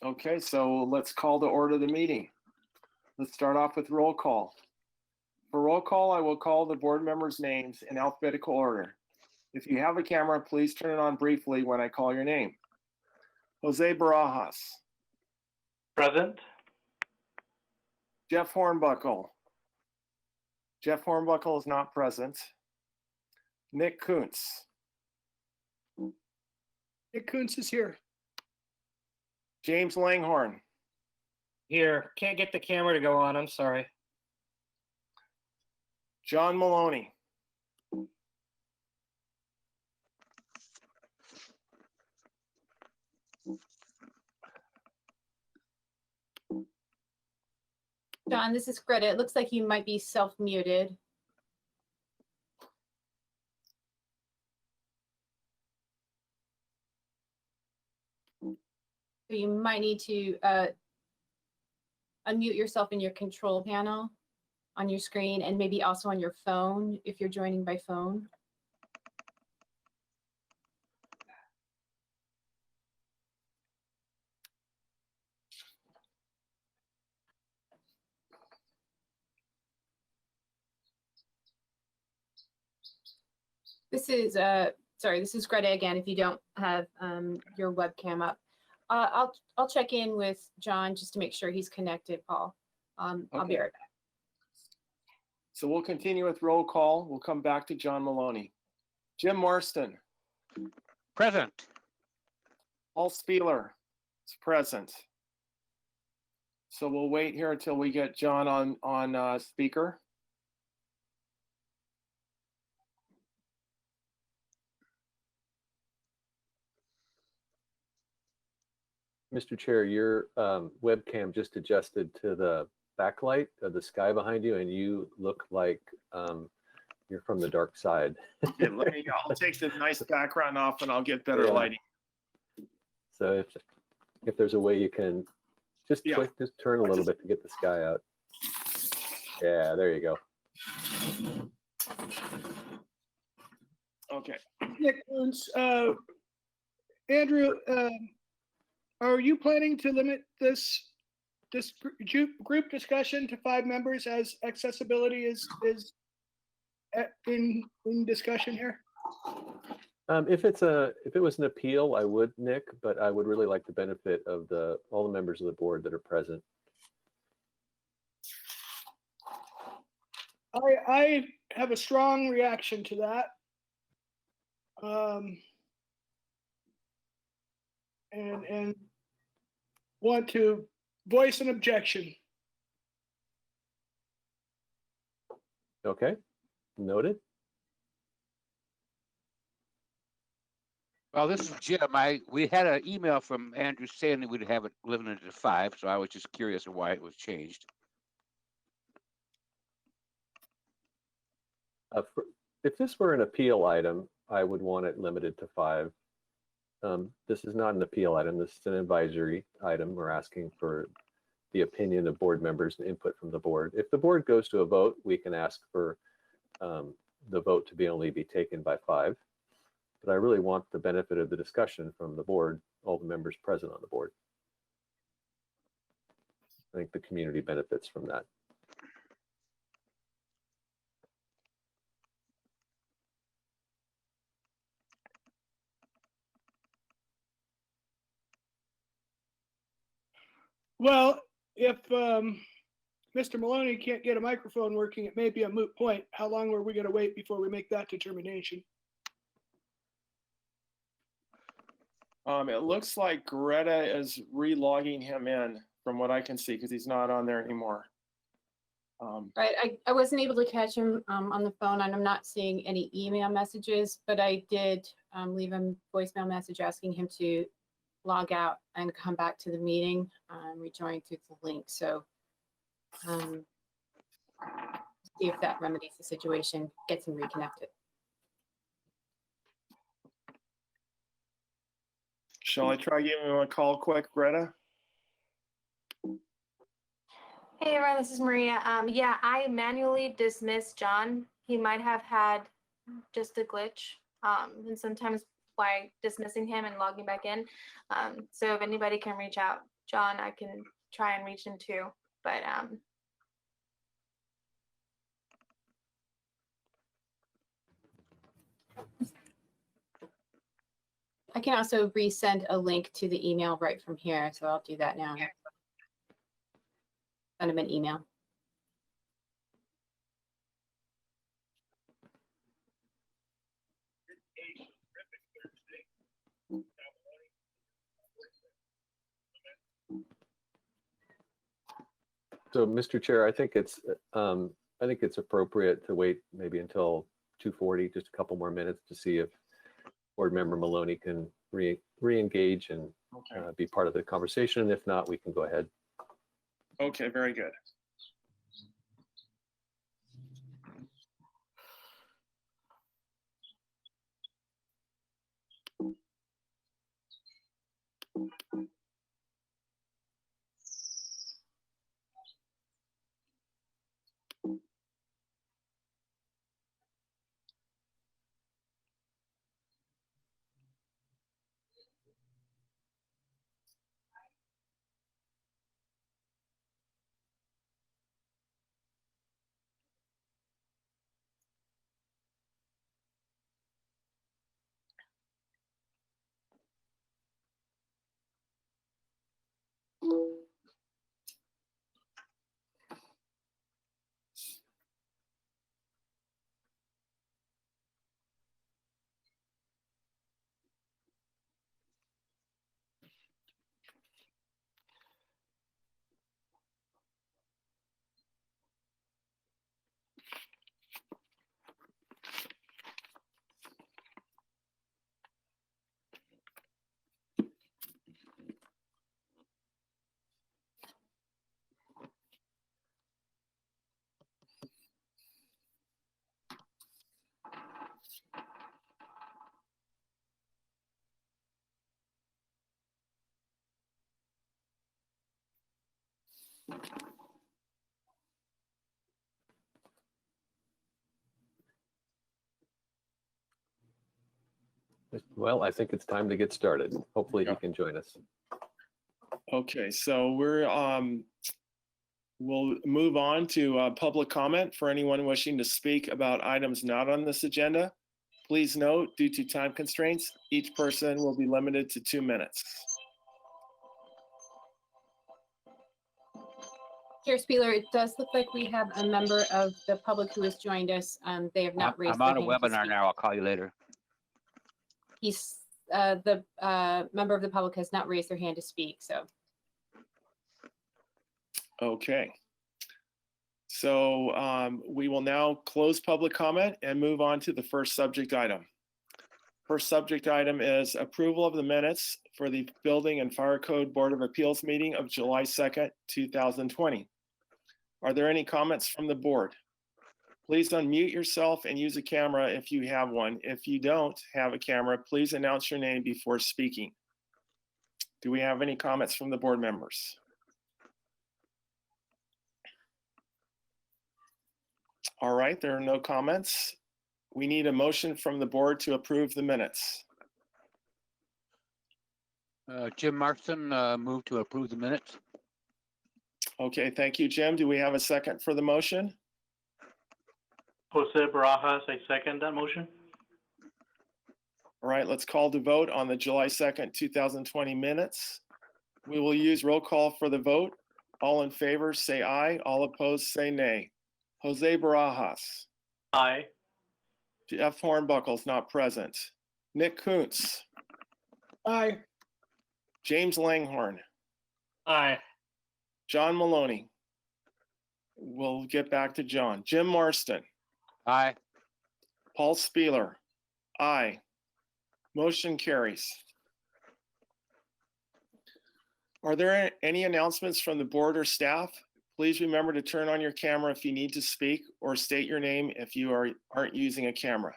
Okay, so let's call to order the meeting. Let's start off with roll call. For roll call, I will call the board members' names in alphabetical order. If you have a camera, please turn it on briefly when I call your name. Jose Barajas. Present. Jeff Hornbuckle. Jeff Hornbuckle is not present. Nick Kuntz. Nick Kuntz is here. James Langhorn. Here, can't get the camera to go on, I'm sorry. John Maloney. John, this is Greta. It looks like you might be self-muted. So you might need to unmute yourself in your control panel on your screen, and maybe also on your phone if you're joining by phone. This is this is Greta again. If you don't have your webcam up, I'll check in with John just to make sure he's connected, Paul. I'll be right back. So we'll continue with roll call. We'll come back to John Maloney. Jim Marston. Present. Paul Spieler is present. So we'll wait here until we get John on speaker. Mr. Chair, your webcam just adjusted to the backlight of the sky behind you, and you look like you're from the dark side. Yeah, I'll take the nice background off and I'll get better lighting. So if there's a way you can just turn a little bit to get the sky out. Yeah, there you go. Okay. Nick Kuntz, Andrew, are you planning to limit this group discussion to 5 members as accessibility is in discussion here? If it was an appeal, I would, Nick, but I would really like the benefit of all the members of the board that are present. I have a strong reaction to that. And want to voice an objection. Okay, noted. Well, this is Jim. We had an email from Andrew saying that we'd have it limited to 5, so I was just curious of why it was changed. If this were an appeal item, I would want it limited to 5. This is not an appeal item. This is an advisory item. We're asking for the opinion of board members and input from the board. If the board goes to a vote, we can ask for the vote to only be taken by 5. But I really want the benefit of the discussion from the board, all the members present on the board. I think the community benefits from that. Well, if Mr. Maloney can't get a microphone working, it may be a moot point. How long were we going to wait before we make that determination? It looks like Greta is re-logging him in from what I can see because he's not on there anymore. Right, I wasn't able to catch him on the phone, and I'm not seeing any email messages, but I did leave him a voicemail message asking him to log out and come back to the meeting, rejoin through the link. So see if that remedies the situation, gets him reconnected. Shall I try giving him a call quick, Greta? Hey everyone, this is Maria. Yeah, I manually dismissed John. He might have had just a glitch, and sometimes by dismissing him and logging back in. So if anybody can reach out John, I can try and reach him too. But I can also resend a link to the email right from here, so I'll do that now. Send him an email. So, Mr. Chair, I think it's appropriate to wait maybe until 2:40, just a couple more minutes to see if Board Member Maloney can re-engage and Okay. be part of the conversation. If not, we can go ahead. Okay, very good. Well, I think it's time to get started. Hopefully he can join us. Okay, so we'll move on to public comment for anyone wishing to speak about items not on this agenda. Please note, due to time constraints, each person will be limited to 2 minutes. Chair Spieler, it does look like we have a member of the public who has joined us. They have not raised I'm their on a hand to webinar speak. now. I'll call you later. He's, the member of the public has not raised their hand to speak, so. Okay. So we will now close public comment and move on to the first subject item. First subject item is approval of the minutes for the Building and Fire Code Board of Appeals meeting of July 2nd, 2020. Are there any comments from the board? Please unmute yourself and use a camera if you have one. If you don't have a camera, please announce your name before speaking. Do we have any comments from the board members? All right, there are no comments. We need a motion from the board to approve the minutes. Jim Marston, move to approve the minutes. Okay, thank you, Jim. Do we have a second for the motion? Jose Barajas, I second that motion. All right, let's call to vote on the July 2nd, 2020 minutes. We will use roll call for the vote. All in favor, say aye. All opposed, say nay. Jose Barajas. Aye. Jeff Hornbuckle's not present. Nick Kuntz. Aye. James Langhorn. Aye. John Maloney. We'll get back to John. Jim Marston. Aye. Paul Spieler. Aye. Motion carries. Are there any announcements from the board or staff? Please remember to turn on your camera if you need to speak or state your name if you aren't using a camera.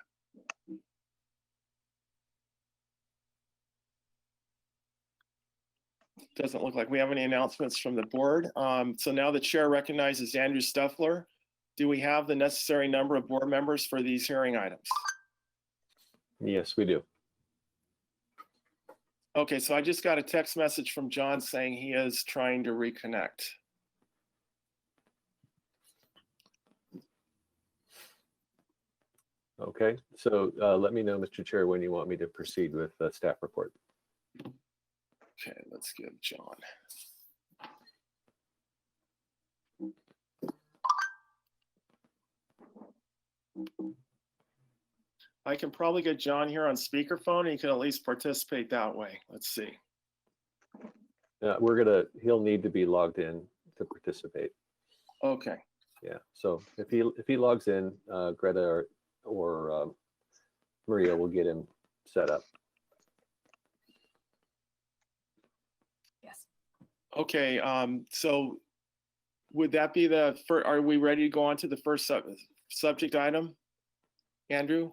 Doesn't look like we have any announcements from the board. So now the chair recognizes Andrew Stuffler. Do we have the necessary number of board members for these hearing items? Yes, we do. Okay, so I just got a text message from John saying he is trying to reconnect. Okay, so let me know, Mr. Chair, when you want me to proceed with the staff report. Okay, let's give John. I can probably get John here on speakerphone and he can at least participate that way. Let's see. He'll need to be logged in to participate. Okay, Yeah, so if he logs in, Greta or Maria will get him set up. Yes. okay, so would that be the first, are we ready to go on to the first subject item? Andrew?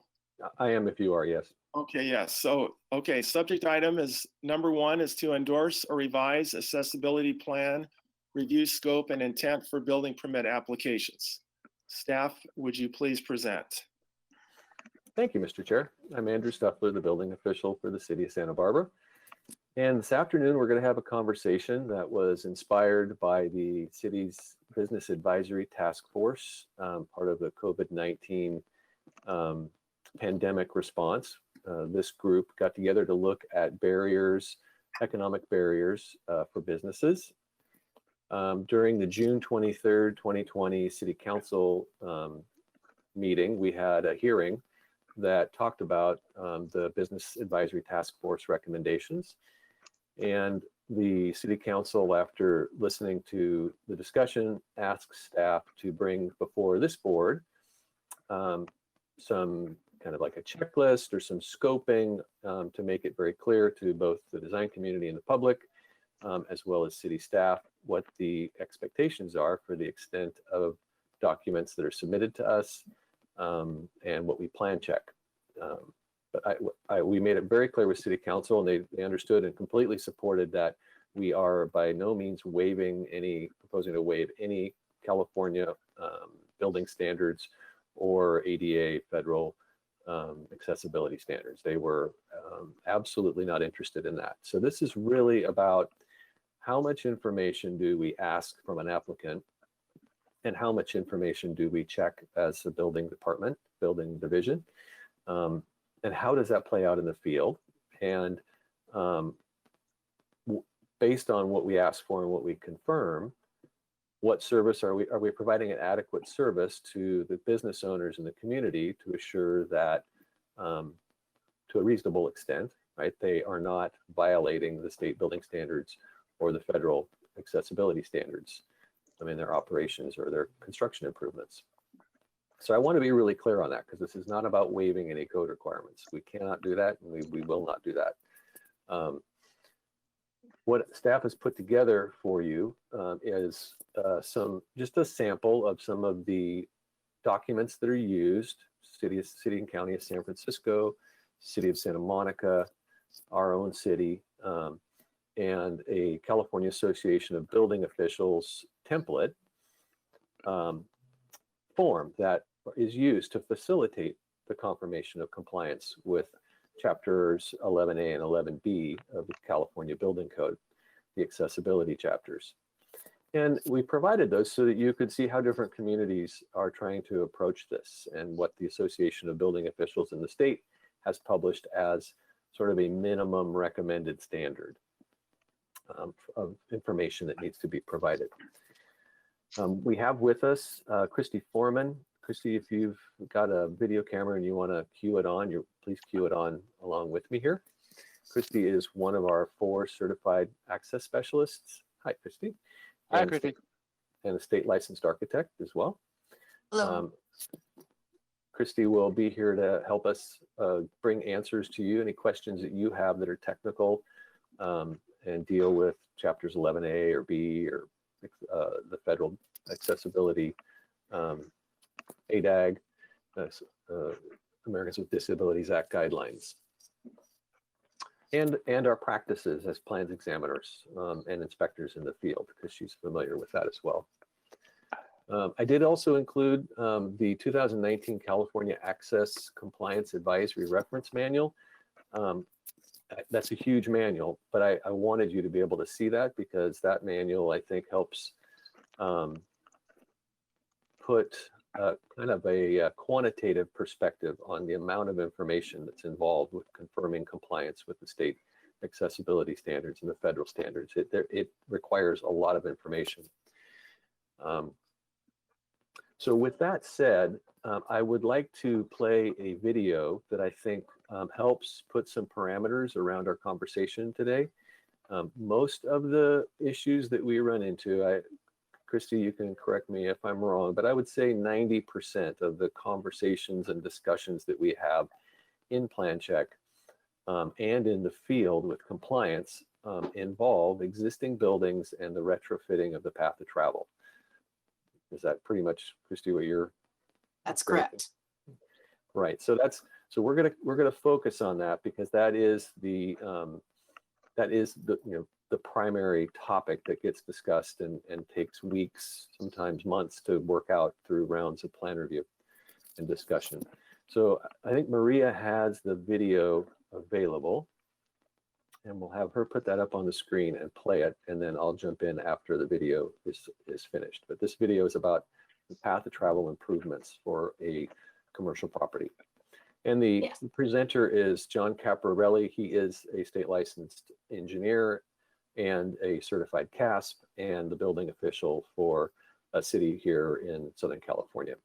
I am if you are, yes. Okay, yes. So, okay, subject item is number 1 is to endorse or revise accessibility plan, review scope and intent for building permit applications. Staff, would you please present? Thank you, Mr. Chair. I'm Andrew Stuffler, the building official for the city of Santa Barbara. And this afternoon, we're going to have a conversation that was inspired by the city's Business Advisory Task Force, part of the COVID-19 pandemic response. This group got together to look at barriers, economic barriers for businesses. During the June 23rd, 2020 City Council meeting, we had a hearing that talked about the Business Advisory Task Force recommendations. And the City Council, after listening to the discussion, asked staff to bring before this board some kind of like a checklist or some scoping to make it very clear to both the design community and the public, as well as city staff, what the expectations are for the extent of documents that are submitted to us and what we plan check. But we made it very clear with City Council, and they understood and completely supported that we are by no means proposing to waive any California building standards or ADA federal accessibility standards. They were absolutely not interested in that. So this is really about how much information do we ask from an applicant and how much information do we check as a building department, building division, and how does that play out in the field? And based on what we ask for and what we confirm, what service are we providing an adequate service to the business owners in the community to assure that to a reasonable extent, right, they are not violating the state building standards or the federal accessibility standards in their operations or their construction improvements. So I want to be really clear on that, because this is not about waiving any code requirements. We cannot do that, and we will not do that. What staff has put together for you is just a sample of some of the documents that are used: City and County of San Francisco, City of Santa Monica, our own city, and a California Association of Building Officials template form that is used to facilitate the confirmation of compliance with chapters 11A and 11B of the California Building Code, the accessibility chapters. And we provided those so that you could see how different communities are trying to approach this and what the Association of Building Officials in the state has published as sort of a minimum recommended standard of information that needs to be provided. We have with us Christy Foreman. Christy, if you've got a video camera and you want to cue it on, please cue it on along with me here. Christy is one of our 4 certified access specialists. Hi, Christy. Hi, Christy. And a state licensed architect as well. Hello. Christy will be here to help us bring answers to you, any questions that you have that are technical, and deal with chapters 11A or B or the federal accessibility ADAG, Americans with Disabilities Act guidelines, and our practices as plans examiners and inspectors in the field, because she's familiar with that as well. I did also include the 2019 California Access Compliance Advisory Reference Manual. that's a huge manual, but I wanted you to be able to see that because that manual, I think, helps put kind of a quantitative perspective on the amount of information that's involved with confirming compliance with the state accessibility standards and the federal standards. It requires a lot of information. So with that said, I would like to play a video that I think helps put some parameters around our conversation today. Most of the issues that we run into, Christy, you can correct me if I'm wrong, but I would say 90% of the conversations and discussions that we have in Plan Check and in the field with compliance involve existing buildings and the retrofitting of the path of travel. Is that pretty much, Christy, what you're? That's correct. Right. So we're gonna focus on that because that is the the primary topic that gets discussed and takes weeks, sometimes months to work out through rounds of plan review and discussion. So I think Maria has the video available, and we'll have her put that up on the screen and play it, and then I'll jump in after the video is finished. But this video is about the path of travel improvements for a commercial property. And the presenter is John Caparelli. He is a state licensed engineer and a certified CASP and the building official for a city here in Southern California.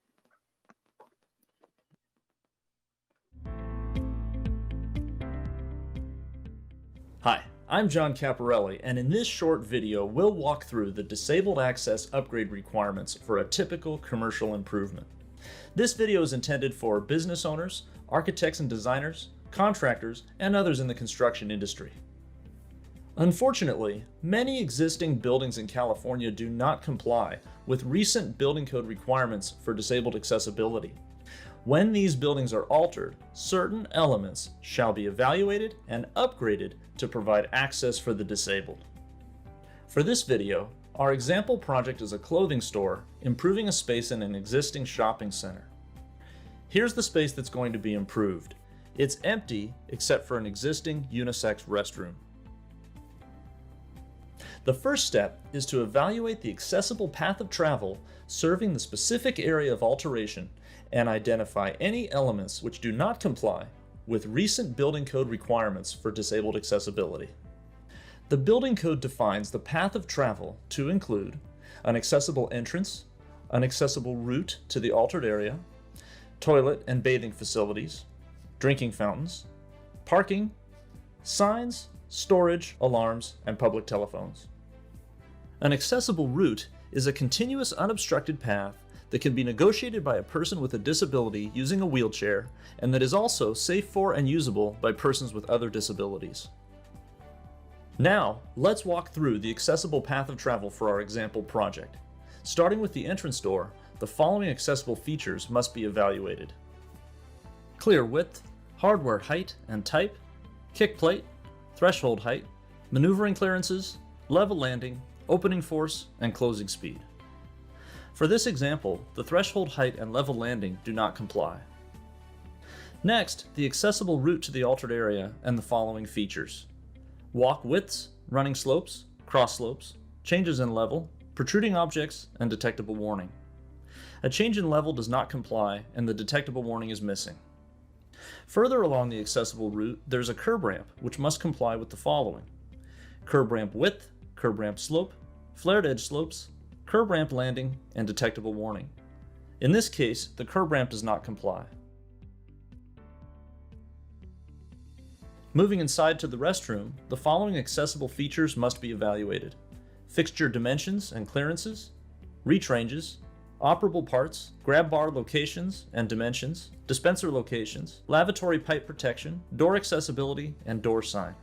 Hi, I'm John Caparelli, and in this short video, we'll walk through the disabled access upgrade requirements for a typical commercial improvement. This video is intended for business owners, architects and designers, contractors, and others in the construction industry. Unfortunately, many existing buildings in California do not comply with recent building code requirements for disabled accessibility. When these buildings are altered, certain elements shall be evaluated and upgraded to provide access for the disabled. For this video, our example project is a clothing store improving a space in an existing shopping center. Here's the space that's going to be improved. It's empty except for an existing unisex restroom. The first step is to evaluate the accessible path of travel serving the specific area of alteration and identify any elements which do not comply with recent building code requirements for disabled accessibility. The building code defines the path of travel to include an accessible entrance, an accessible route to the altered area, toilet and bathing facilities, drinking fountains, parking, signs, storage, alarms, and public telephones. An accessible route is a continuous unobstructed path that can be negotiated by a person with a disability using a wheelchair and that is also safe for and usable by persons with other disabilities. Now, let's walk through the accessible path of travel for our example project. Starting with the entrance door, the following accessible features must be evaluated: clear width, hardware height and type, kick plate, threshold height, maneuvering clearances, level landing, opening force, and closing speed. For this example, the threshold height and level landing do not comply. Next, the accessible route to the altered area and the following features: walk widths, running slopes, cross slopes, changes in level, protruding objects, and detectable warning. A change in level does not comply and the detectable warning is missing. Further along the accessible route, there's a curb ramp which must comply with the following: curb ramp width, curb ramp slope, flared edge slopes, curb ramp landing, and detectable warning. In this case, the curb ramp does not comply. Moving inside to the restroom, the following accessible features must be evaluated: fixture dimensions and clearances, reach ranges, operable parts, grab bar locations and dimensions, dispenser locations, lavatory pipe protection, door accessibility, and door sign.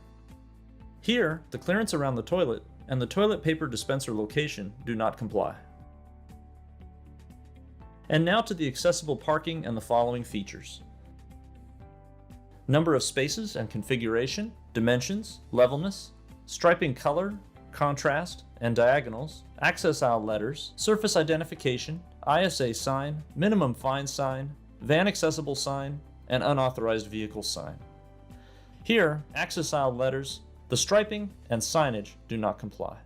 Here, the clearance around the toilet and the toilet paper dispenser location do not comply. And now to the accessible parking and the following features: number of spaces and configuration, dimensions, levelness, striping color, contrast, and diagonals, access aisle letters, surface identification, ISA sign, minimum fine sign, van accessible sign, and unauthorized vehicle sign. Here, access aisle letters, the striping, and signage do not comply.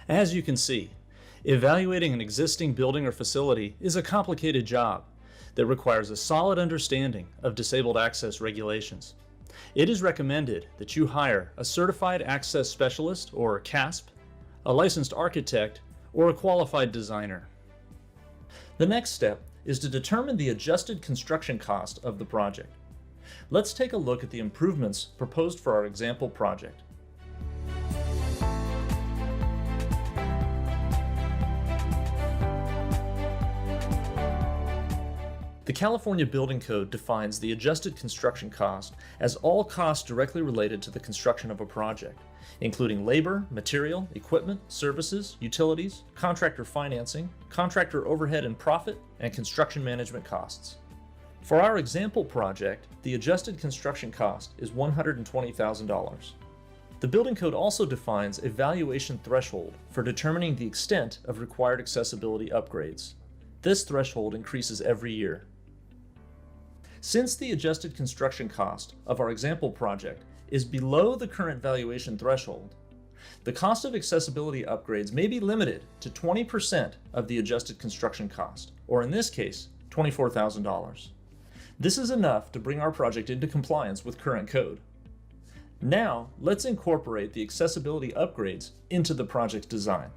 As you can see, evaluating an existing building or facility is a complicated job that requires a solid understanding of disabled access regulations. It is recommended that you hire a certified access specialist or CASP, a licensed architect, or a qualified designer. The next step is to determine the adjusted construction cost of the project. Let's take a look at the improvements proposed for our example project. The California Building Code defines the adjusted construction cost as all costs directly related to the construction of a project, including labor, material, equipment, services, utilities, contractor financing, contractor overhead and profit, and construction management costs. For our example project, the adjusted construction cost is $120,000. The Building Code also defines a valuation threshold for determining the extent of required accessibility upgrades. This threshold increases every year. Since the adjusted construction cost of our example project is below the current valuation threshold, the cost of accessibility upgrades may be limited to 20% of the adjusted construction cost, or in this case, $24,000. This is enough to bring our project into compliance with current code. Now, let's incorporate the accessibility upgrades into the project design.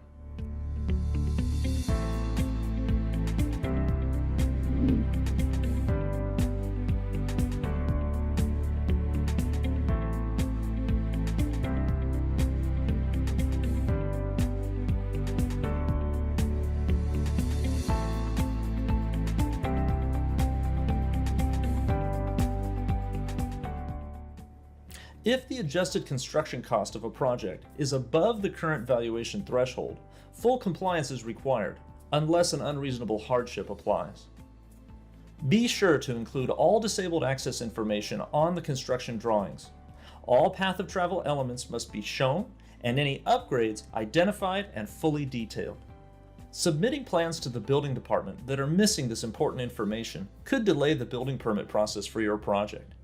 If the adjusted construction cost of a project is above the current valuation threshold, full compliance is required, unless an unreasonable hardship applies. Be sure to include all disabled access information on the construction drawings. All path of travel elements must be shown, and any upgrades identified and fully detailed. Submitting plans to the building department that are missing this important information could delay the building permit process for your project.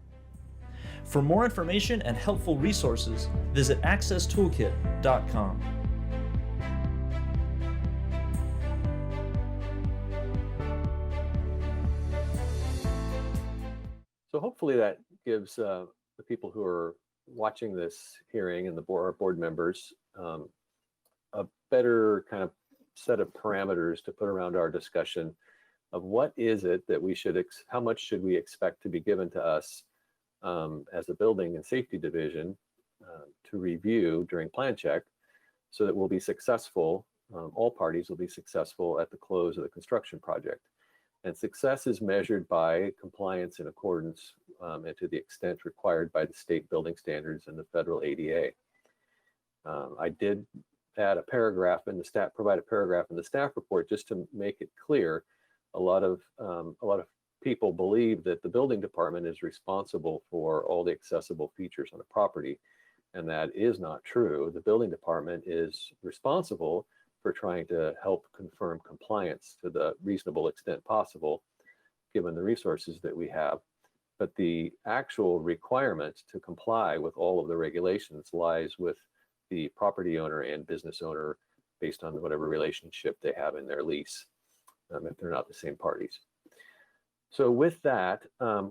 For more information and helpful resources, visit accesstoolkit.com. So hopefully that gives the people who are watching this hearing and our board members a better kind of set of parameters to put around our discussion of what is it that we should, how much should we expect to be given to us as a building and safety division to review during plan check, so that we'll be successful, all parties will be successful at the close of the construction project. And success is measured by compliance in accordance and to the extent required by the state building standards and the federal ADA. I did add a paragraph in the staff, provide a paragraph in the staff report just to make it clear. A lot of people believe that the building department is responsible for all the accessible features on the property, and that is not true. The building department is responsible for trying to help confirm compliance to the reasonable extent possible, given the resources that we have. But the actual requirement to comply with all of the regulations lies with the property owner and business owner based on whatever relationship they have in their lease, if they're not the same parties. So with that,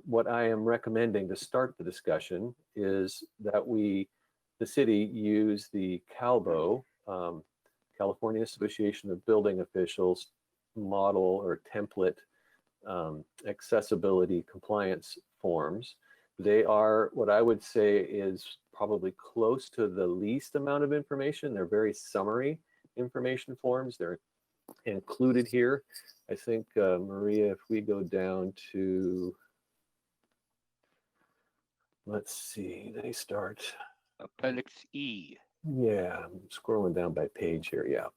what I am recommending to start the discussion is that the city use the CALBO, California Association of Building Officials model or template accessibility compliance forms. They are what I would say is probably close to the least amount of information. They're very summary information forms. They're included here. I think, Maria, if we go down to, let's see, they start. Appendix E. Yeah, I'm scrolling down by page here, yeah.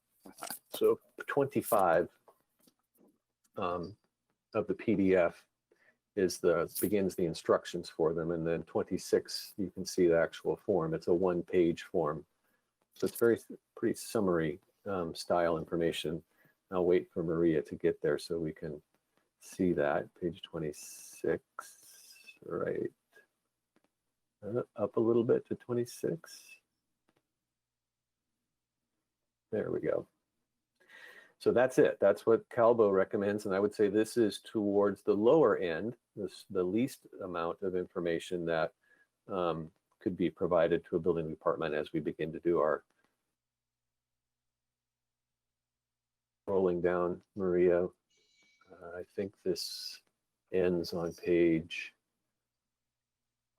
So 25 of the PDF begins the instructions for them, and then 26, you can see the actual form. It's a one-page form. So it's pretty summary style information. I'll wait for Maria to get there so we can see that. Page 26, right Up a little bit to 26. There we go. So that's it. That's what Calbo recommends. And I would say this is towards the lower end, the least amount of information that could be provided to a building department as we begin to do our rolling down, Maria. I think this ends on page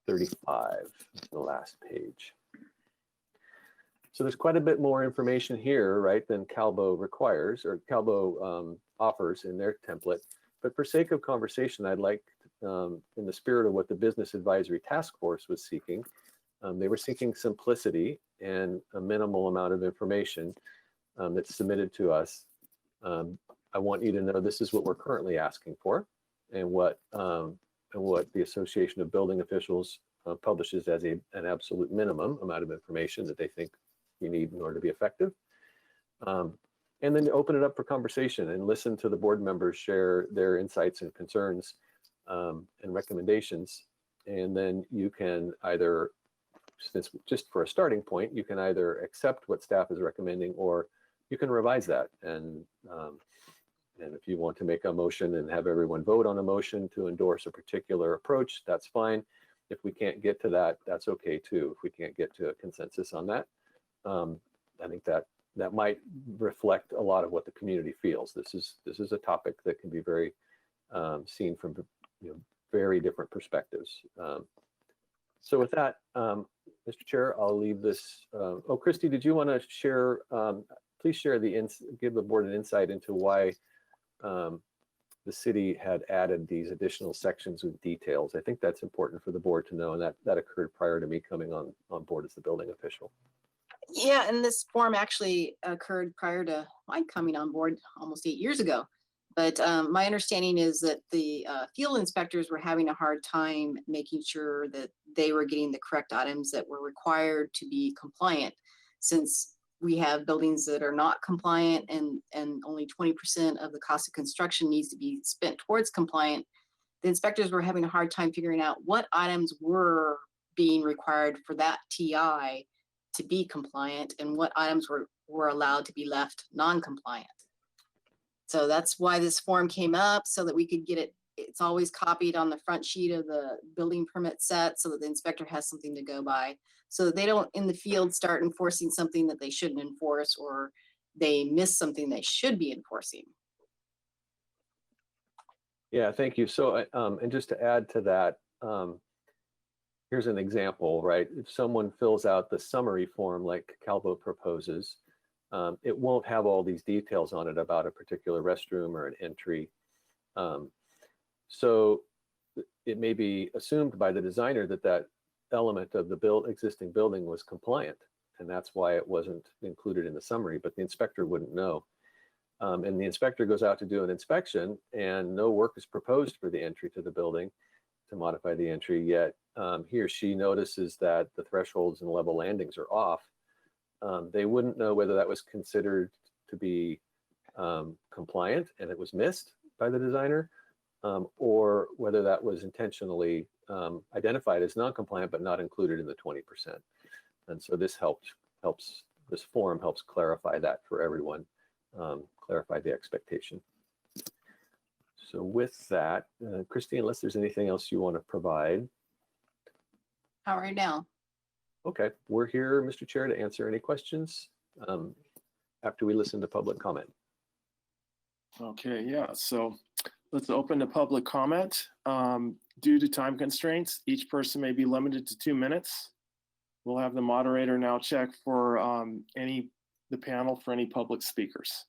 35, the last page. So there's quite a bit more information here, right, than Calbo requires or Calbo offers in their template. But for sake of conversation, I'd like, in the spirit of what the Business Advisory Task Force was seeking, they were seeking simplicity and a minimal amount of information that's submitted to us. I want you to know this is what we're currently asking for, and what the Association of Building Officials publishes as an absolute minimum amount of information that they think you need in order to be effective. And then open it up for conversation and listen to the board members share their insights and concerns and recommendations. And then you can either, since just for a starting point, you can either accept what staff is recommending, or you can revise that. And if you want to make a motion and have everyone vote on a motion to endorse a particular approach, that's fine. If we can't get to that, that's okay too. If we can't get to a consensus on that, I think that might reflect a lot of what the community feels. This is a topic that can be very seen from very different perspectives. So with that, Mr. Chair, I'll leave this. Oh, Christy, did you want to share? Please share give the board an insight into why the city had added these additional sections with details. I think that's important for the board to know, and that occurred prior to me coming on board as the building official. Yeah, and this form actually occurred prior to my coming on board almost 8 years ago. But my understanding is that the field inspectors were having a hard time making sure that they were getting the correct items that were required to be compliant, since we have buildings that are not compliant and only 20% of the cost of construction needs to be spent towards compliant. The inspectors were having a hard time figuring out what items were being required for that TI to be compliant and what items were allowed to be left non-compliant. So that's why this form came up, so that we could get it. It's always copied on the front sheet of the building permit set, so that the inspector has something to go by, so that they don't in the field start enforcing something that they shouldn't enforce, or they miss something they should be enforcing. Yeah, thank you. So, and just to add to that, here's an example, right? If someone fills out the summary form like Calvo proposes, it won't have all these details on it about a particular restroom or an entry. So it may be assumed by the designer that element of the existing building was compliant, and that's why it wasn't included in the summary, but the inspector wouldn't know. And the inspector goes out to do an inspection, and no work is proposed for the entry to the building to modify the entry, yet he or she notices that the thresholds and level landings are off. They wouldn't know whether that was considered to be compliant and it was missed by the designer, or whether that was intentionally identified as non-compliant but not included in the 20%. And so this this form helps clarify that for everyone, clarify the expectation. So with that, Christy, unless there's anything else you want to provide. All right now. Okay, we're here, Mr. Chair, to answer any questions after we listen to public comment. Okay, yeah, so let's open to public comment. Due to time constraints, each person may be limited to 2 minutes. We'll have the moderator now check for the panel for any public speakers.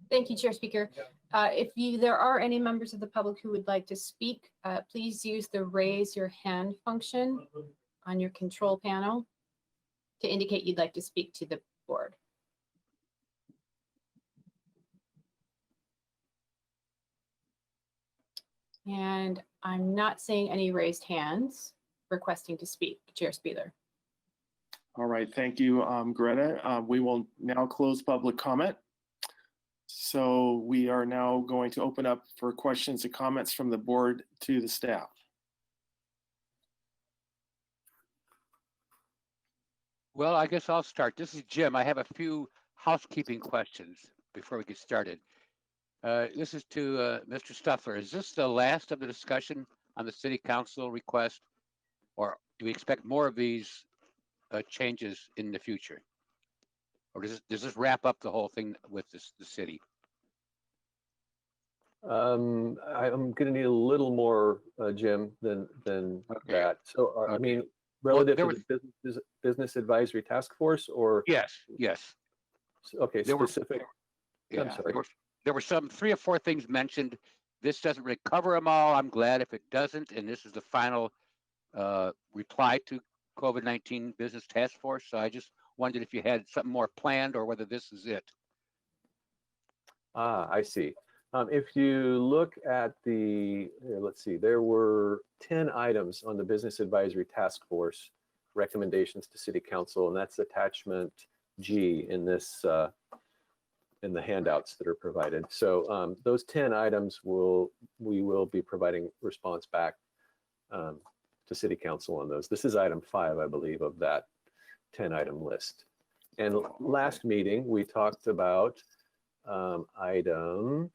Thank you, Chair Speaker. If there are any members of the public who would like to speak, please use the raise your hand function on your control panel to indicate you'd like to speak to the board. And I'm not seeing any raised hands requesting to speak, Chair Speaker. All right, thank you, Greta. We will now close public comment. So we are now going to open up for questions and comments from the board to the staff. Well, I guess I'll start. This is Jim. I have a few housekeeping questions before we get started. This is to Mr. Stuffler. Is this the last of the discussion on the city council request, or do we expect more of these changes in the future? Or does this wrap up the whole thing with the city? I'm gonna need a little more, Jim, than Okay. that. So, I Okay. mean, relative there to the business advisory task force, or, Yes. okay, There were- specific, Yeah. I'm sorry. There were some 3 or 4 things mentioned. This doesn't really cover them all. I'm glad if it doesn't. And this is the final reply to COVID-19 Business Task Force. So I just wondered if you had something more planned or whether this is it. I see. If you look at let's see, there were 10 items on the Business Advisory Task Force recommendations to City Council, and that's attachment G in this in the handouts that are provided. So those 10 items we will be providing response back to City Council on those. This is item 5, I believe, of that 10-item list. And last meeting we talked about item,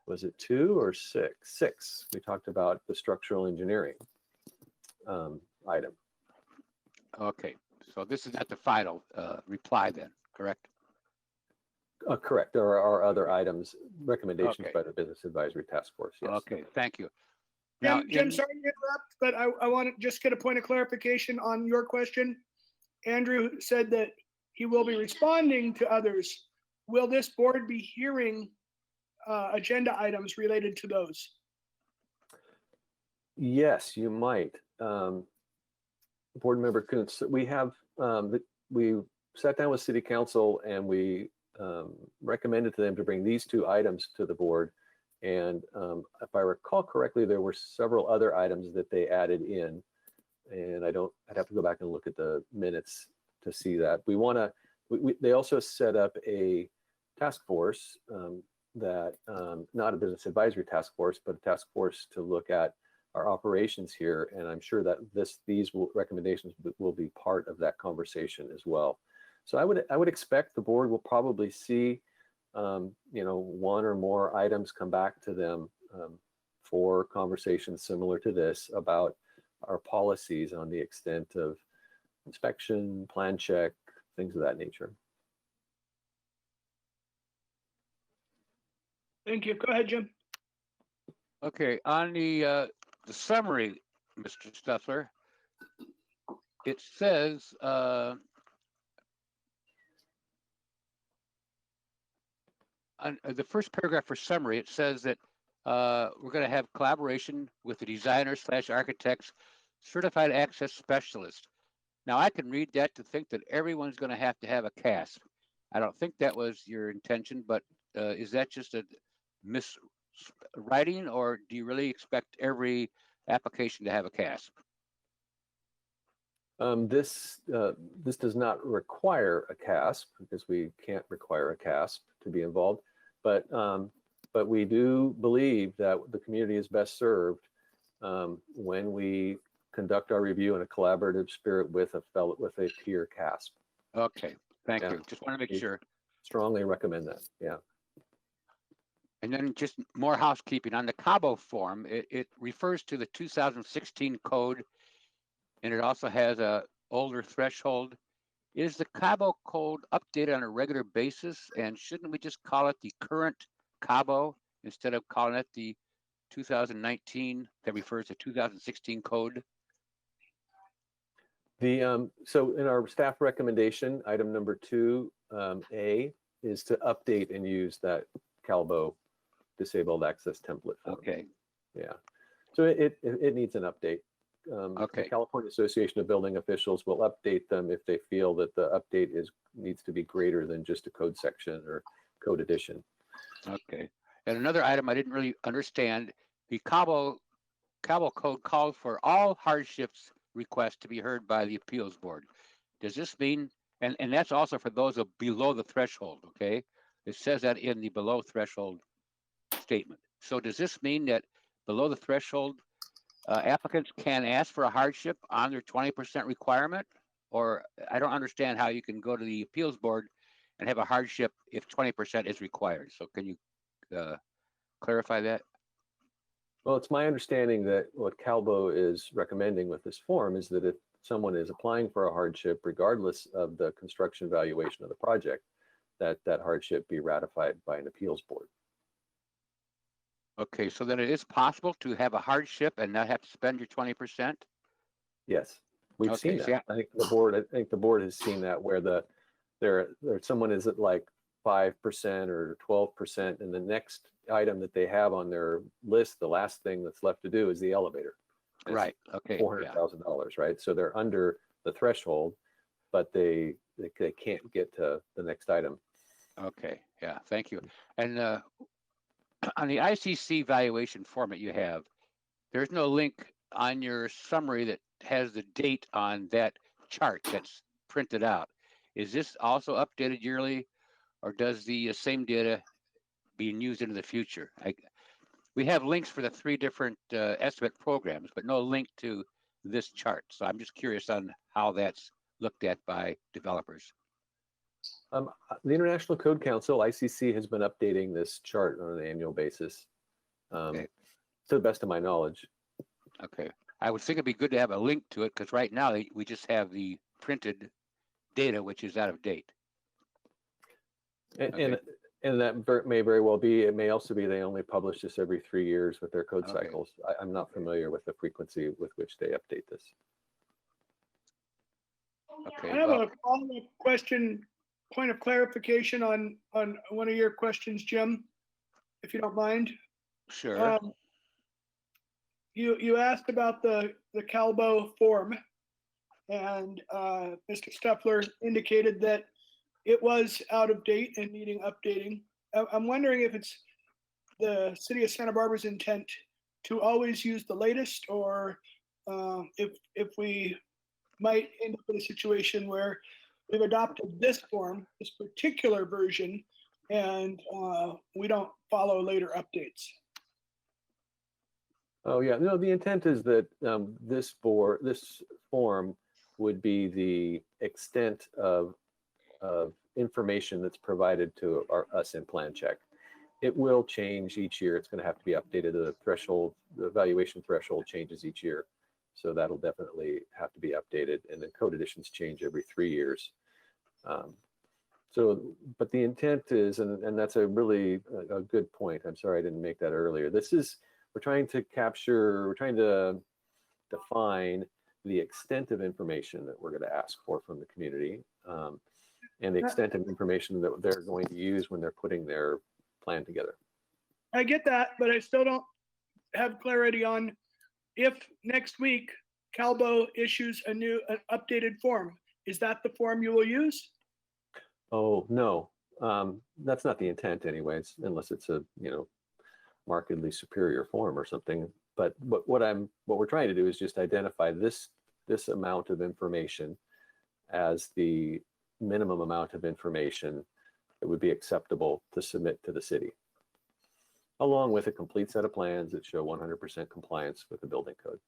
was it 2 or 6? 6. We talked about the structural engineering item. Okay. So this is not the final reply then, correct? Correct. There are other items, recommendations Okay. by the Business Advisory Task Force. Yes. Okay. Thank you. Now, Jim, sorry to interrupt, but I want to just get a point of clarification on your question. Andrew said that he will be responding to others. Will this board be hearing agenda items related to those? Yes, you might. Board Member Kuntz, we have, we sat down with City Council and we recommended to them to bring these 2 items to the board. And if I recall correctly, there were several other items that they added in. And I'd have to go back and look at the minutes to see that. We want to, they also set up a task force that, not a business advisory task force, but a task force to look at our operations here. And I'm sure that these recommendations will be part of that conversation as well. So I would expect the board will probably see, 1 or more items come back to them for conversations similar to this about our policies on the extent of inspection, plan check, things of that nature. Thank you. Go ahead, Jim. okay. On the summary, Mr. Stuffler, it says on the first paragraph for summary, it says that we're going to have collaboration with the designer / architects, certified access specialist. Now I can read that to think that everyone's going to have a CASP. I don't think that was your intention, but is that just a miswriting, or do you really expect every application to have a CASP? This does not require a CASP because we can't require a CASP to be involved, but we do believe that the community is best served when we conduct our review in a collaborative spirit with a peer CASP. Okay, thank Yeah. you. Just want to make sure. Strongly recommend that. Yeah. And then just more housekeeping on the Cabo form. It refers to the 2016 code, and it also has a older threshold. Is the Cabo code updated on a regular basis? And shouldn't we just call it the current Cabo instead of calling it the 2019 that refers to 2016 code? So in our staff recommendation, item number 2A is to update and use that Calbo disabled access template form. Okay. Yeah. So it needs an update. Okay. The California Association of Building Officials will update them if they feel that the update needs to be greater than just a code section or code addition. Okay. And another item I didn't really understand, the Cabo code called for all hardships requests to be heard by the appeals board. Does this mean, and that's also for those of below the threshold, okay? It says that in the below threshold statement. So does this mean that below the threshold, applicants can ask for a hardship on their 20% requirement, or I don't understand how you can go to the appeals board and have a hardship if 20% is required. So can you clarify that? Well, it's my understanding that what Calbo is recommending with this form is that if someone is applying for a hardship, regardless of the construction valuation of the project, that hardship be ratified by an appeals board. Okay, so then it is possible to have a hardship and not have to spend your 20%? Yes, we've Okay, seen so that. I think the board has seen that where there someone is at like 5% or 12%, and the next item that they have on their list, the last thing that's left to do is the elevator. And it's Right, okay. Yeah. $400,000, right? So they're under the threshold, but they can't get to the next item. Okay, yeah, thank you. And on the ICC valuation format you have, there's no link on your summary that has the date on that chart that's printed out. Is this also updated yearly, or does the same data being used into the future? We have links for the 3 different estimate programs, but no link to this chart. So I'm just curious on how that's looked at by developers. The International Code Council, ICC, has been updating this chart on an annual basis, Okay. to the best of my knowledge. Okay. I would think it'd be good to have a link to it, because right now we just have the printed data, which is out of date. And that may very well be. It may also be they only publish this every 3 years with their code Okay. cycles. I'm not familiar with the frequency with which they update this. Okay. I have well, a follow-up question, point of clarification on one of your questions, Jim, if you don't mind. sure. You asked about the Calbo form, and Mr. Stuffler indicated that it was out of date and needing updating. I'm wondering if it's the city of Santa Barbara's intent to always use the latest, or if we might end up in a situation where we've adopted this form, this particular version, and we don't follow later updates. Oh yeah, no, the intent is that this form would be the extent of information that's provided to us in plan check. It will change each year. It's going to have to be updated. The valuation threshold changes each year. So that'll definitely have to be updated. And then code editions change every 3 years. But the intent is, and that's a really a good point. I'm sorry I didn't make that earlier. We're trying to define the extent of information that we're going to ask for from the community, and the extent of information that they're going to use when they're putting their plan together. I get that, but I still don't have clarity on if next week Calbo issues an updated form. Is that the form you will use? Oh, no, that's not the intent anyways, unless it's a, markedly superior form or something. But what we're trying to do is just identify this amount of information as the minimum amount of information that would be acceptable to submit to the city, along with a complete set of plans that show 100% compliance with the building code.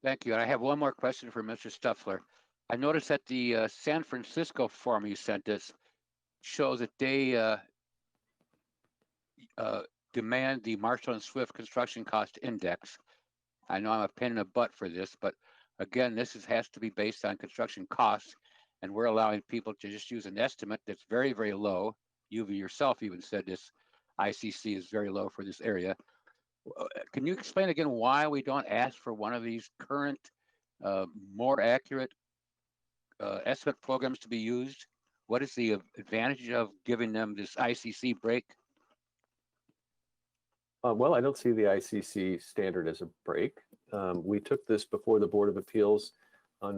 Thank you. And I have one more question for Mr. Stuffler. I noticed that the San Francisco form you sent us shows that they demand the Marshall and Swift construction cost index. I know I'm a pain in the butt for this, but again, this has to be based on construction costs, and we're allowing people to just use an estimate that's very, very low. You yourself even said this ICC is very low for this area. Can you explain again why we don't ask for one of these current, more accurate estimate programs to be used? What is the advantage of giving them this ICC break? Well, I don't see the ICC standard as a break. We took this before the Board of Appeals on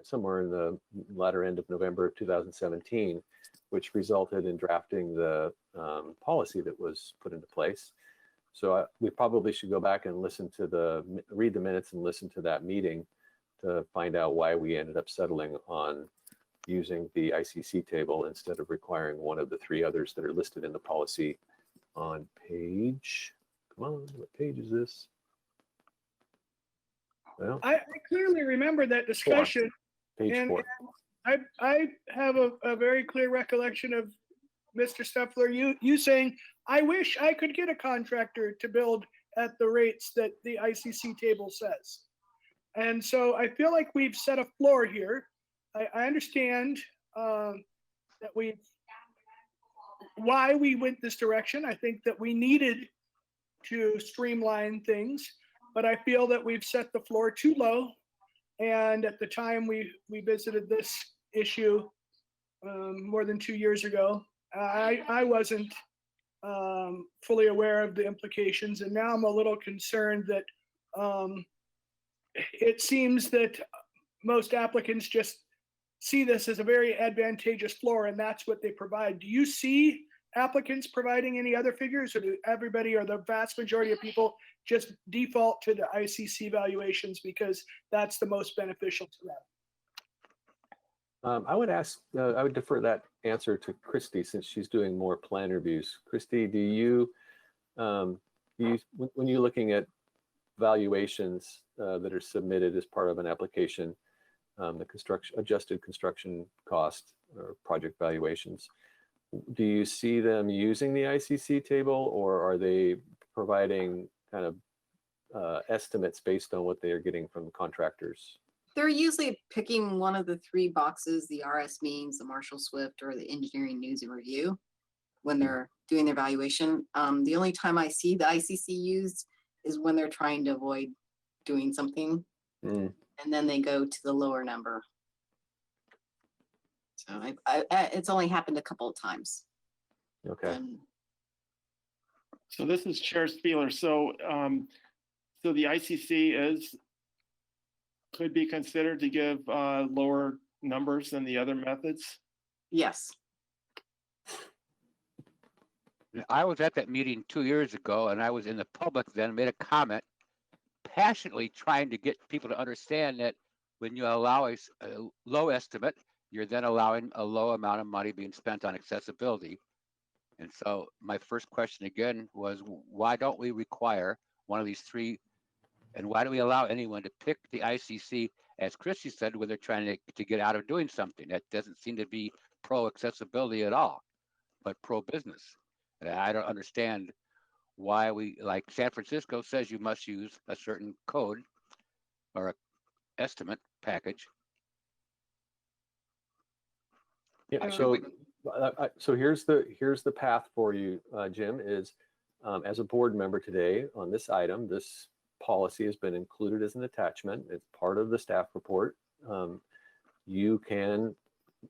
somewhere in the latter end of November of 2017, which resulted in drafting the policy that was put into place. So we probably should go back and read the minutes and listen to that meeting to find out why we ended up settling on using the ICC table instead of requiring one of the 3 others that are listed in the policy on page, come on, what page is this? Well, I clearly remember that discussion. page And 4. I have a very clear recollection of Mr. Stuffler, you saying, I wish I could get a contractor to build at the rates that the ICC table says. And so I feel like we've set a floor here. I understand that why we went this direction. I think that we needed to streamline things, but I feel that we've set the floor too low. And at the time we visited this issue more than 2 years ago, I wasn't fully aware of the implications, and now I'm a little concerned that it seems that most applicants just see this as a very advantageous floor, and that's what they provide. Do you see applicants providing any other figures, or do everybody or the vast majority of people just default to the ICC valuations because that's the most beneficial to them? I would defer that answer to Christy since she's doing more plan reviews. Christy, do you, when you're looking at valuations that are submitted as part of an application, the adjusted construction cost or project valuations, do you see them using the ICC table, or are they providing kind of estimates based on what they are getting from contractors? They're usually picking one of the 3 boxes, the RS means, the Marshall Swift, or the engineering news and review when they're doing their valuation. The only time I see the ICC used is when they're trying to avoid doing something. And then they go to the lower number. So it's only happened a couple of times. Okay. So this is Chair Spieler. So the ICC could be considered to give lower numbers than the other methods? Yes. I was at that meeting 2 years ago, and I was in the public then, made a comment, passionately trying to get people to understand that when you allow a low estimate, you're then allowing a low amount of money being spent on accessibility. And so my first question again was, why don't we require one of these 3, and why do we allow anyone to pick the ICC, as Christy said, when they're trying to get out of doing something? That doesn't seem to be pro-accessibility at all, but pro-business. And I don't understand why like San Francisco says you must use a certain code or a estimate package. Yeah. So here's the path for you, Jim. Is as a board member today on this item, this policy has been included as an attachment. It's part of the staff report.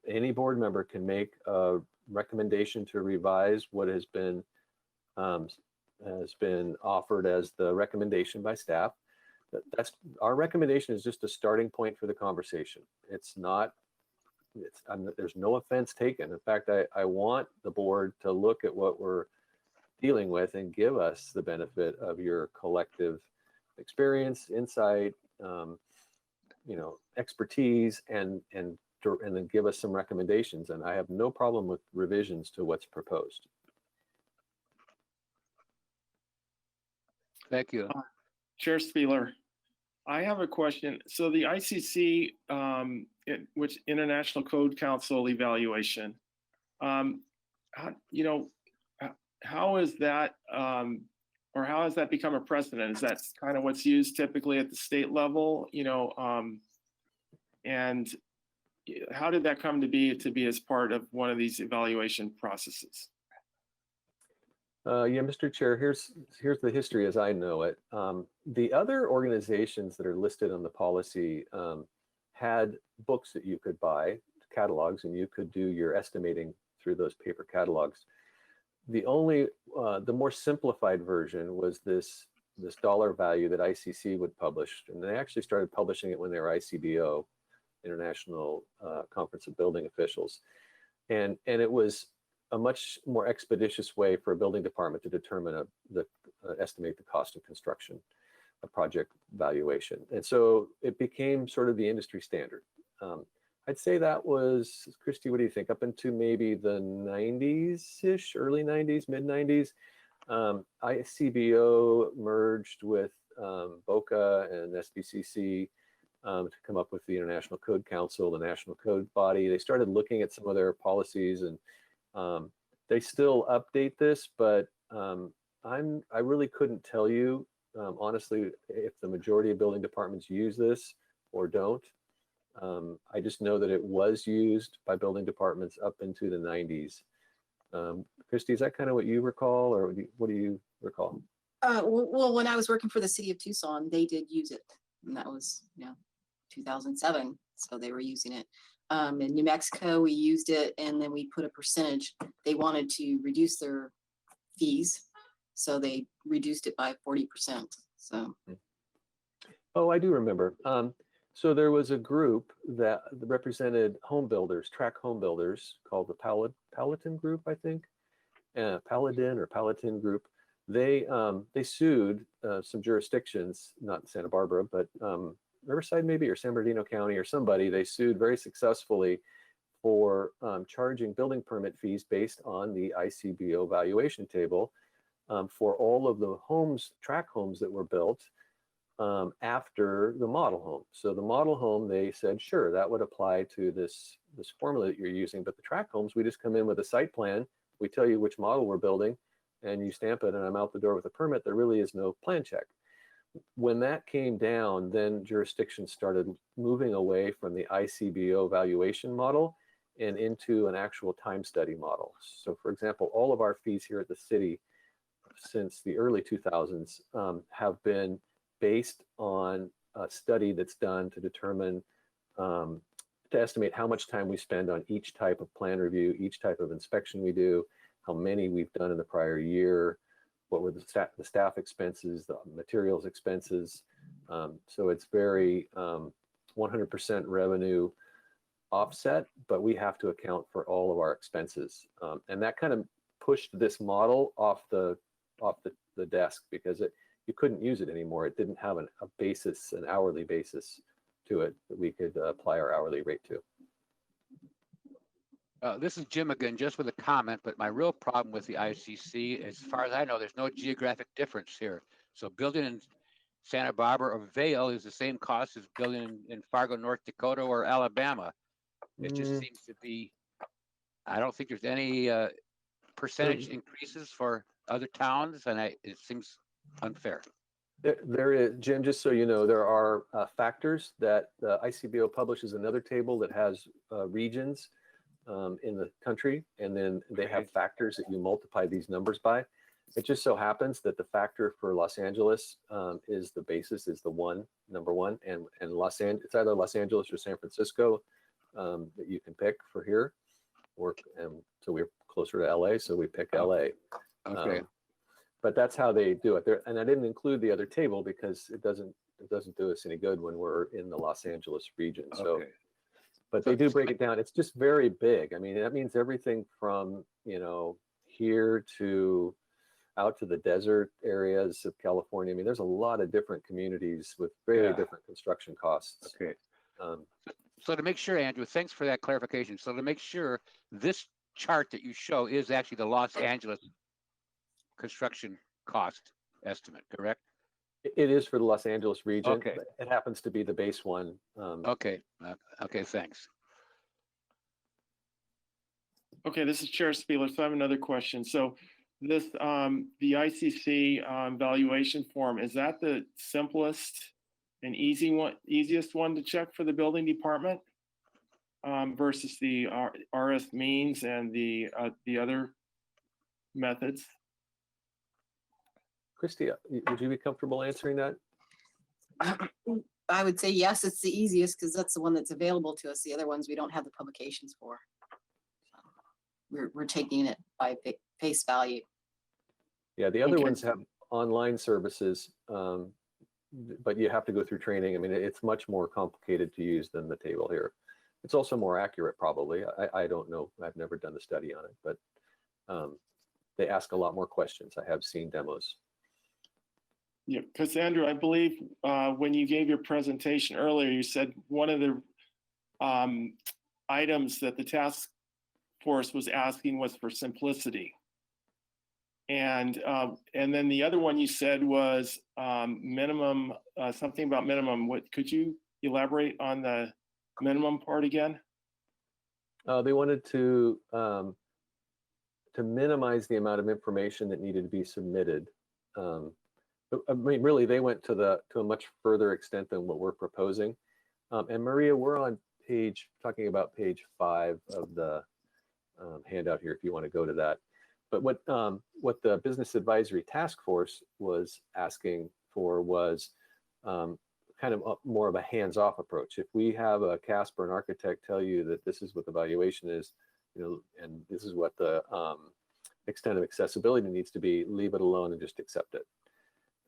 Any board member can make a recommendation to revise what has been offered as the recommendation by staff. Our recommendation is just a starting point for the conversation. It's not. There's no offense taken. In fact, I want the board to look at what we're dealing with and give us the benefit of your collective experience, insight, expertise, and then give us some recommendations. And I have no problem with revisions to what's proposed. Thank you. Chair Spieler, I have a question. So the ICC, which International Code Council evaluation, how is that, or how has that become a precedent? Is that kind of what's used typically at the state level, and how did that come to be as part of one of these evaluation processes? Yeah, Mr. Chair, here's the history as I know it. The other organizations that are listed on the policy had books that you could buy, catalogs, and you could do your estimating through those paper catalogs. The more simplified version was this dollar value that ICC would publish, and they actually started publishing it when they were ICBO, International Conference of Building Officials, and it was a much more expeditious way for a building department to determine estimate the cost of construction, a project valuation. And so it became sort of the industry standard. I'd say that was, Christy, what do you think? Up into maybe the 90s-ish, early 90s, mid 90s, ICBO merged with BOCA and SBCC to come up with the International Code Council, the national code body. They started looking at some of their policies, and they still update this, but I really couldn't tell you honestly if the majority of building departments use this or don't. I just know that it was used by building departments up into the 90s. Christy, is that kind of what you recall, or what do you recall? Well, when I was working for the city of Tucson, they did use it, and that was 2007. So they were using it. In New Mexico, we used it, and then we put a percentage. They wanted to reduce their fees, so they reduced it by 40%. So. Oh, I do remember. So there was a group that represented home builders, tract home builders, called the Paladin Group, I think, Paladin or Paladin Group. They sued some jurisdictions, not Santa Barbara, but Riverside maybe, or San Bernardino County or somebody. They sued very successfully for charging building permit fees based on the ICBO valuation table for all of the homes, tract homes that were built after the model home. So the model home, they said, sure, that would apply to this formula that you're using, but the tract homes, we just come in with a site plan, we tell you which model we're building, and you stamp it, and I'm out the door with a permit. There really is no plan check. When that came down, then jurisdictions started moving away from the ICBO valuation model and into an actual time study model. So for example, all of our fees here at the city since the early 2000s have been based on a study that's done to determine, to estimate how much time we spend on each type of plan review, each type of inspection we do, how many we've done in the prior year, what were the staff expenses, the materials expenses. So it's very 100% revenue offset, but we have to account for all of our expenses. And that kind of pushed this model off the desk because you couldn't use it anymore. It didn't have a basis, an hourly basis to it that we could apply our hourly rate to. This is Jim again, just with a comment, but my real problem with the ICC, as far as I know, there's no geographic difference here. So building in Santa Barbara or Vail is the same cost as building in Fargo, North Dakota or Alabama. It just seems to be, I don't think there's any percentage increases for other towns, and it seems unfair. There is, Jim, just so you know, there are factors that the ICBO publishes another table that has regions in the country, and then they have factors that you multiply these numbers by. It just so happens that the factor for Los Angeles is the basis, is the number one, and it's either Los Angeles or San Francisco that you can pick for here, so we're closer to LA, so we pick LA. Okay. But that's how they do it there, and I didn't include the other table because it doesn't do us any good when we're in the Los Angeles region. So. Okay. But they do break it down. It's just very big. I mean, that means everything from, here to out to the desert areas of California. I mean, there's a lot of different communities with very different construction costs. Okay. So to make sure, Andrew, thanks for that clarification. So to make sure, this chart that you show is actually the Los Angeles construction cost estimate, correct? It is for the Los Angeles region. Okay. It happens to be the base one. Okay. Okay, thanks. Okay, this is Chair Spieler. So I have another question. So this, the ICC valuation form, is that the simplest and easiest one to check for the building department versus the RS means and the other methods? Christy, would you be comfortable answering that? I would say yes, it's the easiest because that's the one that's available to us. The other ones we don't have the publications for. We're taking it by face value. Yeah, the other ones have online services, but you have to go through training. I mean, it's much more complicated to use than the table here. It's also more accurate, probably. I don't know. I've never done the study on it, but they ask a lot more questions. I have seen demos. Yeah, because Andrew, I believe when you gave your presentation earlier, you said one of the items that the task force was asking was for simplicity. And then the other one you said was minimum, something about minimum. What, could you elaborate on the minimum part again? They wanted to minimize the amount of information that needed to be submitted. But, I mean, really, they went to a much further extent than what we're proposing. And Maria, we're on talking about page 5 of the handout here, if you want to go to that. But what the Business Advisory Task Force was asking for was kind of more of a hands-off approach. If we have a Casper, an architect, tell you that this is what the valuation is, you know, and this is what the extent of accessibility needs to be, leave it alone and just accept it.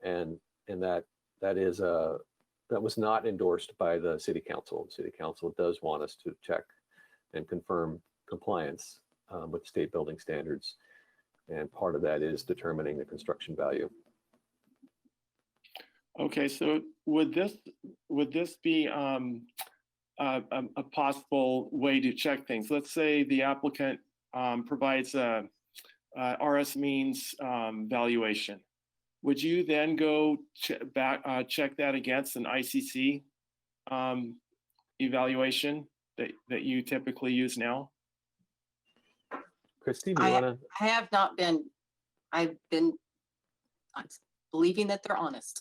And that was not endorsed by the City Council. The City Council does want us to check and confirm compliance with state building standards. And part of that is determining the construction value. Okay, so would this be a possible way to check things? Let's say the applicant provides a RS means valuation. Would you then go check that against an ICC evaluation that you typically use now? Christy, do you want to? I have not been, I've been believing that they're honest.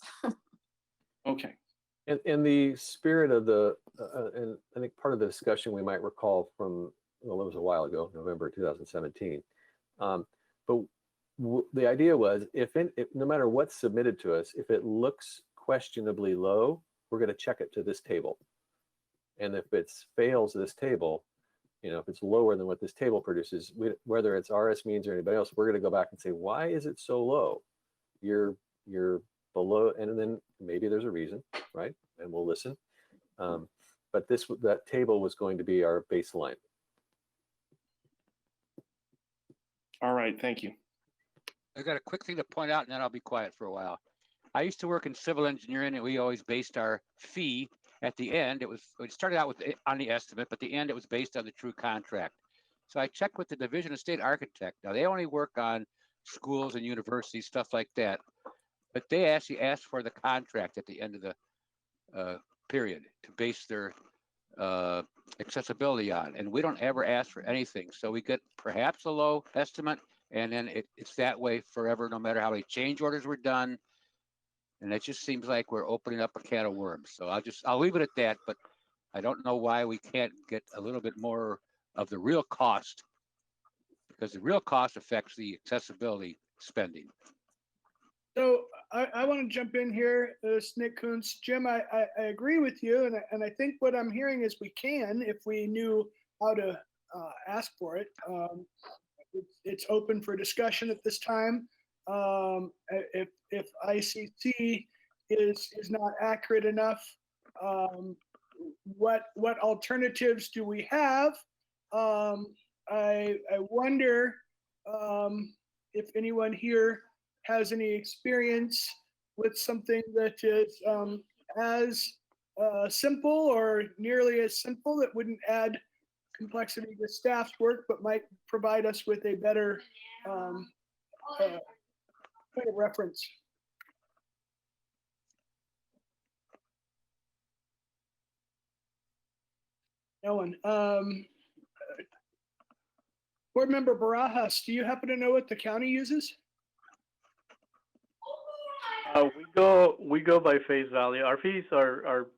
Okay. In the spirit of the, and I think part of the discussion we might recall from, well, it was a while ago, November 2017. But the idea was, if no matter what's submitted to us, if it looks questionably low, we're going to check it to this table. And if it fails this table, you know, if it's lower than what this table produces, whether it's RS means or anybody else, we're going to go back and say, why is it so low? You're below, and then maybe there's a reason, right? And we'll listen. But that table was going to be our baseline. All right, thank you. I got a quick thing to point out, and then I'll be quiet for a while. I used to work in civil engineering, and we always based our fee at the end. It started out with on the estimate, but the end it was based on the true contract. So I checked with the Division of State Architect. Now they only work on schools and universities, stuff like that. But they actually asked for the contract at the end of the period to base their accessibility on. And we don't ever ask for anything. So we get perhaps a low estimate, and then it's that way forever, no matter how many change orders were done. And it just seems like we're opening up a can of worms. So I'll leave it at that, but I don't know why we can't get a little bit more of the real cost, because the real cost affects the accessibility spending. So I want to jump in here, Nick Kuntz. Jim, I agree with you, and I think what I'm hearing is we can, if we knew how to ask for it. It's open for discussion at this time. If ICC is not accurate enough, what alternatives do we have? I wonder if anyone here has any experience with something that is as simple or nearly as simple, that wouldn't add complexity to staff's work, but might provide us with a better point of reference. No one. Board Member Barajas, do you happen to know what the county uses? We go by face value. Our fees are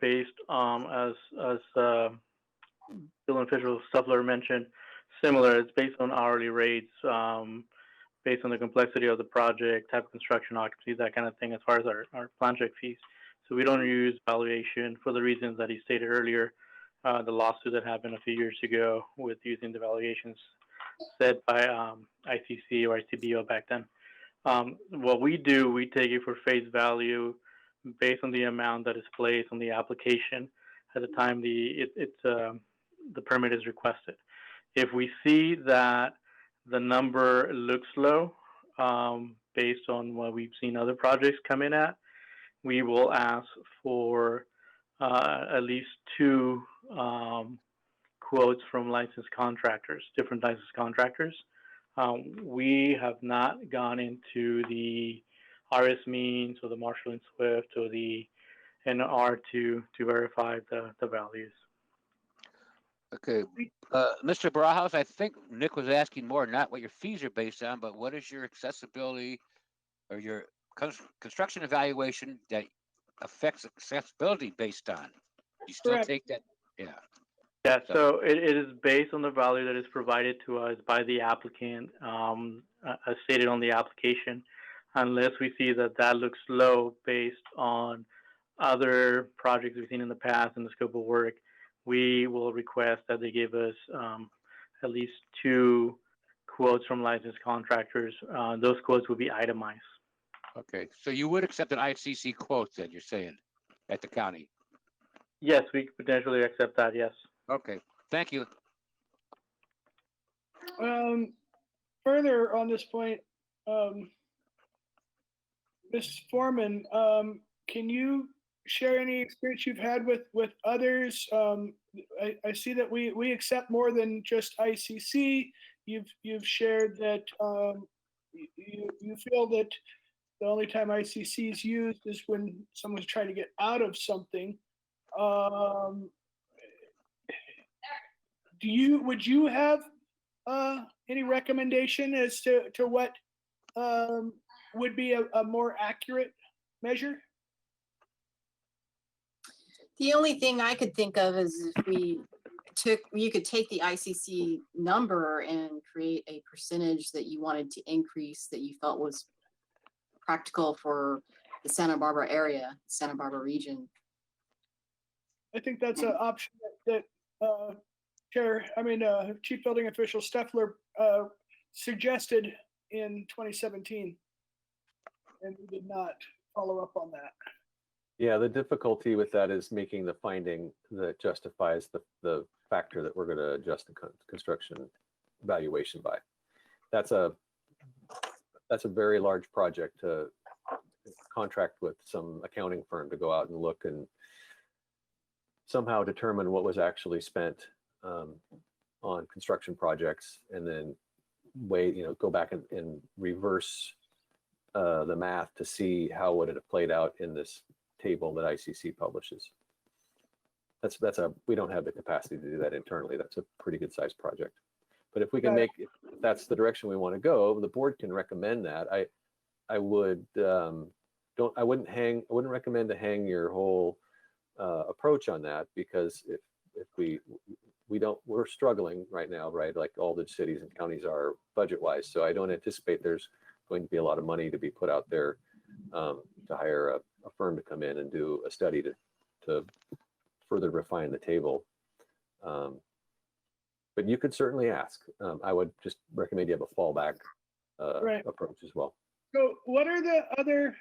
based as Bill and Fisher Stuffler mentioned, similar. It's based on hourly rates, based on the complexity of the project, type of construction, occupancy, that kind of thing, as far as our project fees. So we don't use valuation for the reasons that he stated earlier. The lawsuit that happened a few years ago with using the valuations set by ICC or ICBO back then. What we do, we take it for face value based on the amount that is placed on the application at the time the permit is requested. If we see that the number looks low, based on what we've seen other projects come in at, we will ask for at least 2 quotes from licensed contractors, different licensed contractors, We have not gone into the RS means or the Marshall and Swift or the NR to verify the values. Okay, Mr. Barajas, I think Nick was asking more, not what your fees are based on, but what is your accessibility or your construction evaluation that affects accessibility based on? You still Correct. take that? Yeah. Yeah, so it is based on the value that is provided to us by the applicant, as stated on the application, unless we see that that looks low based on other projects we've seen in the past in the scope of work. We will request that they give us at least 2 quotes from licensed contractors. Those quotes will be itemized. Okay, so you would accept an ICC quote then, you're saying, at the county? Yes, we could potentially accept that, yes. Okay, thank you. Further on this point, Ms. Foreman, can you share any experience you've had with others? I see that we accept more than just ICC. You've shared that you feel that the only time ICC is used is when someone's trying to get out of something. Would you have any recommendation as to what would be a more accurate measure? The only thing I could think of is if you could take the ICC number and create a percentage that you wanted to increase that you felt was practical for the Santa Barbara area, Santa Barbara region. I think that's an option that Chief Building Official Steffler suggested in 2017, and we did not follow up on that. Yeah, the difficulty with that is making the finding that justifies the factor that we're going to adjust the construction valuation by. That's a very large project to contract with some accounting firm to go out and look and somehow determine what was actually spent on construction projects, and then go back and reverse the math to see how would it have played out in this table that ICC publishes. We don't have the capacity to do that internally. That's a pretty good sized project. But if we can if that's the direction we want to go, the board can recommend that. I wouldn't recommend to hang your whole approach on that, because if we're struggling right now, right? Like all the cities and counties are budget wise. So I don't anticipate there's going to be a lot of money to be put out there to hire a firm to come in and do a study to further refine the table. But you could certainly ask. I would just recommend you have a fallback approach as well. So what are the other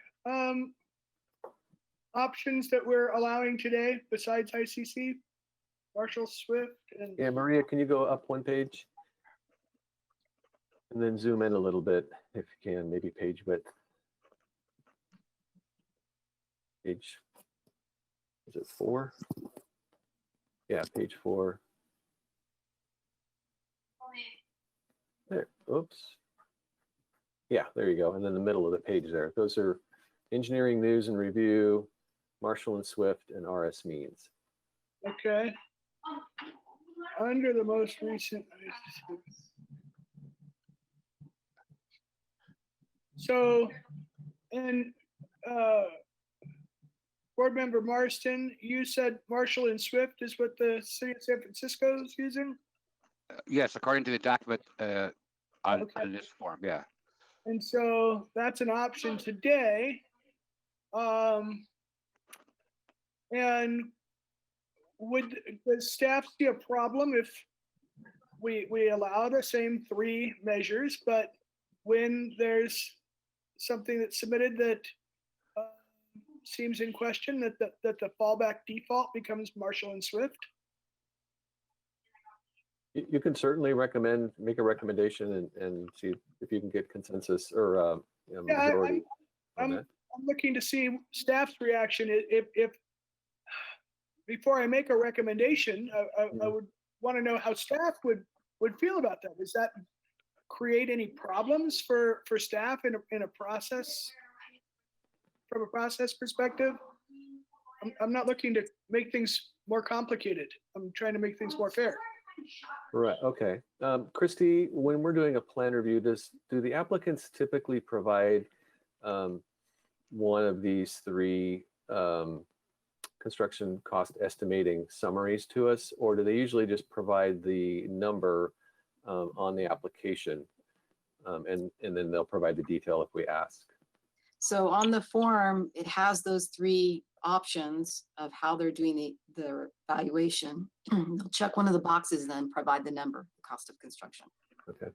options that we're allowing today besides ICC? Marshall, Swift, and Yeah, Maria, can you go up one page? And then zoom in a little bit if you can, maybe page width. Page, is it 4? Yeah, page 4. There, oops. Yeah, there you go. And then the middle of the page there. Those are engineering news and review, Marshall and Swift, and RS means. okay. Under the most recent. So, and Board Member Marston, you said Marshall and Swift is what the city of San Francisco is using? Yes, according to the document on this form, yeah. And so that's an option today. And does staff see a problem if we allow the same 3 measures, but when there's something that's submitted that seems in question, that the fallback default becomes Marshall and Swift? You can certainly make a recommendation and see if you can get consensus or majority. I'm looking to see staff's reaction. If before I make a recommendation, I would want to know how staff would feel about that. Is that create any problems for staff in a process, from a process perspective. I'm not looking to make things more complicated. I'm trying to make things more fair. Right, okay. Christy, when we're doing a plan review, do the applicants typically provide one of these three construction cost estimating summaries to us, or do they usually just provide the number on the application, and then they'll provide the detail if we ask? So on the form, it has those three options of how they're doing their valuation. They'll check one of the boxes and then provide the number, the cost of construction. Okay.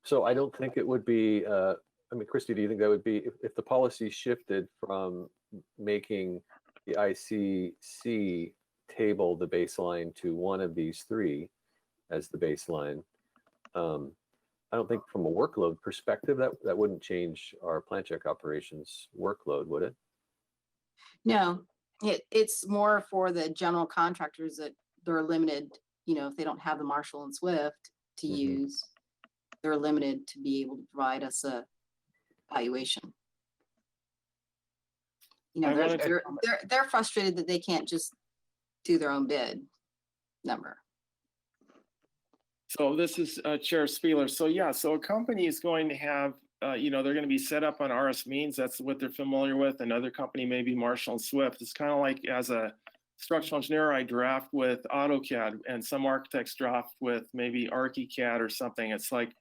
So I don't think it would be, I mean, Christy, do you think that would be, if the policy shifted from making the ICC table the baseline to one of these three as the baseline, I don't think from a workload perspective, that wouldn't change our plan check operations workload, would it? No, it's more for the general contractors that they're limited, if they don't have the Marshall and Swift to use, they're limited to be able to provide us a valuation. They're frustrated that they can't just do their own bid number. So this is Chair Spieler. So yeah, so a company is going to have, they're going to be set up on RS Means. That's what they're familiar with. Another company may be Marshall and Swift. It's kind of like as a structural engineer, I draft with AutoCAD, and some architects draft with maybe ArchiCAD or something. It's like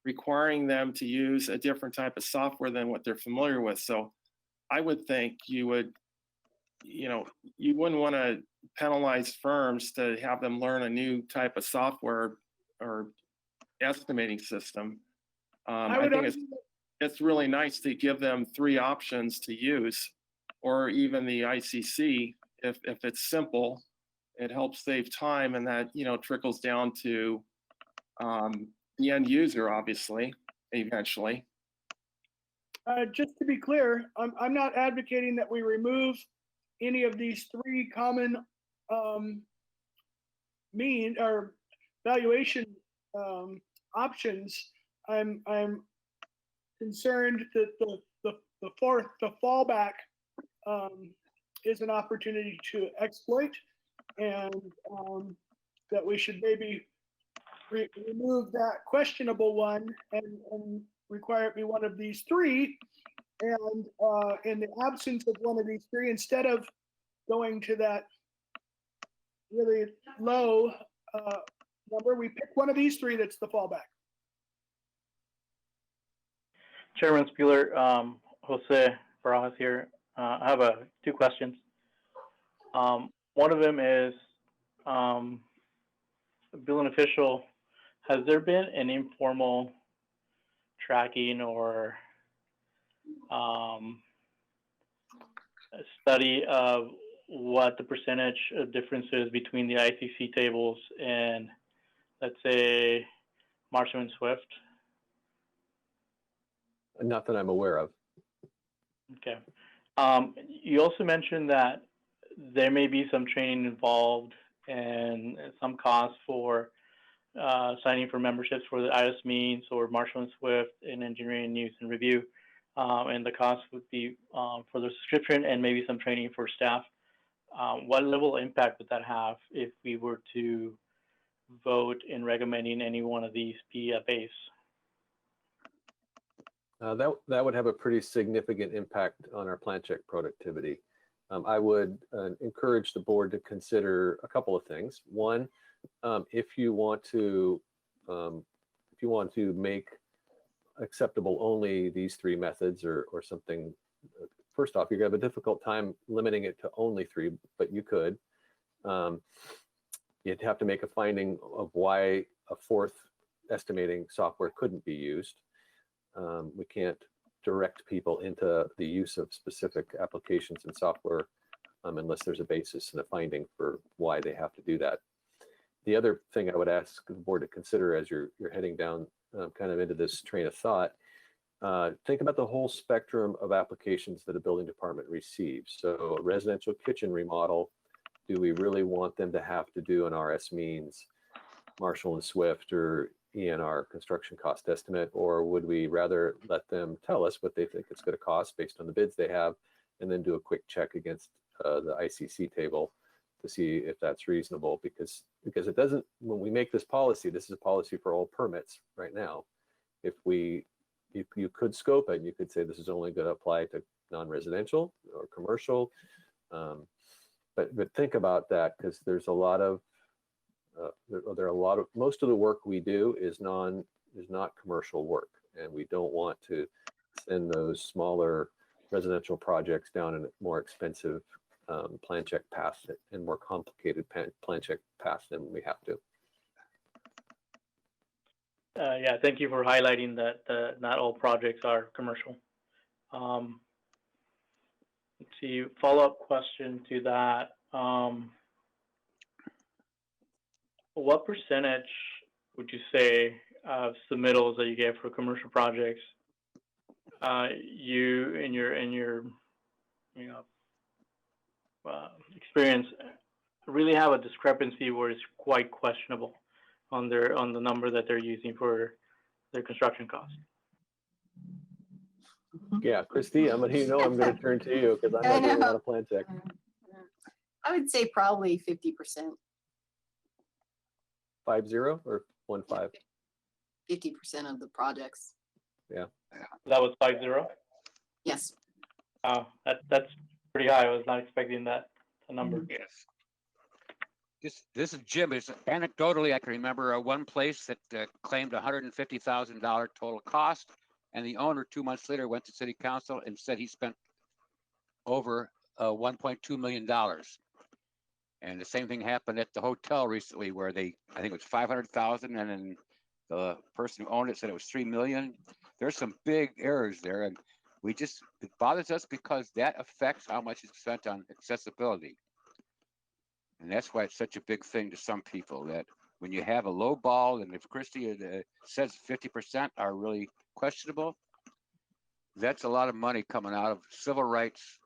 requiring them to use a different type of software than what they're familiar with. So I would think you would, you wouldn't want to penalize firms to have them learn a new type of software or estimating system. I think it's really nice to give them three options to use, or even the ICC. If it's simple, it helps save time, and that trickles down to the end user, obviously, eventually. Just to be clear, I'm not advocating that we remove any of these three common mean or valuation options. I'm concerned that the fallback is an opportunity to exploit, and that we should maybe remove that questionable one and require it be one of these three. And in the absence of one of these three, instead of going to that really low number, we pick one of these three that's the fallback. Chairman Spieler, Jose Barajas here. I have two questions. One of them is, building official, has there been an informal tracking or study of what the percentage of difference is between the ICC tables and, let's say, Marshall and Swift? Not that I'm aware of. Okay. You also mentioned that there may be some training involved and some cost for signing for memberships for the IS Means or Marshall and Swift in engineering use and review. And the cost would be for the subscription and maybe some training for staff. What level of impact would that have if we were to vote in recommending any one of these PFAs? That would have a pretty significant impact on our plan check productivity. I would encourage the board to consider a couple of things. One, if you want to make acceptable only these three methods or something, first off, you're gonna have a difficult time limiting it to only three, but you could. You'd have to make a finding of why a fourth estimating software couldn't be used. We can't direct people into the use of specific applications and software unless there's a basis and a finding for why they have to do that. The other thing I would ask the board to consider as you're heading down kind of into this train of thought, think about the whole spectrum of applications that a building department receives. So a residential kitchen remodel, do we really want them to have to do an RS Means? Marshall and Swift or ENR construction cost estimate, or would we rather let them tell us what they think it's going to cost based on the bids they have, and then do a quick check against the ICC table to see if that's reasonable? Because it doesn't, when we make this policy, this is a policy for all permits right now. If you could scope it, you could say this is only going to apply to non-residential or commercial. But think about that, because there's a lot of most of the work we do is not commercial work, and we don't want to send those smaller residential projects down a more expensive plan check path and more complicated plan check path than we have to. Yeah, thank you for highlighting that not all projects are commercial. Let's see, follow-up question to that. What percentage would you say of submittals that you get for commercial projects, you in your experience, really have a discrepancy where it's quite questionable on the number that they're using for their construction costs? Yeah, Christy, I'm going to turn to you because I'm not doing a lot of plan check. I would say probably 50%. 50 or 15? 50% of the projects. Yeah. That was 50? Yes. Wow, that's pretty high. I was not expecting that number. Yes. This is Jim. It's anecdotally, I can remember one place that claimed $150,000 total cost, and the owner 2 months later went to city council and said he spent over $1.2 million. And the same thing happened at the hotel recently, where I think it was 500,000, and then the person who owned it said it was 3 million. There's some big errors there, and it bothers us because that affects how much is spent on accessibility. And that's why it's such a big thing to some people, that when you have a low ball, and if Christie says 50% are really questionable, that's a lot of money coming out of civil rights,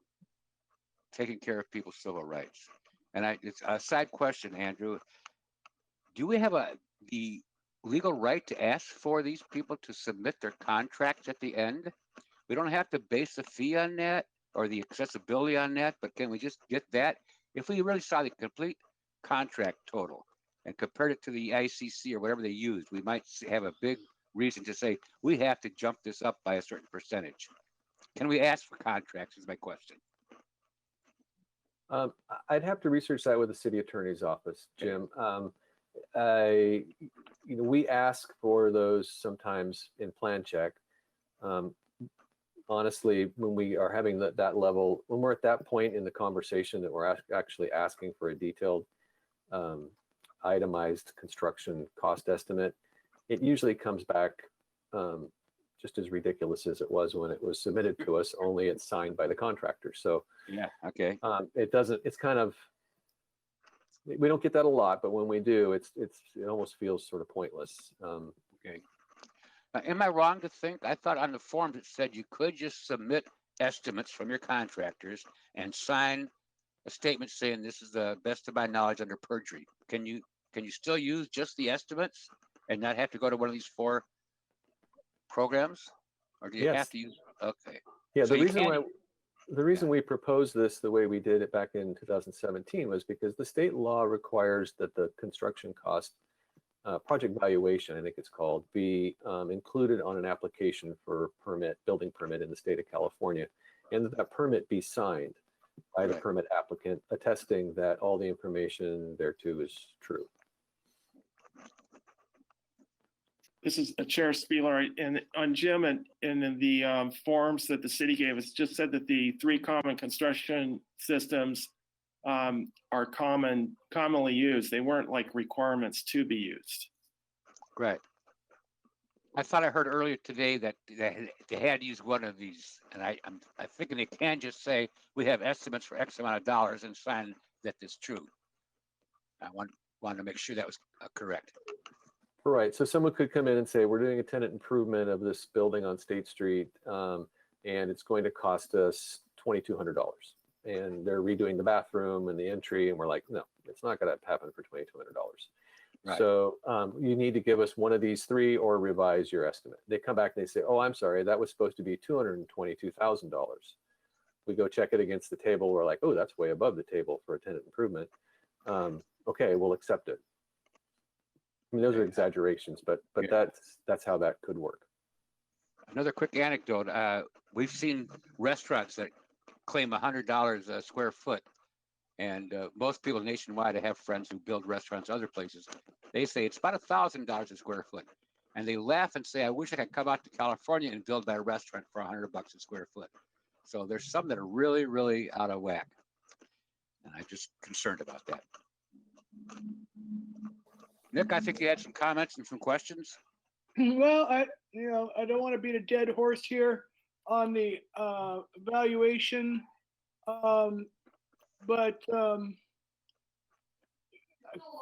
taking care of people's civil rights. And it's a side question, Andrew. Do we have the legal right to ask for these people to submit their contracts at the end? We don't have to base the fee on that or the accessibility on that, but can we just get that? If we really saw the complete contract total and compared it to the ICC or whatever they used, we might have a big reason to say, we have to jump this up by a certain percentage. Can we ask for contracts is my question. I'd have to research that with the city attorney's office, Jim. We ask for those sometimes in plan check. Honestly, when we are having that level, when we're at that point in the conversation that we're actually asking for a detailed itemized construction cost estimate, it usually comes back just as ridiculous as it was when it was submitted to us, only it's signed by the contractor. So yeah, okay. It's kind of, we don't get that a lot, but when we do, it almost feels sort of pointless. Okay. Am I wrong to think, I thought on the forms it said you could just submit estimates from your contractors and sign a statement saying this is the best of my knowledge under perjury. Can you still use just the estimates and not have to go to one of these 4 programs? Or do you have to use, okay. Yeah, so the reason we proposed this the way we did it back in 2017 was because the state law requires that the construction cost project valuation, I think it's called, be included on an application for building permit in the state of California, and that permit be signed by the permit applicant, attesting that all the information thereto is true. This is Chair Spieler, and on Jim, and in the forms that the city gave us, just said that the 3 common construction systems are commonly used. They weren't like requirements to be used. Right. I thought I heard earlier today that they had to use one of these, and I'm thinking they can just say we have estimates for X amount of dollars and sign that it's true. I wanted to make sure that was correct. Right. So someone could come in and say, we're doing a tenant improvement of this building on State Street, and it's going to cost us $2,200. And they're redoing the bathroom and the entry, and we're like, no, it's not going to happen for $2,200. Right. So you need to give us one of these three or revise your estimate. They come back and they say, oh, I'm sorry, that was supposed to be $222,000. We go check it against the table. We're like, oh, that's way above the table for a tenant improvement. Okay, we'll accept it. I mean, those are exaggerations, but Yeah. that's how that could work. Another quick anecdote. We've seen restaurants that claim $100 a square foot. And most people nationwide, I have friends who build restaurants other places. They say it's about $1,000 a square foot. And they laugh and say, I wish I could come out to California and build my restaurant for $100 a square foot. So there's some that are really, really out of whack. And I'm just concerned about that. Nick, I think you had some comments and some questions. Well, I don't want to beat a dead horse here on the valuation. But I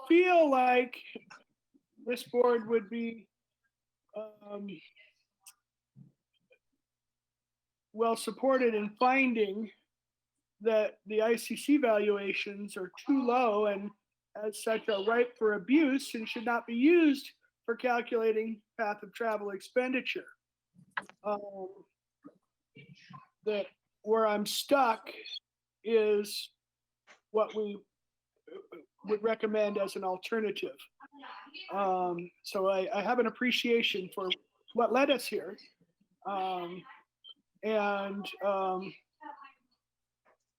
feel like this board would be well supported in finding that the ICC valuations are too low and as such are ripe for abuse and should not be used for calculating path of travel expenditure. That where I'm stuck is what we would recommend as an alternative. So I have an appreciation for what led us here, and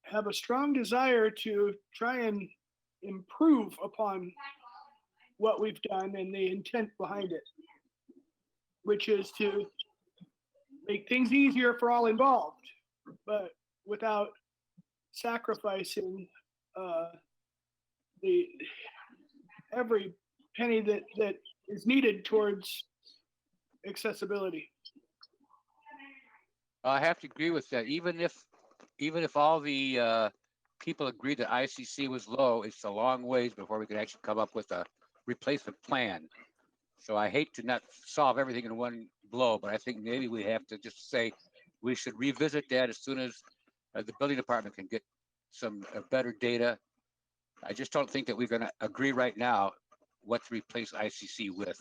have a strong desire to try and improve upon what we've done and the intent behind it, which is to make things easier for all involved, but without sacrificing the every penny that is needed towards accessibility. I have to agree with that. Even if all the people agree that ICC was low, it's a long ways before we can actually come up with a replacement plan. So I hate to not solve everything in one blow, but I think maybe we have to just say we should revisit that as soon as the building department can get some better data. I just don't think that we're going to agree right now what to replace ICC with.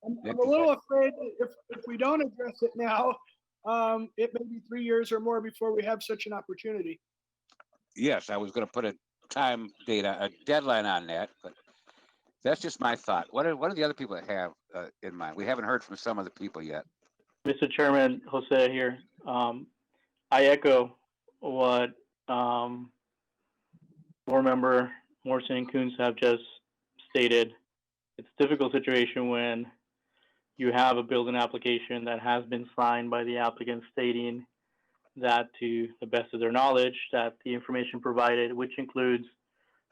I'm a little afraid that if we don't address it now, it may be 3 years or more before we have such an opportunity. Yes, I was going to put a deadline on that, but that's just my thought. What are the other people that have in mind? We haven't heard from some of the people yet. Mr. Chairman, Jose here. I echo what board member Morrison and Coons have just stated. It's a difficult situation when you have a building application that has been signed by the applicant stating that to the best of their knowledge that the information provided, which includes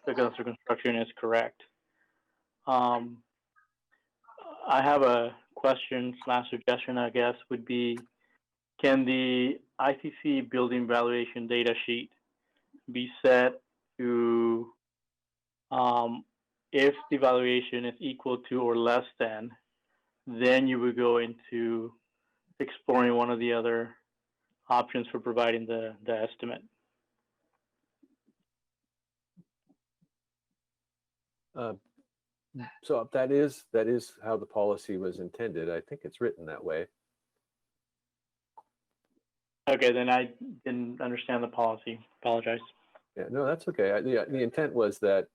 the construction, is correct. I have a question / suggestion, I guess, would be, can the ICC building valuation data sheet be set to, if the valuation is equal to or less than, then you would go into exploring one of the other options for providing the estimate. So that is how the policy was intended. I think it's written that way. Okay, then I didn't understand the policy. Apologize. Yeah, no, that's okay. The intent was that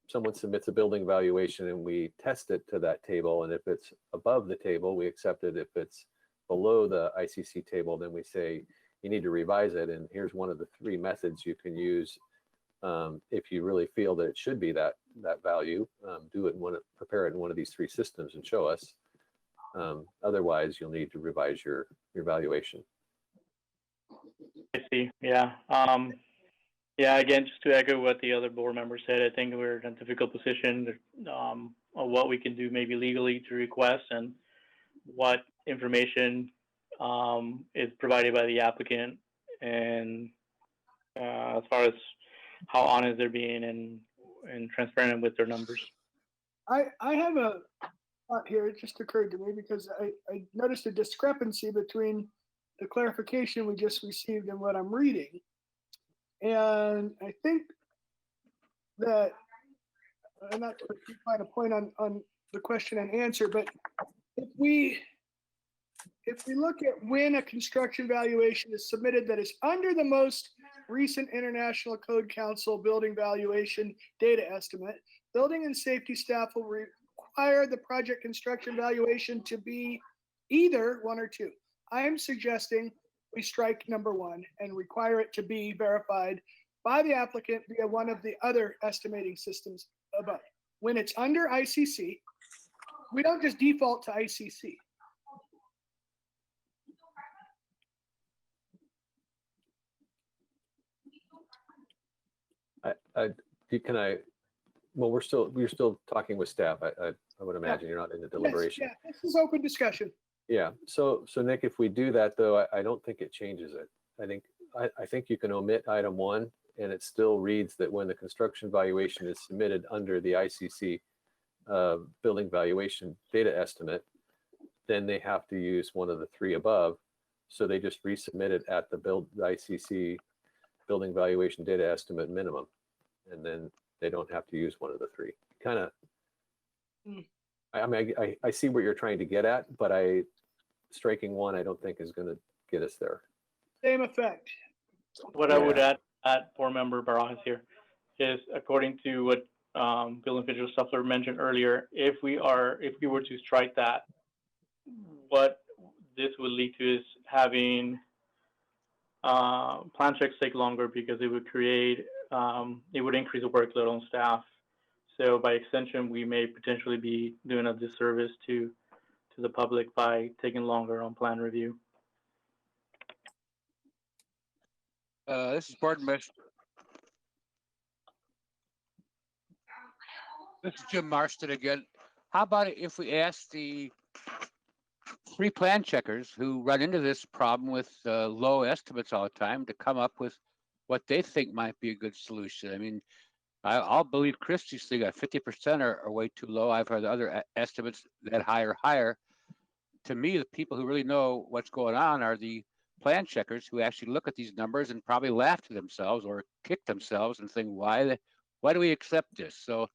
someone submits a building valuation and we test it to that table. And if it's above the table, we accept it. If it's below the ICC table, then we say, you need to revise it. And here's one of the 3 methods you can use if you really feel that it should be that value. Do it prepare it in one of these 3 systems and show us. Otherwise, you'll need to revise your valuation. I see. Yeah. Yeah. Again, just to echo what the other board members said, I think we're in a difficult position of what we can do maybe legally to request and what information is provided by the applicant, and as far as how honest they're being and transparent with their numbers. I have a thought here. It just occurred to me because I noticed a discrepancy between the clarification we just received and what I'm reading. And I think that I'm not to find a point on the question and answer, but if we look at when a construction valuation is submitted that is under the most recent International Code Council building valuation data estimate, building and safety staff will require the project construction valuation to be either one or two. I am suggesting we strike number one and require it to be verified by the applicant via one of the other estimating systems above. When it's under ICC, we don't just default to ICC. Well, we're still talking with staff. I would imagine you're not in the deliberation. Yes, yeah, this is open discussion. Yeah, so Nick, if we do that though, I don't think it changes it. I think you can omit item 1 and it still reads that when the construction valuation is submitted under the ICC building valuation data estimate, then they have to use one of the 3 above. So they just resubmit it at the ICC building valuation data estimate minimum. And then they don't have to use one of the 3. Kind of, I mean, I see what you're trying to get at, but striking 1, I don't think is going to get us there. Same effect. What I would add, board member Barajas here, is according to what Bill and Fitzgerald Stuffler mentioned earlier, if we were to strike that, what this would lead to is having plan checks take longer because it would create, it would increase the workload on staff. So by extension, we may potentially be doing a disservice to the public by taking longer on plan review. This is Board Member. This is Jim Marston again. How about it if we ask the 3 plan checkers who run into this problem with low estimates all the time to come up with what they think might be a good solution? I mean, I'll believe Christie's thing at 50% are way too low. I've heard other estimates that higher. To me, the people who really know what's going on are the plan checkers who actually look at these numbers and probably laugh to themselves or kick themselves and think, why do we accept this? So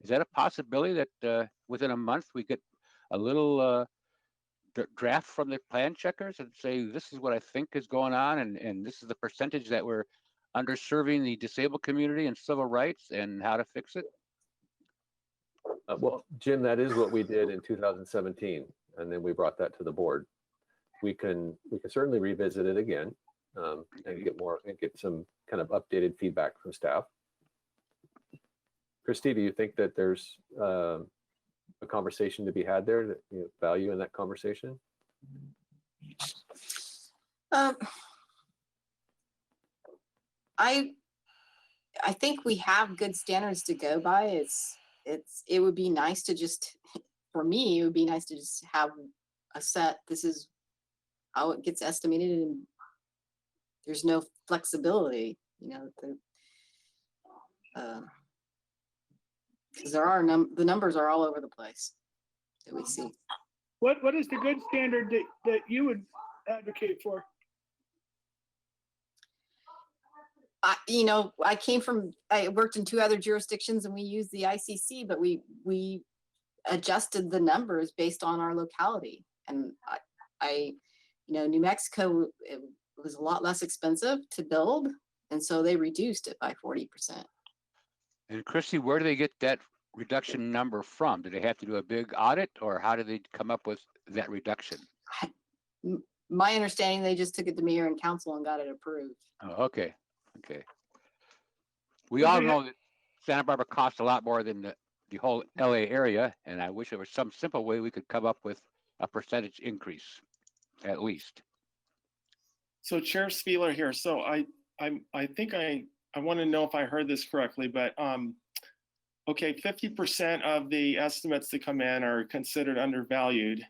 is that a possibility that within a month we get a little draft from the plan checkers and say, this is what I think is going on, and this is the percentage that we're underserving the disabled community and civil rights, and how to fix it? Well, Jim, that is what we did in 2017, and then we brought that to the board. We can certainly revisit it again and get some kind of updated feedback from staff. Christy, do you think that there's a conversation to be had there, that value in that conversation? I think we have good standards to go by. It would be nice to just, for me, it would be nice to just have a set. This is how it gets estimated, and there's no flexibility, because the numbers are all over the place that we see. What is the good standard that you would advocate for? I worked in 2 other jurisdictions and we used the ICC, but we adjusted the numbers based on our locality. And New Mexico, it was a lot less expensive to build, and so they reduced it by 40%. And Christy, where do they get that reduction number from? Do they have to do a big audit, or how do they come up with that reduction? My understanding, they just took it to mayor and council and got it approved. Oh, okay. We all know that Santa Barbara costs a lot more than the whole LA area, and I wish there was some simple way we could come up with a percentage increase, at least. So Chair Spieler here. So I think I want to know if I heard this correctly, but okay, 50% of the estimates that come in are considered undervalued,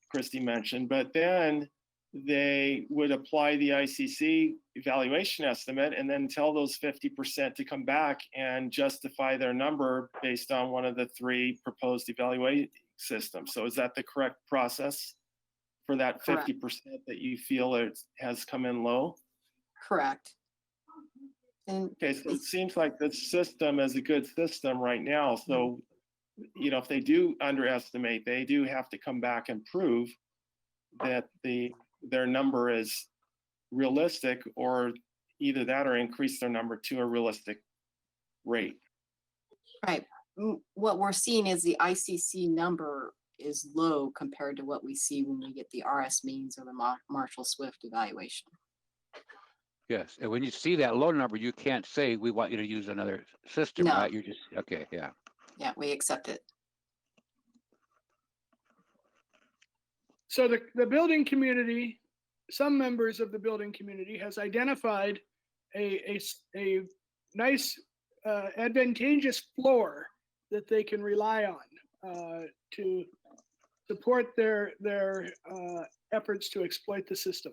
Christy mentioned, but then they would apply the ICC evaluation estimate and then tell those 50% to come back and justify their number based on one of the 3 proposed evaluation systems. So is that the correct process for that 50% that you feel has come in low? Correct. And Okay, so it seems like this system is a good system right now. So, if they do underestimate, they do have to come back and prove that their number is realistic, or either that or increase their number to a realistic rate. right, what we're seeing is the ICC number is low compared to what we see when we get the RS means or the Marshall Swift evaluation. Yes, and when you see that low number, you can't say, we want you to use another system, No. right? You're just, okay, yeah. Yeah, we accept it. So the building community, some members of the building community has identified a nice advantageous floor that they can rely on to support their efforts to exploit the system.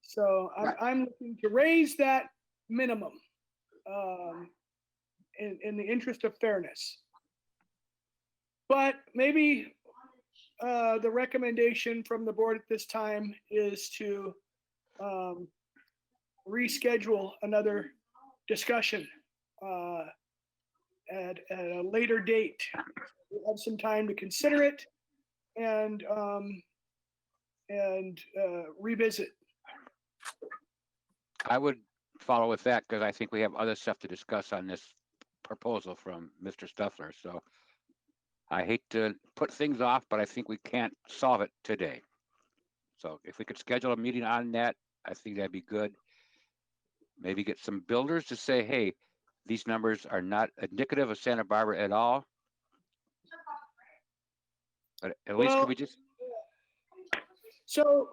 So I'm looking to raise that minimum in the interest of fairness. But maybe the recommendation from the board at this time is to reschedule another discussion at a later date. We'll have some time to consider it and revisit. I would follow with that because I think we have other stuff to discuss on this proposal from Mr. Stuffler. So I hate to put things off, but I think we can't solve it today. So if we could schedule a meeting on that, I think that'd be good. Maybe get some builders to say, hey, these numbers are not indicative of Santa Barbara at all. But at least could we just... So,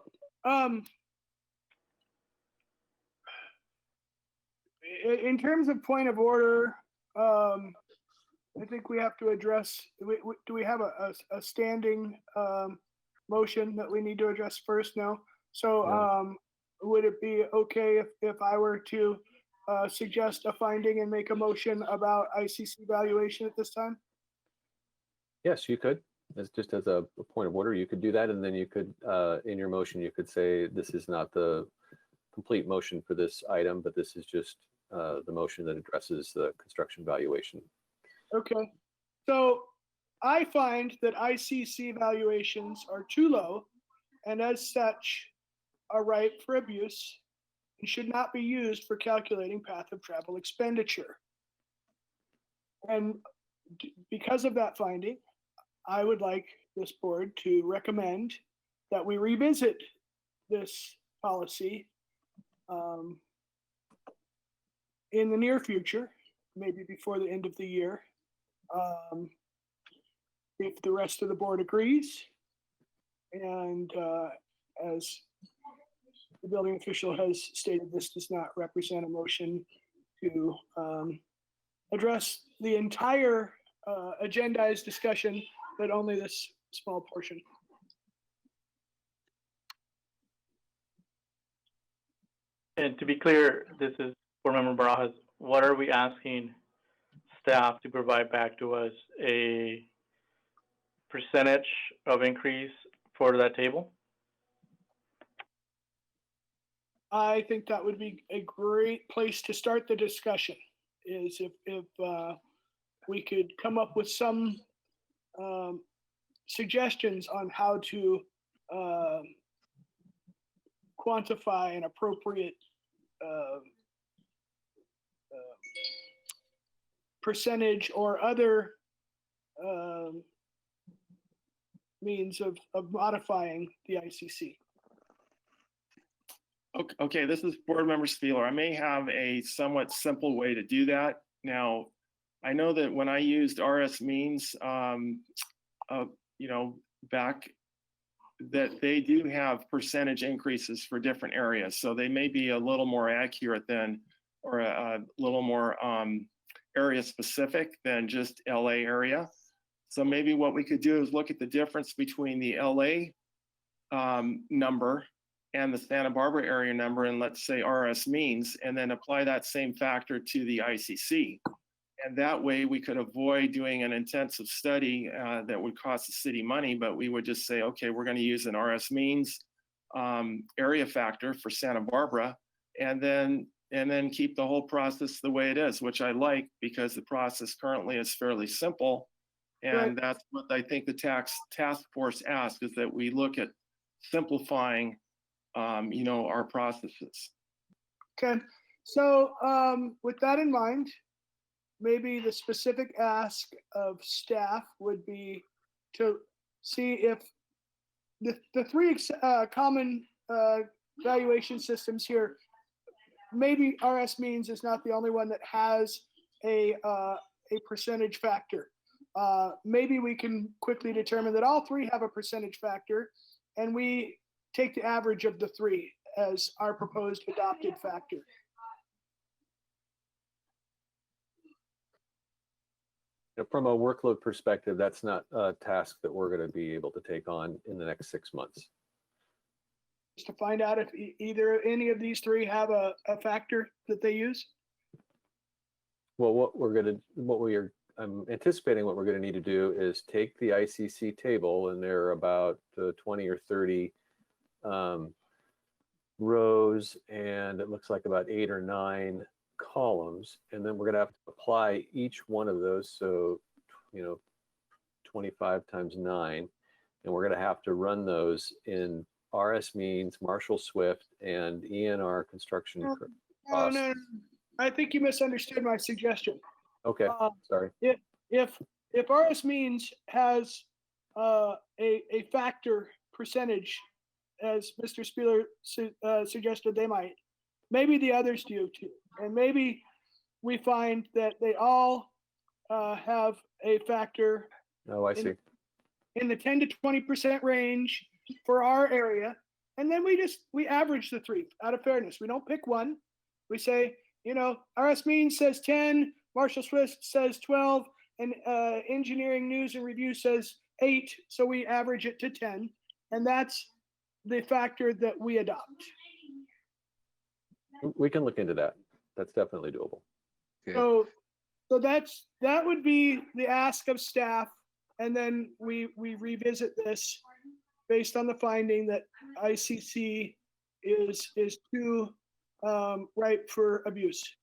in terms of point of order, I think we have to address, do we have a standing motion that we need to address first now? So would it be okay if I were to suggest a finding and make a motion about ICC valuation at this time? Yes, you could. Just as a point of order, you could do that, and then you could, in your motion, you could say this is not the complete motion for this item, but this is just the motion that addresses the construction valuation. Okay, so I find that ICC valuations are too low and as such are ripe for abuse and should not be used for calculating path of travel expenditure. And because of that finding, I would like this board to recommend that we revisit this policy in the near future, maybe before the end of the year. If the rest of the board agrees, and as the building official has stated, this does not represent a motion to address the entire agendized discussion, but only this small portion. And to be clear, this is Board Member Barajas. What are we asking staff to provide back to us? A percentage of increase for that table? I think that would be a great place to start the discussion, is if we could come up with some suggestions on how to quantify an appropriate percentage or other means of modifying the ICC. Okay, this is Board Member Spieler. I may have a somewhat simple way to do that. Now, I know that when I used RS means, back, that they do have percentage increases for different areas. So they may be a little more accurate than, or a little more area specific than just LA area. So maybe what we could do is look at the difference between the LA number and the Santa Barbara area number, and let's say RS means, and then apply that same factor to the ICC. And that way we could avoid doing an intensive study that would cost the city money, but we would just say, okay, we're going to use an RS means area factor for Santa Barbara, and then keep the whole process the way it is, which I like because the process currently is fairly simple. And Right. that's what I think the task force asked, is that we look at simplifying, our processes. Okay, so with that in mind, maybe the specific ask of staff would be to see if the three common valuation systems here, maybe RS Means is not the only one that has a percentage factor. Maybe we can quickly determine that all three have a percentage factor, and we take the average of the three as our proposed adopted factor. From a workload perspective, that's not a task that we're going to be able to take on in the next 6 months. Just to find out if either any of these three have a factor that they use. Well, I'm anticipating what we're going to need to do is take the ICC table, and there are about 20 or 30 rows, and it looks like about 8 or 9 columns, and then we're going to have to apply each one of those. So, 25 times 9, and we're going to have to run those in RS Means, Marshall Swift, and ENR construction costs. No. I think you misunderstood my suggestion. Okay, sorry. If RS Means has a factor percentage, as Mr. Spieler suggested they might, maybe the others do too. And maybe we find that they all have a factor Oh, I see. in the 10 to 20% range for our area. And then we average the three out of fairness. We don't pick one. We say, RS Means says 10, Marshall Swift says 12, and Engineering News and Review says 8. So we average it to 10. And that's the factor that we adopt. We can look into that. That's definitely doable. Okay. So that would be the ask of staff, and then we revisit this based on the finding that ICC is too ripe for abuse.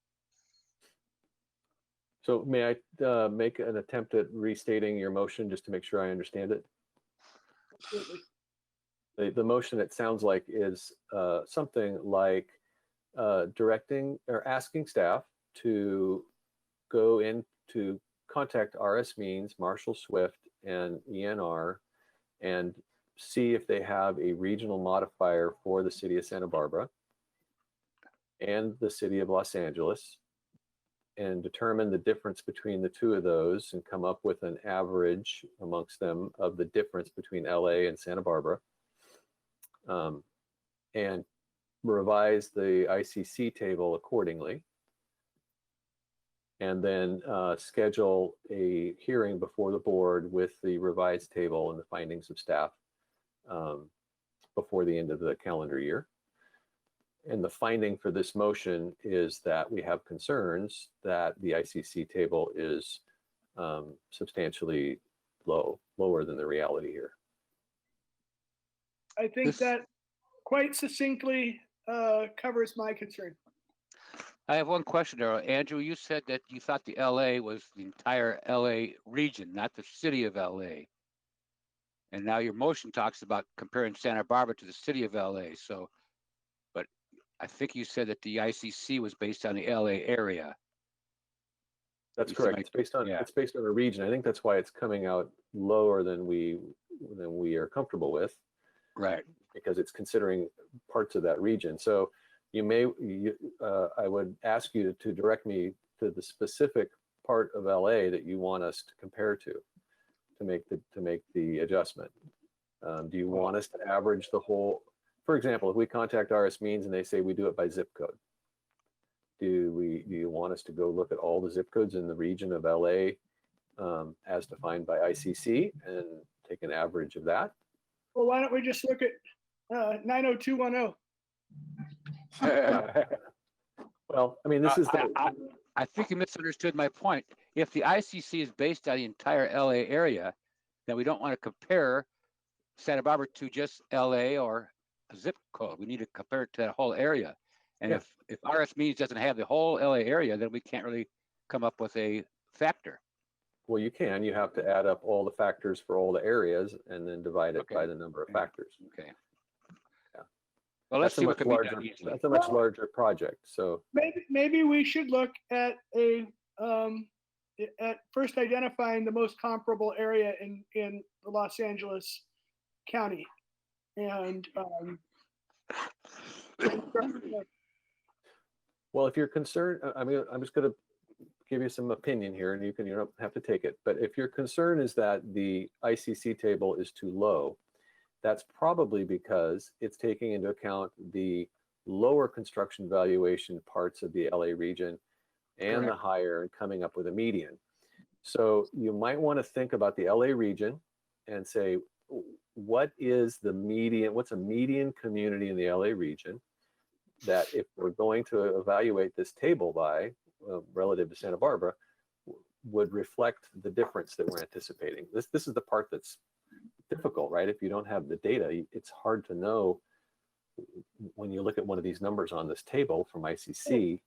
So may I make an attempt at restating your motion just to make sure I understand it? Absolutely. The motion, it sounds like, is something like directing or asking staff to go in to contact RS Means, Marshall Swift, and ENR and see if they have a regional modifier for the city of Santa Barbara and the city of Los Angeles, and determine the difference between the two of those and come up with an average amongst them of the difference between LA and Santa Barbara, and revise the ICC table accordingly, and then schedule a hearing before the board with the revised table and the findings of staff before the end of the calendar year. And the finding for this motion is that we have concerns that the ICC table is substantially lower than the reality here. I think that quite succinctly covers my concern. I have one question there. Andrew, you said that you thought the LA was the entire LA region, not the city of LA. And now your motion talks about comparing Santa Barbara to the city of LA. So, but I think you said that the ICC was based on the LA area. That's correct. It's based on a region. I think that's why it's coming out lower than we are comfortable with. Right. Because it's considering parts of that region. So I would ask you to direct me to the specific part of LA that you want us to compare to make the adjustment. Do you want us to average the whole? For example, if we contact RS Means and they say we do it by zip code, do you want us to go look at all the zip codes in the region of LA as defined by ICC and take an average of that? Well, why don't we just look at 90210? Well, I mean, this is I think you misunderstood my point. If the ICC is based on the entire LA area, then we don't want to compare Santa Barbara to just LA or a zip code. We need to compare it to that whole area. And Yeah. if RS means doesn't have the whole LA area, then we can't really come up with a factor. Well, you can. You have to add up all the factors for all the areas and then divide it Okay. by the number of Okay. factors. Okay. Yeah. Well, let's That's a see what much can be larger. done easily. That's a much Well- larger project. So Maybe we should look at at first identifying the most comparable area in the Los Angeles County. And well, if you're concerned, I mean, I'm just going to give you some opinion here, and you don't have to take it. But if your concern is that the ICC table is too low, that's probably because it's taking into account the lower construction valuation parts of the LA region and the Correct. higher, and coming up with a median. So you might want to think about the LA region and say, what is the median? What's a median community in the LA region that, if we're going to evaluate this table by relative to Santa Barbara, would reflect the difference that we're anticipating? This is the part that's difficult, right? If you don't have the data, it's hard to know when you look at one of these numbers on this table from ICC,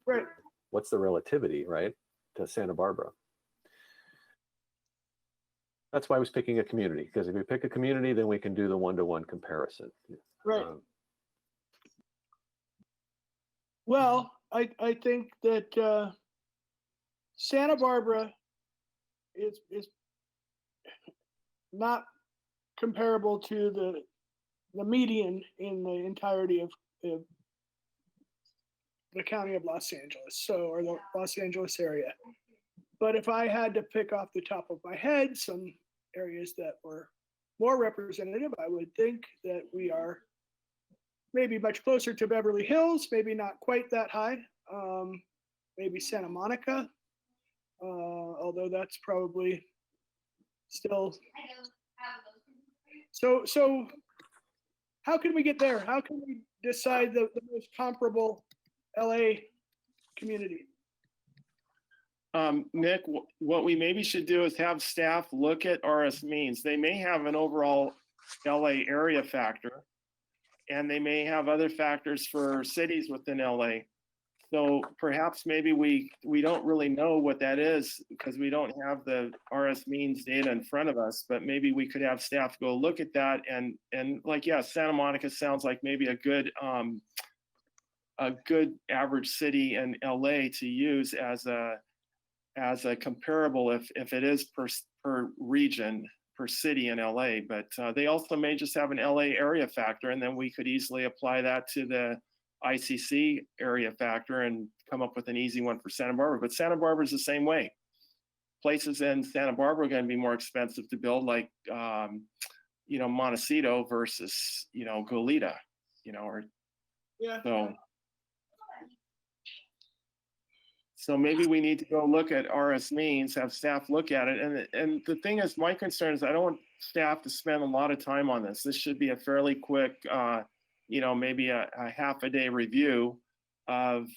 right. what's the relativity, right, to Santa Barbara? That's why I was picking a community, because if we pick a community, then we can do the one-to-one comparison. Right. Well, I think that Santa Barbara is not comparable to the median in the entirety of the county of Los Angeles, or the Los Angeles area. But if I had to pick off the top of my head some areas that were more representative, I would think that we are maybe much closer to Beverly Hills, maybe not quite that high, maybe Santa Monica, although that's probably still. So how can we get there? How can we decide the most comparable LA community? Nick, what we maybe should do is have staff look at RS means. They may have an overall LA area factor, and they may have other factors for cities within LA. So perhaps maybe we don't really know what that is because we don't have the RS means data in front of us, but maybe we could have staff go look at that and like, yeah, Santa Monica sounds like maybe a good average city in LA to use as a comparable if it is per region, per city in LA, but they also may just have an LA area factor, and then we could easily apply that to the ICC area factor and come up with an easy one for Santa Barbara. But Santa Barbara is the same way. Places in Santa Barbara are going to be more expensive to build, like Montecito versus Goleta, or Yeah. So maybe we need to go look at RS means, have staff look at it. And the thing is, my concern is I don't want staff to spend a lot of time on this. This should be a fairly quick, maybe a half a day review of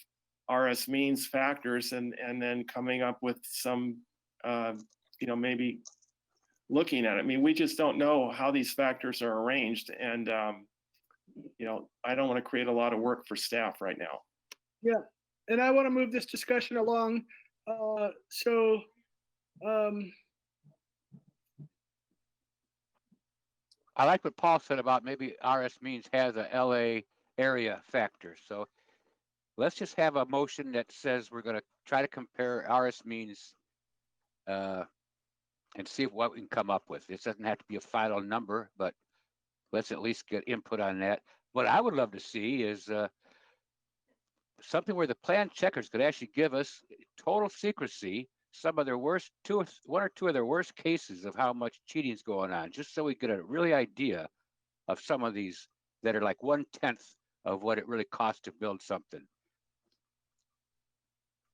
RS means factors and then coming up with some, maybe looking at it. I mean, we just don't know how these factors are arranged. And, I don't want to create a lot of work for staff right now. Yeah. And I want to move this discussion along. I like what Paul said about maybe RS means has a LA area factor. So let's just have a motion that says we're going to try to compare RS means and see what we can come up with. This doesn't have to be a final number, but let's at least get input on that. What I would love to see is something where the plan checkers could actually give us total secrecy, some of their worst, one or two of their worst cases of how much cheating is going on, just so we get a really idea of some of these that are like 1/10 of what it really costs to build something.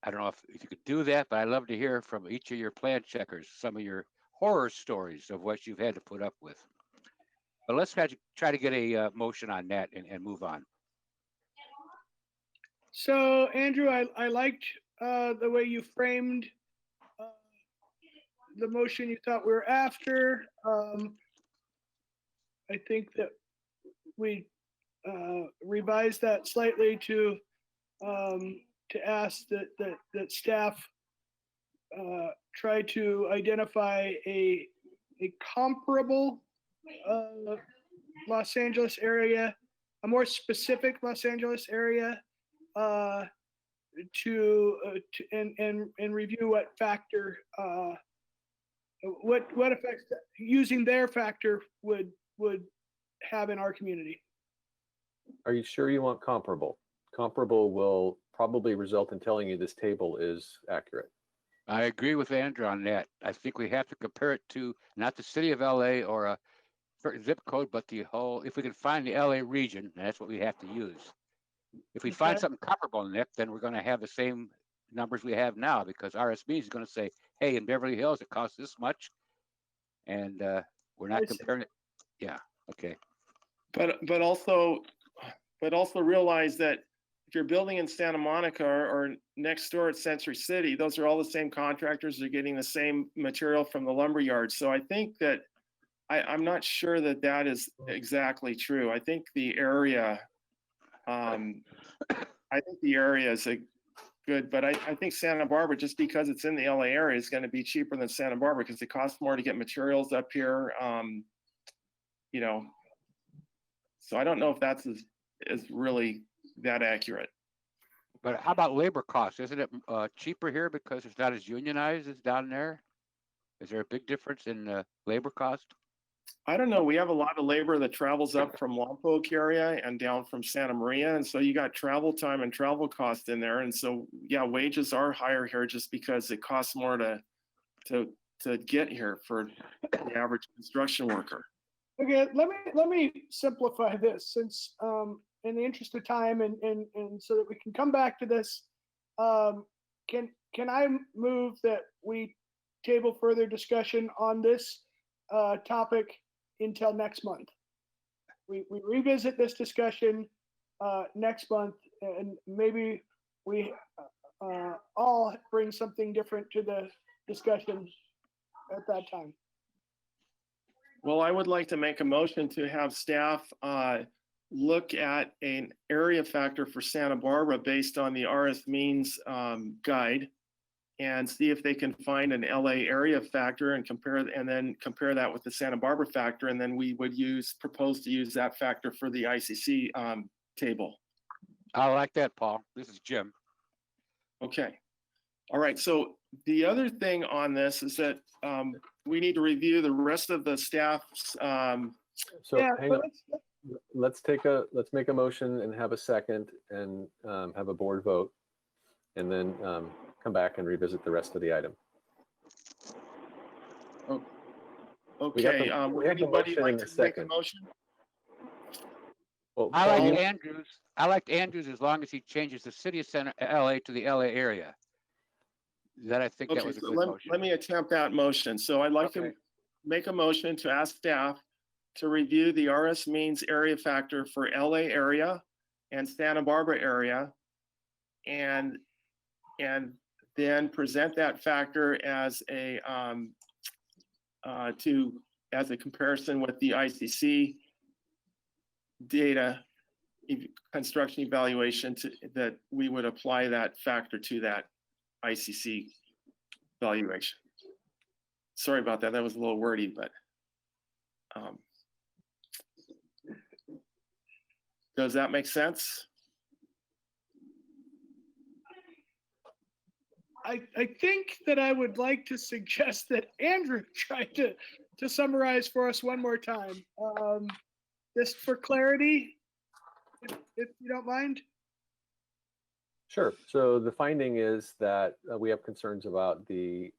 I don't know if you could do that, but I'd love to hear from each of your plan checkers, some of your horror stories of what you've had to put up with. But let's try to get a motion on that and move on. So Andrew, I liked the way you framed the motion you thought we were after. I think that we revise that slightly to ask that staff try to identify a comparable Los Angeles area, a more specific Los Angeles area, and review what factor, what effects using their factor would have in our community. Are you sure you want comparable? Comparable will probably result in telling you this table is accurate. I agree with Andrew on that. I think we have to compare it to not the city of LA or a certain zip code, but the whole, if we can find the LA region, that's what we have to use. If we find Okay. something comparable, Nick, then we're going to have the same numbers we have now, because RSB is going to say, hey, in Beverly Hills, it costs this much. And we're I not see. comparing it. Yeah, okay. But also realize that if you're building in Santa Monica or next door at Century City, those are all the same contractors. They're getting the same material from the lumber yard. So I think that I'm not sure that that is exactly true. I think the area, is a good, but I think Santa Barbara, just because it's in the LA area, is going to be cheaper than Santa Barbara because it costs more to get materials up here. You know, so I don't know if that's is really that accurate. But how about labor costs? Isn't it cheaper here because it's not as unionized as down there? Is there a big difference in labor cost? I don't know. We have a lot of labor that travels up from Lompoc area and down from Santa Maria. And so you got travel time and travel cost in there. And so, yeah, wages are higher here just because it costs more to get here for the average construction worker. Okay, let me simplify this since in the interest of time and so that we can come back to this. Can I move that we table further discussion on this topic until next month? We revisit this discussion next month, and maybe we all bring something different to the discussion at that time. Well, I would like to make a motion to have staff look at an area factor for Santa Barbara based on the RS means guide, and see if they can find an LA area factor and then compare that with the Santa Barbara factor, and then we would propose to use that factor for the ICC table. I like that, Paul. This is Jim. Okay. All right. So the other thing on this is that we need to review the rest of the staff's. So Yeah, hang but on. Let's make a motion and have a second and have a board vote, and then come back and revisit the rest of the item. Okay. Would anybody like to make a motion? Well, I Paul, liked Andrews. I liked Andrews as long as he changes the city of Santa LA to the LA area. That I think that Okay, was a so good motion. let me attempt that motion. So I'd like to Okay. make a motion to ask staff to review the RS means area factor for LA area and Santa Barbara area, and then present that factor as a comparison with the ICC data construction evaluation that we would apply that factor to that ICC valuation. Sorry about that. That was a little wordy, but does that make sense? I think that I would like to suggest that Andrew try to summarize for us one more time, just for clarity, if you don't mind. Sure. So the finding is that we have concerns about the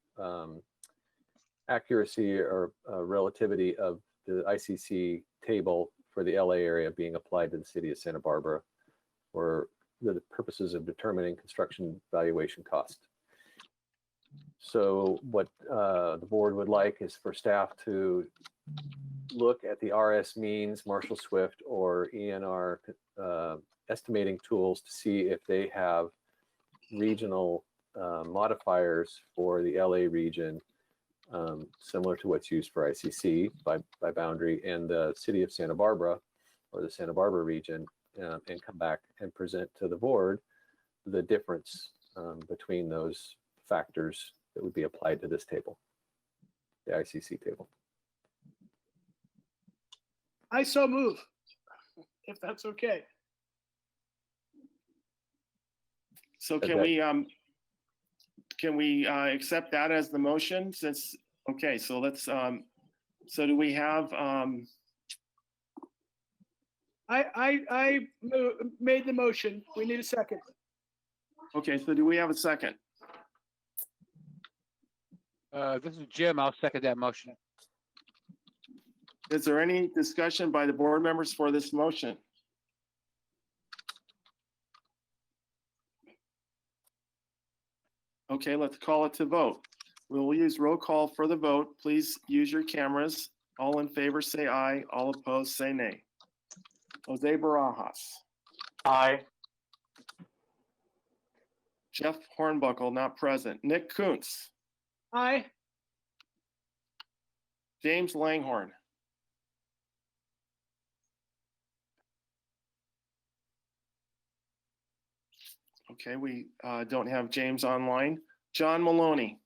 accuracy or relativity of the ICC table for the LA area being applied to the city of Santa Barbara for the purposes of determining construction valuation cost. So what the board would like is for staff to look at the RS means, Marshall Swift, or ENR estimating tools to see if they have regional modifiers for the LA region, similar to what's used for ICC by boundary, and the city of Santa Barbara or the Santa Barbara region, and come back and present to the board the difference between those factors that would be applied to this table, the ICC table. I so move, if that's okay. So Okay. can we accept that as the motion since, okay, so let's, so do we have, I made the motion. We need a second. okay, so do we have a second? This is Jim. I'll second that motion. Is there any discussion by the board members for this motion? Okay, let's call it to vote. We'll use roll call for the vote. Please use your cameras. All in favor, say aye. All opposed, say nay. Jose Barajas, Aye. Jeff Hornbuckle, not present. Nick Kuntz, Aye. James Langhorn, okay, we don't have James online. John Maloney.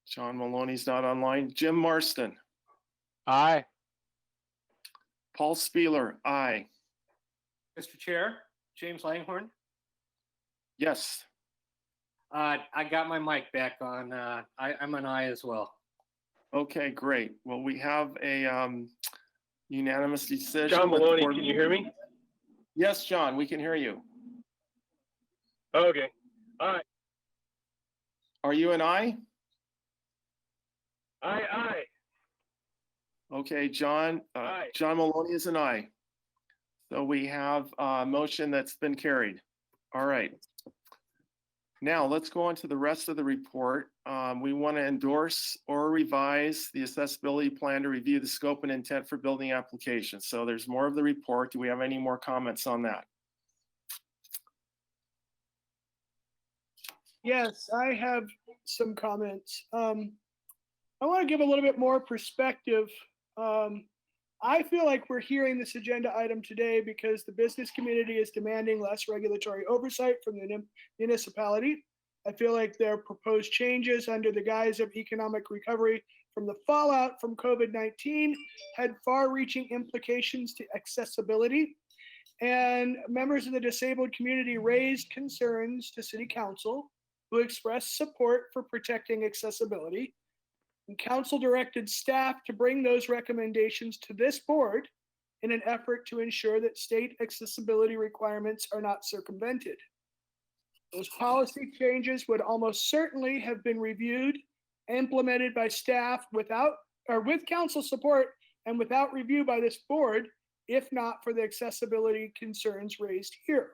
John Maloney's not online. Jim Marston. Aye. Paul Spieler, aye. Mr. Chair, James Langhorn. Yes. I got my mic back on. I'm an aye as well. Okay, great. Well, we have a unanimous decision. John with the Maloney, board- can you hear me? Yes, John, we can hear you. Okay. Aye. Are you an aye? Aye. Okay, John, Aye. John Maloney is an aye. So we have a motion that's been carried. All right. Now let's go on to the rest of the report. We want to endorse or revise the accessibility plan to review the scope and intent for building applications. So there's more of the report. Do we have any more comments on that? Yes, I have some comments. I want to give a little bit more perspective. I feel like we're hearing this agenda item today because the business community is demanding less regulatory oversight from the municipality. I feel like their proposed changes under the guise of economic recovery from the fallout from COVID-19 had far-reaching implications to accessibility. And members of the disabled community raised concerns to City Council, who expressed support for protecting accessibility. And council directed staff to bring those recommendations to this board in an effort to ensure that state accessibility requirements are not circumvented. Those policy changes would almost certainly have been reviewed, implemented by staff without or with council support and without review by this board, if not for the accessibility concerns raised here.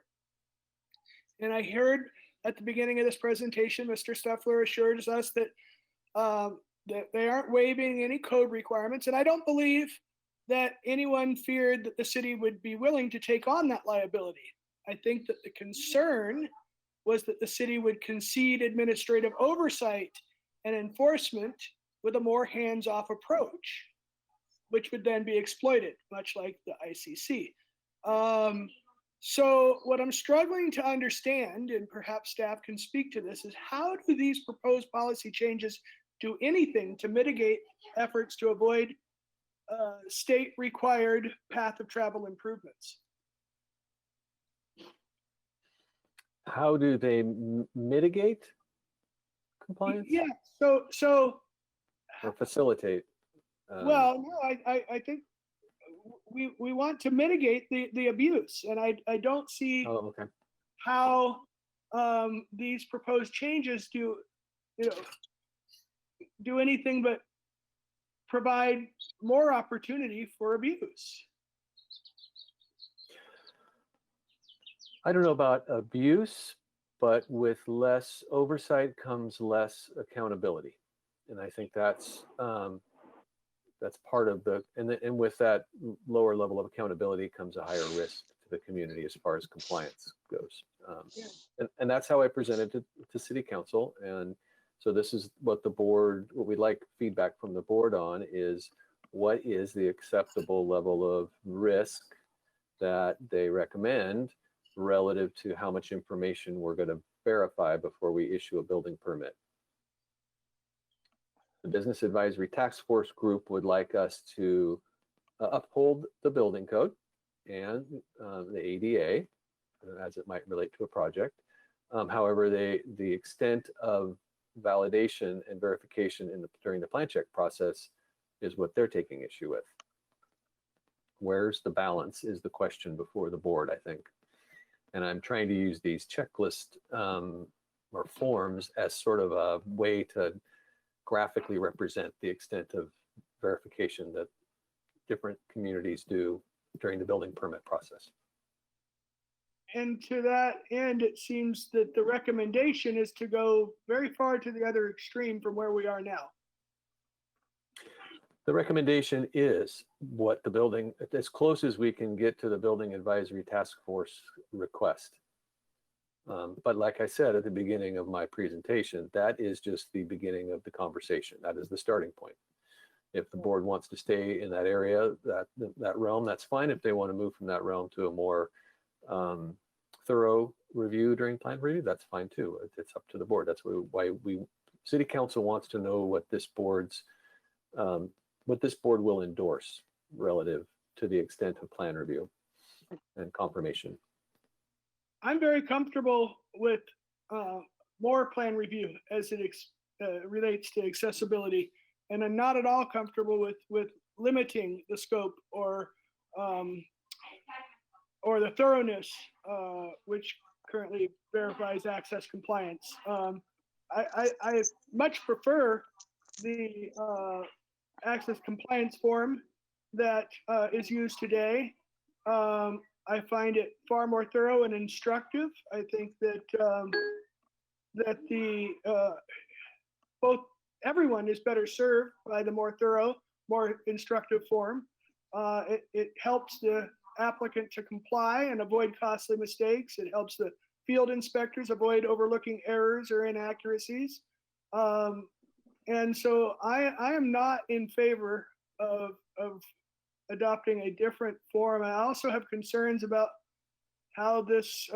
And I heard at the beginning of this presentation, Mr. Stuffler assures us that that they aren't waiving any code requirements. And I don't believe that anyone feared that the city would be willing to take on that liability. I think that the concern was that the city would concede administrative oversight and enforcement with a more hands-off approach, which would then be exploited, much like the ICC. So what I'm struggling to understand, and perhaps staff can speak to this, is how do these proposed policy changes do anything to mitigate efforts to avoid state required path of travel improvements? How do they mitigate compliance? Yeah, so Or facilitate? well, no, I think we want to mitigate the abuse, and I don't see Oh, okay. how these proposed changes do anything but provide more opportunity for abuse. I don't know about abuse, but with less oversight comes less accountability. And I think that's part of and with that lower level of accountability comes a higher risk to the community as far as compliance goes. And that's how I presented to City Council. And So this is what what we'd like feedback from the board on is what is the acceptable level of risk that they recommend relative to how much information we're going to verify before we issue a building permit. The Business Advisory Task Force group would like us to uphold the building code and the ADA as it might relate to a project. However, the extent of validation and verification during the plan check process is what they're taking issue with. Where's the balance is the question before the board, I think. And I'm trying to use these checklist or forms as sort of a way to graphically represent the extent of verification that different communities do during the building permit process. And to that end, it seems that the recommendation is to go very far to the other extreme from where we are now. The recommendation is what the building, as close as we can get to the Building Advisory Task Force request. But like I said at the beginning of my presentation, that is just the beginning of the conversation. That is the starting point. If the board wants to stay in that area, that realm, that's fine. If they want to move from that realm to a more thorough review during plan review, that's fine too. It's up to the board. That's why City Council wants to know what this board will endorse relative to the extent of plan review and confirmation. I'm very comfortable with more plan review as it relates to accessibility, and I'm not at all comfortable with limiting the scope or the thoroughness, which currently verifies access compliance. I much prefer the access compliance form that is used today. I find it far more thorough and instructive. I think that everyone is better served by the more thorough, more instructive form. It helps the applicant to comply and avoid costly mistakes. It helps the field inspectors avoid overlooking errors or inaccuracies. And so I am not in favor of adopting a different form. I also have concerns about how this,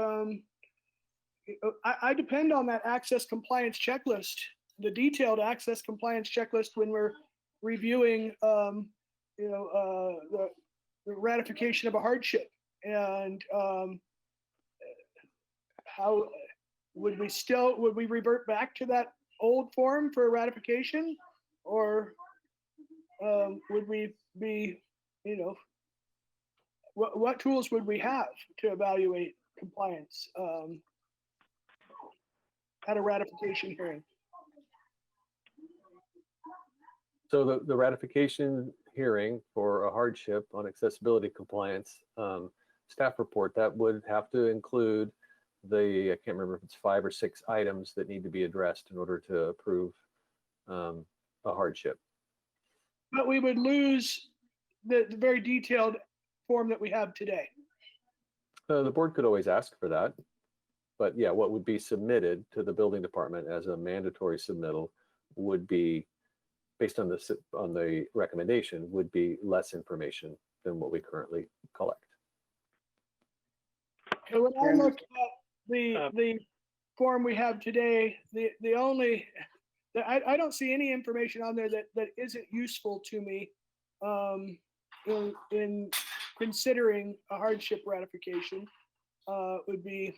I depend on that access compliance checklist, the detailed access compliance checklist when we're reviewing, the ratification of a hardship. And how would we revert back to that old form for ratification, or would we be, what tools would we have to evaluate compliance at a ratification hearing? So the ratification hearing for a hardship on accessibility compliance staff report, that would have to include I can't remember if it's 5 or 6 items that need to be addressed in order to approve a hardship. But we would lose the very detailed form that we have today. The board could always ask for that. But yeah, what would be submitted to the building department as a mandatory submittal would be, based on the recommendation, would be less information than what we currently collect. So when I look at the form we have today, I don't see any information on there that isn't useful to me in considering a hardship ratification. Would be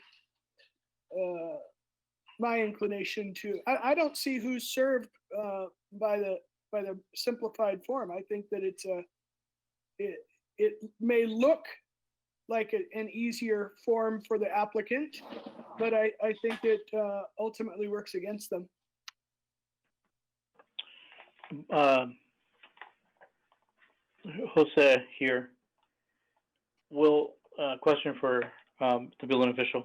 my inclination to. I don't see who's served by the simplified form. I think that it may look like an easier form for the applicant, but I think it ultimately works against them. Jose here. Question for the building official.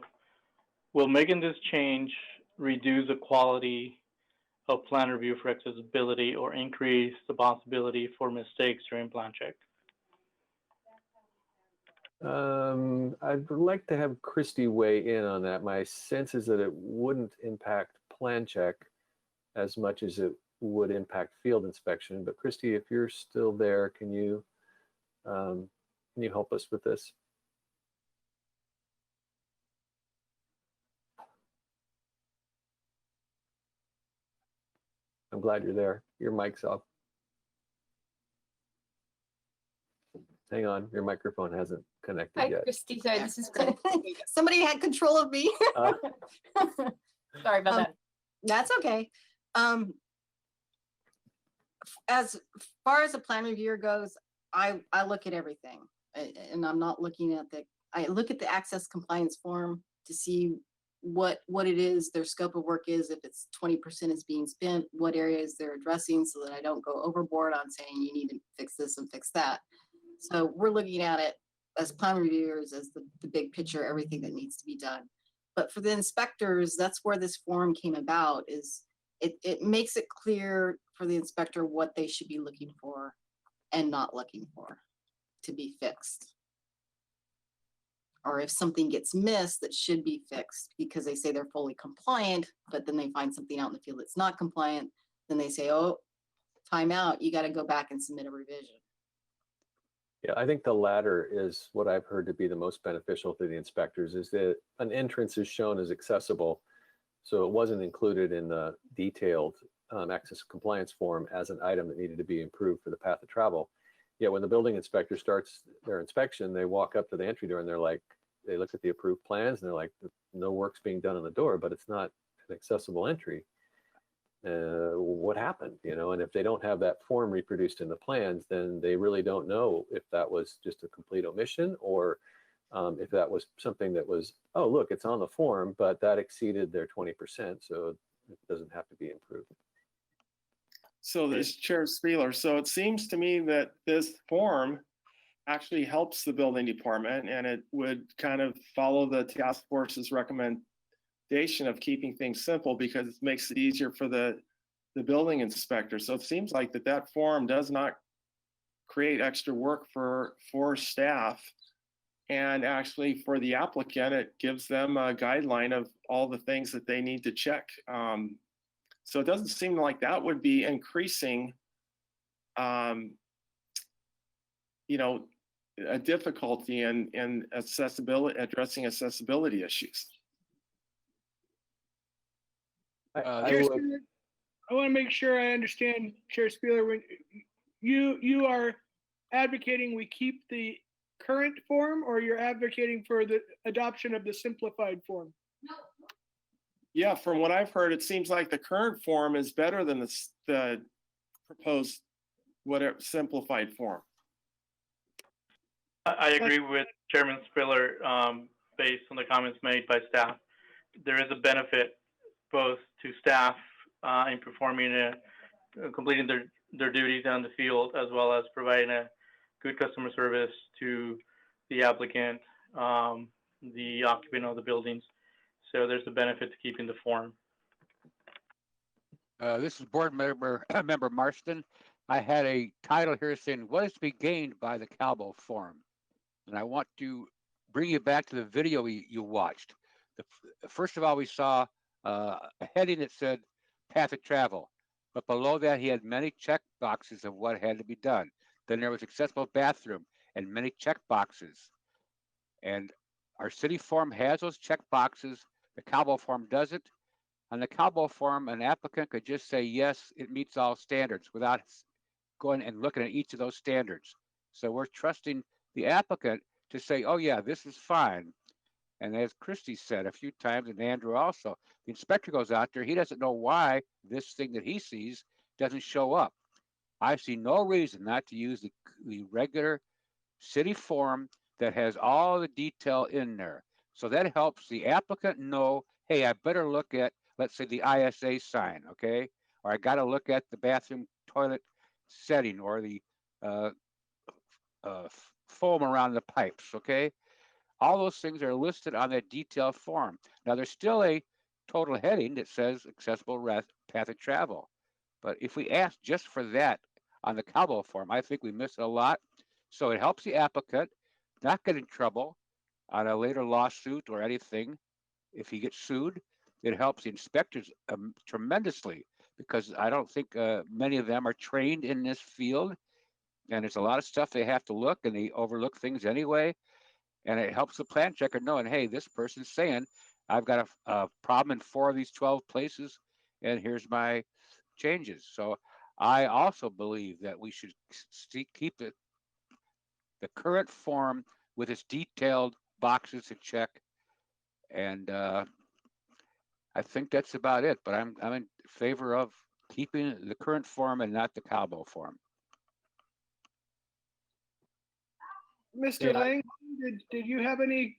Will making this change reduce the quality of plan review for accessibility or increase the possibility for mistakes during plan check? I'd like to have Christy weigh in on that. My sense is that it wouldn't impact plan check as much as it would impact field inspection. But Christy, if you're still there, can you help us with this? I'm glad you're there. Your mic's off. Hang on, your microphone hasn't connected Hi, yet. Christy. Sorry, this is great. Somebody had control of me. Sorry about that. That's okay. As far as the plan reviewer goes, I look at everything, and I'm not looking at I look at the access compliance form to see what it is, their scope of work is, if it's 20% is being spent, what areas they're addressing, so that I don't go overboard on saying you need to fix this and fix that. So we're looking at it as plan reviewers, as the big picture, everything that needs to be done. But for the inspectors, that's where this form came about, is it makes it clear for the inspector what they should be looking for and not looking for to be fixed. Or if something gets missed that should be fixed because they say they're fully compliant, but then they find something out in the field that's not compliant, then they say, oh, time out, you got to go back and submit a revision. Yeah, I think the latter is what I've heard to be the most beneficial to the inspectors, is that an entrance is shown as accessible. So it wasn't included in the detailed access compliance form as an item that needed to be improved for the path of travel. Yet when the building inspector starts their inspection, they walk up to the entry door and they're like, they look at the approved plans and they're like, no work's being done on the door, but it's not an accessible entry. What happened, you know? And if they don't have that form reproduced in the plans, then they really don't know if that was just a complete omission, or if that was something that was, oh, look, it's on the form, but that exceeded their 20%, so it doesn't have to be improved. So this Chair Spieler, so it seems to me that this form actually helps the building department, and it would kind of follow the task force's recommendation of keeping things simple, because it makes it easier for the building inspector. So it seems like that form does not create extra work for staff, and actually for the applicant, it gives them a guideline of all the things that they need to check. So it doesn't seem like that would be increasing, you know, a difficulty in accessibility, addressing accessibility issues. I Chair would, Spieler, I want to make sure I understand, Chair Spieler, when you are advocating we keep the current form, or you're advocating for the adoption of the simplified form? Yeah, from what I've heard, it seems like the current form is better than the proposed simplified form. I agree with Chairman Spiller, based on the comments made by staff. There is a benefit both to staff in performing completing their duties on the field, as well as providing a good customer service to the applicant, the occupant of the buildings. So there's a benefit to keeping the form. This is board member Marston. I had a title here saying, what is to be gained by the Calbo form? And I want to bring you back to the video you watched. First of all, we saw a heading that said path of travel, but below that he had many check boxes of what had to be done. Then there was accessible bathroom and many check boxes. And our city form has those check boxes. The Calbo form doesn't. On the Calbo form, an applicant could just say, yes, it meets all standards, without going and looking at each of those standards. So we're trusting the applicant to say, oh yeah, this is fine. And as Christy said a few times, and Andrew also, the inspector goes out there, he doesn't know why this thing that he sees doesn't show up. I see no reason not to use the regular city form that has all the detail in there. So that helps the applicant know, hey, I better look at, let's say, the ISA sign, okay? Or I got to look at the bathroom toilet setting, or the foam around the pipes, okay? All those things are listed on that detailed form. Now, there's still a total heading that says accessible path of travel. But if we ask just for that on the Calbo form, I think we miss a lot. So it helps the applicant not get in trouble on a later lawsuit or anything. If he gets sued, it helps the inspectors tremendously, because I don't think many of them are trained in this field. And there's a lot of stuff they have to look, and they overlook things anyway. And it helps the plan checker knowing, hey, this person's saying, I've got a problem in 4 of these 12 places, and here's my changes. So I also believe that we should keep the current form with its detailed boxes to check. And I think that's about it. But I'm in favor of keeping the current form and not the Cabo form. Mr. Yeah. Lang, did you have any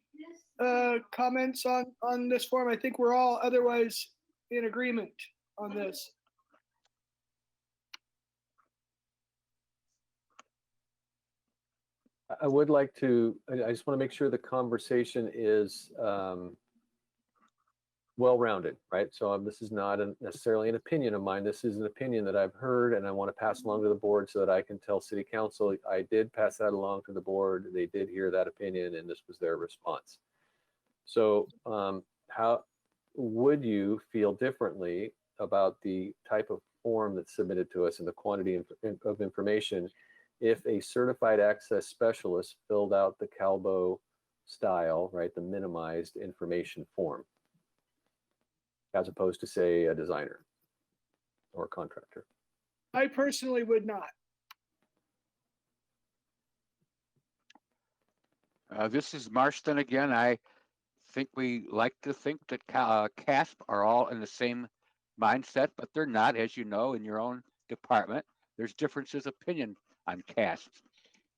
comments on this form? I think we're all otherwise in agreement on this. I would like to, I just want to make sure the conversation is well-rounded, right? So this is not necessarily an opinion of mine. This is an opinion that I've heard, and I want to pass along to the board so that I can tell City Council, I did pass that along to the board. They did hear that opinion, and this was their response. So how would you feel differently about the type of form that's submitted to us and the quantity of information if a certified access specialist filled out the Calbo style, right, the minimized information form, as opposed to, say, a designer or a contractor? I personally would not. This is Marston again. I think we like to think that CASP are all in the same mindset, but they're not, as you know, in your own department. There's differences of opinion on CASP.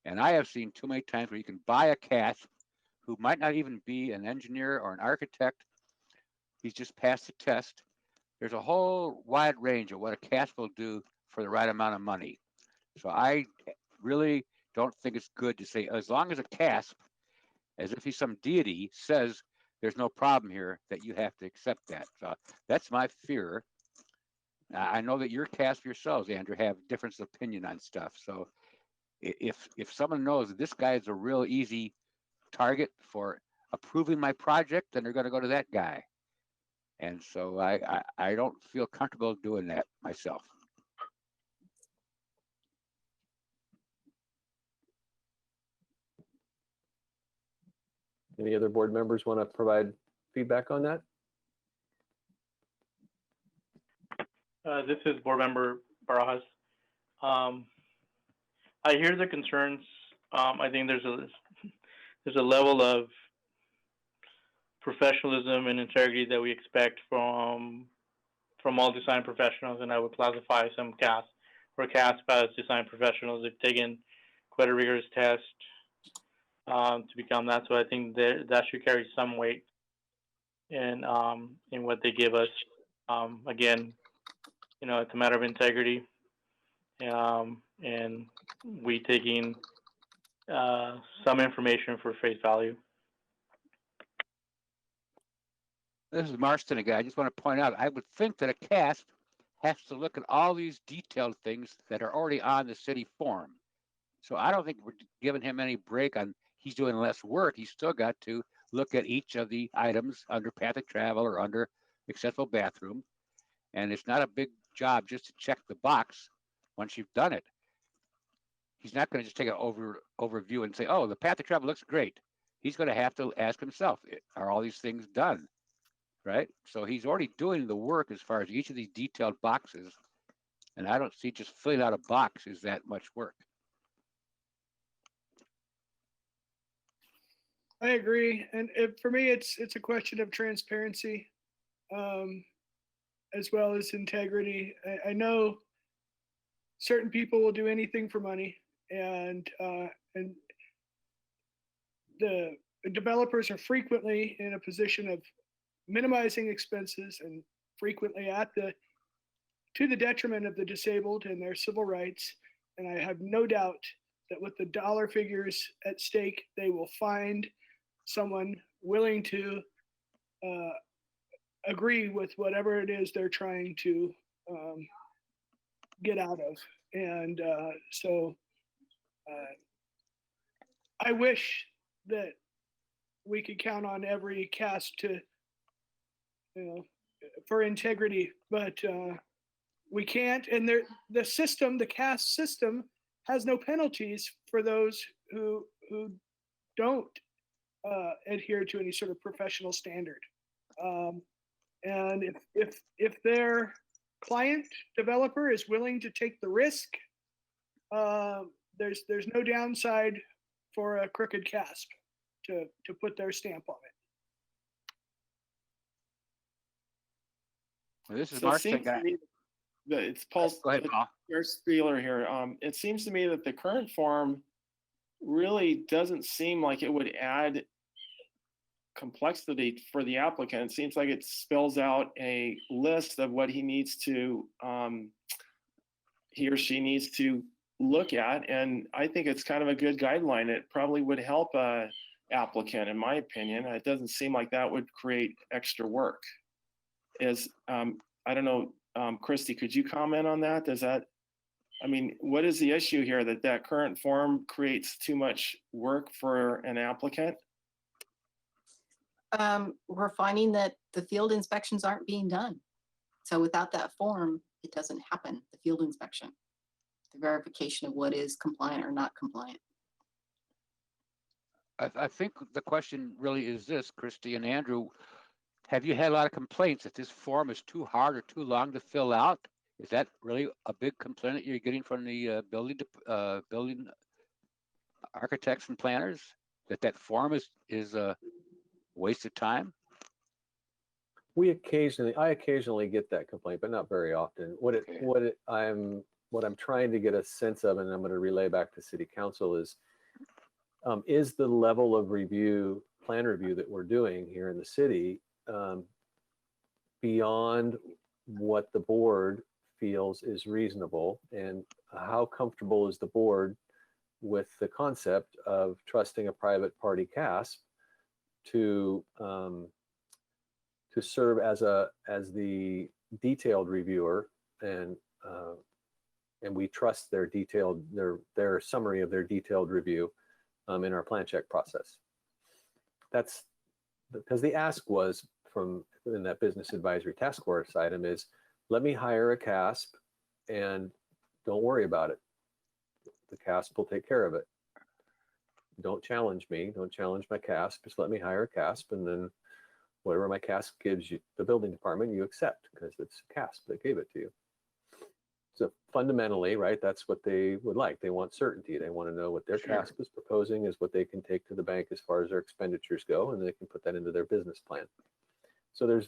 And I have seen too many times where you can buy a CASP who might not even be an engineer or an architect. He's just passed the test. There's a whole wide range of what a CASP will do for the right amount of money. So I really don't think it's good to say, as long as a CASP, as if he's some deity, says there's no problem here, that you have to accept that. So that's my fear. I know that your CASP yourselves, Andrew, have different opinion on stuff. So if someone knows this guy is a real easy target for approving my project, then they're going to go to that guy. And so I don't feel comfortable doing that myself. Any other board members want to provide feedback on that? This is Board Member Barajas. I hear the concerns. I think there's a level of professionalism and integrity that we expect from all design professionals, and I would classify some CASP or CASP as design professionals. They've taken quite a rigorous test to become that. So I think that should carry some weight in what they give us. Again, you know, it's a matter of integrity, and we taking some information for face value. This is Marston again. I just want to point out, I would think that a CASP has to look at all these detailed things that are already on the city form. So I don't think we're giving him any break on he's doing less work. He's still got to look at each of the items under path of travel or under accessible bathroom. And it's not a big job just to check the box once you've done it. He's not going to just take an overview and say, oh, the path of travel looks great. He's going to have to ask himself, are all these things done? Right? So he's already doing the work as far as each of these detailed boxes. And I don't see just filling out a box is that much work. I agree. And for me, it's a question of transparency as well as integrity. I know certain people will do anything for money, and the developers are frequently in a position of minimizing expenses and frequently to the detriment of the disabled and their civil rights. And I have no doubt that with the dollar figures at stake, they will find someone willing to agree with whatever it is they're trying to get out of. And so I wish that we could count on every CASP to, for integrity, but we can't, and the system, the CAS system, has no penalties for those who don't adhere to any sort of professional standard. And if their client developer is willing to take the risk, there's no downside for a crooked CASP to put their stamp on it. Well, this is So it Mark. seems to me that it's Paul. Go ahead, Paul. There's Spieler here. It seems to me that the current form really doesn't seem like it would add complexity for the applicant. It seems like it spells out a list of what he needs to, he or she needs to look at. And I think it's kind of a good guideline. It probably would help a applicant, in my opinion. It doesn't seem like that would create extra work. I don't know, Christy, could you comment on that? I mean, what is the issue here that current form creates too much work for an applicant? We're finding that the field inspections aren't being done. So without that form, it doesn't happen, the field inspection, the verification of what is compliant or not compliant. I think the question really is this, Christy and Andrew, have you had a lot of complaints that this form is too hard or too long to fill out? Is that really a big complaint that you're getting from the building architects and planners? That form is a waste of time? I occasionally get that complaint, but not very often. What I'm trying to get a sense of, and I'm going to relay back to City Council, is the level of plan review that we're doing here in the city beyond what the board feels is reasonable, and how comfortable is the board with the concept of trusting a private party CASP to serve as the detailed reviewer, and we trust their summary of their detailed review in our plan check process. That's because the ask was in that business advisory task force item is, let me hire a CASP and don't worry about it. The CASP will take care of it. Don't challenge me. Don't challenge my CASP. Just let me hire a CASP, and then whatever my CASP gives you, the building department, you accept because it's CASP that gave it to you. So fundamentally, right, that's what they would like. They want certainty. They want to know what their CASP is proposing is what they can take to the bank as far as their expenditures go, and they can put that into their business plan. So there's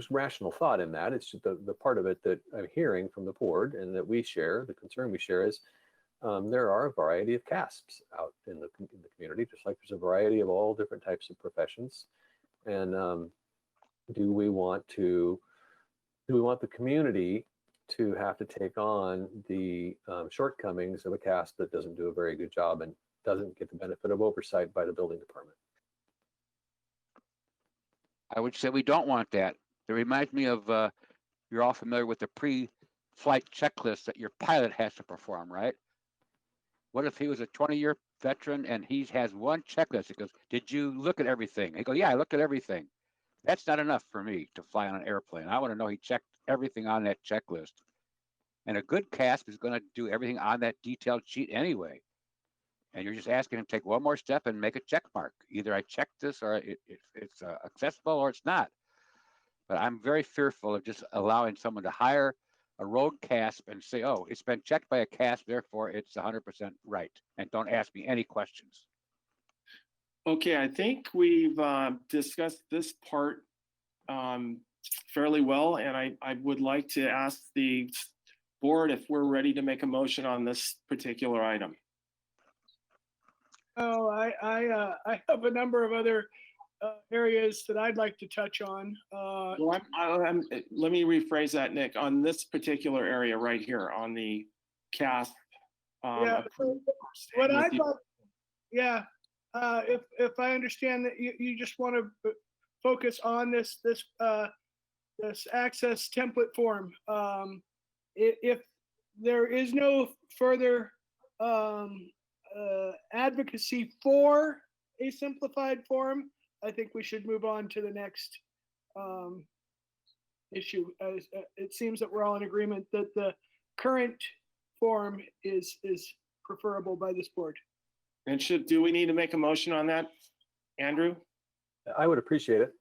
rational thought in that. It's just the part of it that I'm hearing from the board and that we share, the concern we share is there are a variety of CASPs out in the community, just like there's a variety of all different types of professions. And do we want the community to have to take on the shortcomings of a CASP that doesn't do a very good job and doesn't get the benefit of oversight by the building department? I would say we don't want that. It reminds me of, you're all familiar with the pre-flight checklist that your pilot has to perform, right? What if he was a 20-year veteran and he has one checklist? He goes, did you look at everything? He goes, yeah, I looked at everything. That's not enough for me to fly on an airplane. I want to know he checked everything on that checklist. And a good CASP is going to do everything on that detailed sheet anyway. And you're just asking him to take one more step and make a check mark. Either I checked this or it's accessible or it's not. But I'm very fearful of just allowing someone to hire a road CASP and say, oh, it's been checked by a CASP, therefore it's 100% right. And don't ask me any questions. Okay, I think we've discussed this part fairly well, and I would like to ask the board if we're ready to make a motion on this particular item. Oh, I have a number of other areas that I'd like to touch on. Well, let me rephrase that, Nick. On this particular area right here, on the CASP. Yeah, what I'd like, yeah, if I understand that you just want to focus on this access template form. If there is no further advocacy for a simplified form, I think we should move on to the next issue. It seems that we're all in agreement that the current form is preferable by this board. And do we need to make a motion on that, Andrew? I would appreciate it.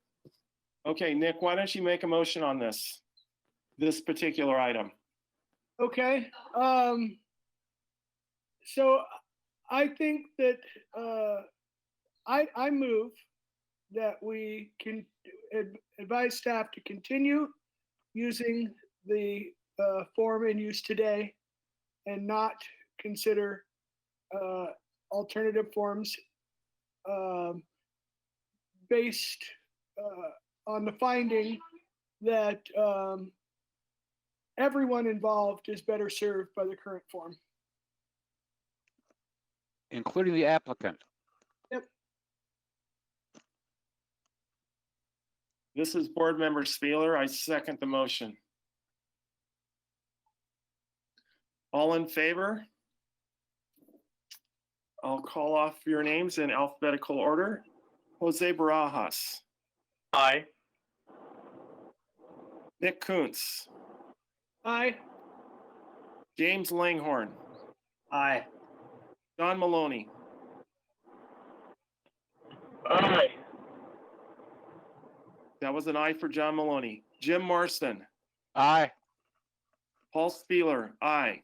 Okay, Nick, why don't you make a motion on this particular item? Okay, so I think that I move that we can advise staff to continue using the form in use today and not consider alternative forms based on the finding that everyone involved is better served by the current form. Including the applicant. Yep. This is Board Member Spieler. I second the motion. All in favor? I'll call off your names in alphabetical order. Jose Barajas, Aye. Nick Kuntz, Aye. James Langhorn, Aye. John Maloney, Aye. that was an aye for John Maloney. Jim Marston, Aye. Paul Spieler, aye.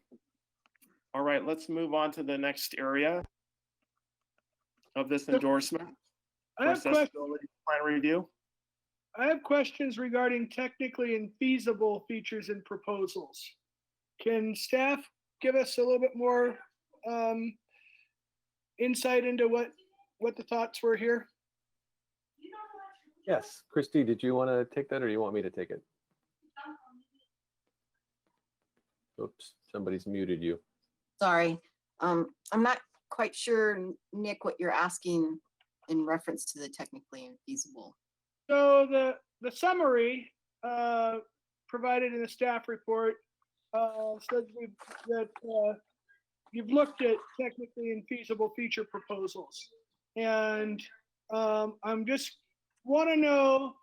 All right, let's move on to the next area of this endorsement. I have questions. Accessibility Plan review. I have questions regarding technically infeasible features and proposals. Can staff give us a little bit more insight into what the thoughts were here? Yes, Christy, did you want to take that or do you want me to take it? Oops, somebody's muted you. Sorry. I'm not quite sure, Nick, what you're asking in reference to the technically infeasible. So the summary provided in the staff report says that you've looked at technically infeasible feature proposals. And I'm just want to know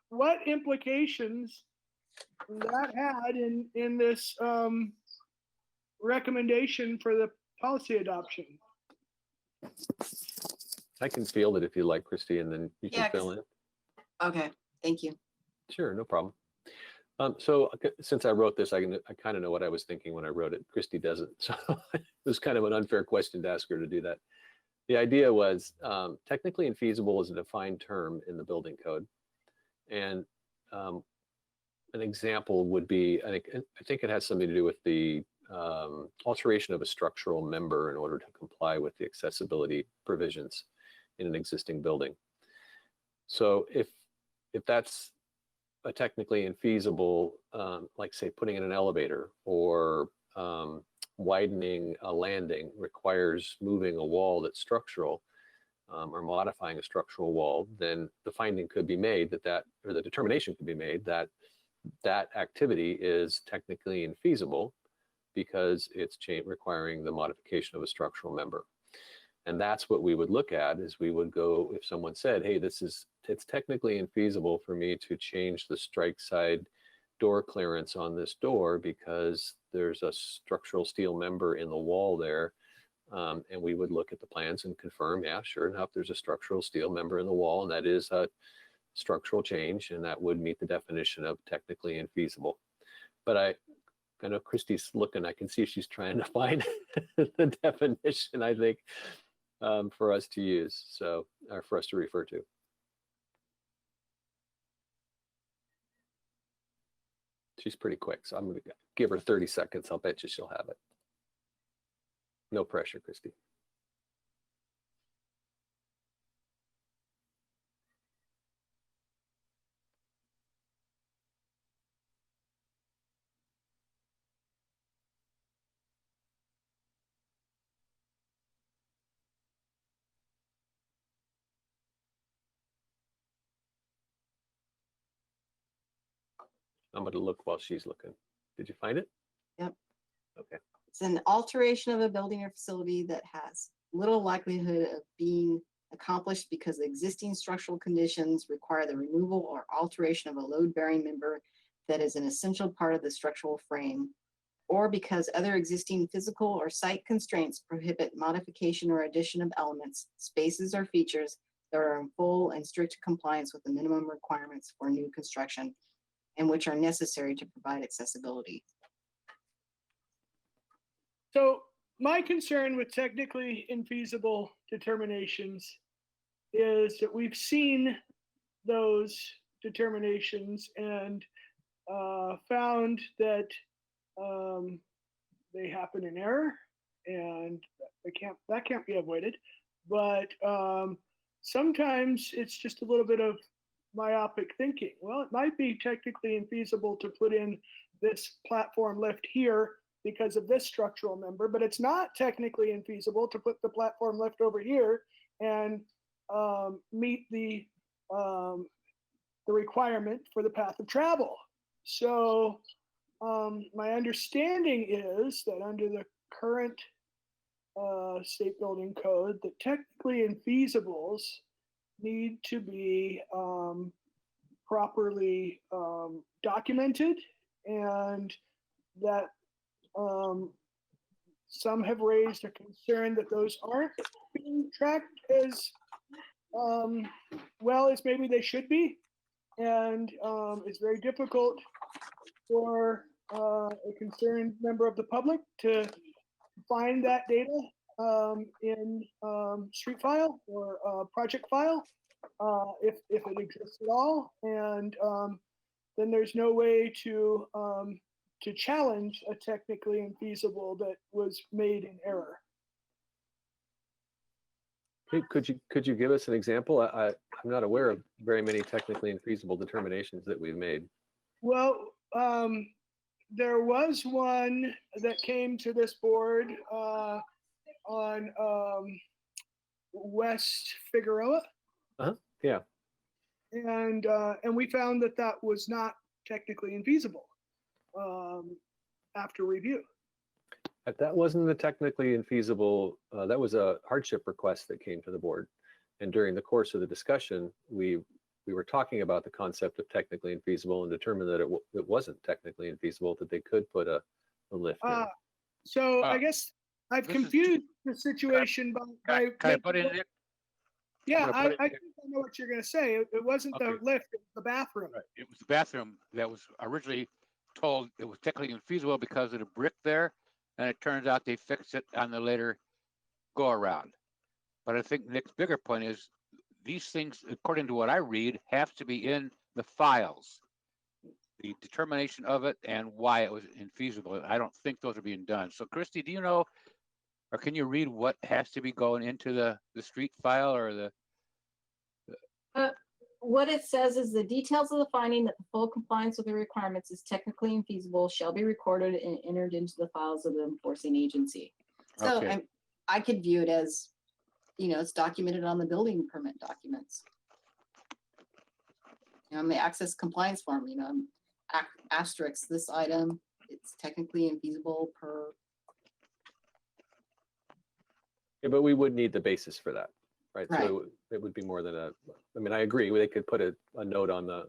what implications that had in this recommendation for the policy adoption. I can field it if you like, Christy, and then you can Yeah, fill in. Okay, thank you. Sure, no problem. So since I wrote this, I kind of know what I was thinking when I wrote it. Christy doesn't, so it was kind of an unfair question to ask her to do that. The idea was technically infeasible is a defined term in the building code, and an example would be, I think it has something to do with the alteration of a structural member in order to comply with the accessibility provisions in an existing building. So if that's a technically infeasible, like say putting in an elevator or widening a landing requires moving a wall that's structural or modifying a structural wall, then the finding could be made or the determination could be made that activity is technically infeasible because it's requiring the modification of a structural member. And that's what we would look at is we would go, if someone said, hey, it's technically infeasible for me to change the strike side door clearance on this door because there's a structural steel member in the wall there. And we would look at the plans and confirm, yeah, sure enough, there's a structural steel member in the wall, and that is a structural change, and that would meet the definition of technically infeasible. But I know Christy's looking, I can see she's trying to find the definition, I think, for us to use, so, or for us to refer to. She's pretty quick, so I'm going to give her 30 seconds. I'll bet you she'll have it. No pressure, Christy. I'm going to look while she's looking. Did you find it? Yep. Okay. It's an alteration of a building or facility that has little likelihood of being accomplished because the existing structural conditions require the removal or alteration of a load-bearing member that is an essential part of the structural frame, or because other existing physical or site constraints prohibit modification or addition of elements, spaces, or features that are in full and strict compliance with the minimum requirements for new construction and which are necessary to provide accessibility. So my concern with technically infeasible determinations is that we've seen those determinations and found that they happen in error, and that can't be avoided. But sometimes it's just a little bit of myopic thinking. Well, it might be technically infeasible to put in this platform lift here because of this structural member, but it's not technically infeasible to put the platform lift over here and meet the requirement for the path of travel. So my understanding is that under the current state building code, that technically infeasibles need to be properly documented, and that some have raised a concern that those aren't being tracked as well as maybe they should be. And it's very difficult for a concerned member of the public to find that data in street file or project file, if it exists at all. And then there's no way to challenge a technically infeasible that was made in error. Hey, could you give us an example? I'm not aware of very many technically infeasible determinations that we've made. Well, there was one that came to this board on West Figueroa. Yeah. And we found that that was not technically infeasible after review. That wasn't a technically infeasible, that was a hardship request that came to the board. And during the course of the discussion, we were talking about the concept of technically infeasible and determined that it wasn't technically infeasible, that they could put a lift in. So I guess I've confused the situation by Can I put in there? Yeah, I think I know what you're going to say. It wasn't the lift, it was the bathroom. Right. It was the bathroom that was originally told it was technically infeasible because of the brick there, and it turns out they fixed it on the later go around. But I think Nick's bigger point is these things, according to what I read, have to be in the files. The determination of it and why it was infeasible. I don't think those are being done. So Christy, do you know, or can you read what has to be going into the street file or the? What it says is the details of the finding that the full compliance with the requirements is technically infeasible shall be recorded and entered into the files of the enforcing agency. So Okay. I could view it as, it's documented on the building permit documents. On the access compliance form, asterisk this item, it's technically infeasible per. Yeah, but we would need the basis for that, right? Right. So it would be more than I agree, they could put a note on a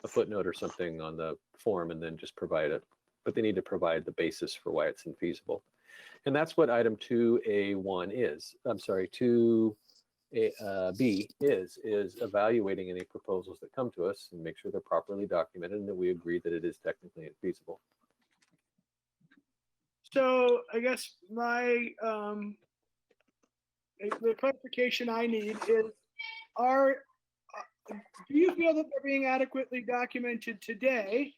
footnote or something on the form and then just provide it, but they need to provide the basis for why it's infeasible. And that's what item 2A1 is. I'm sorry, 2B is evaluating any proposals that come to us and make sure they're properly documented and that we agree that it is technically infeasible. So I guess the clarification I need is, do you feel that they're being adequately documented today?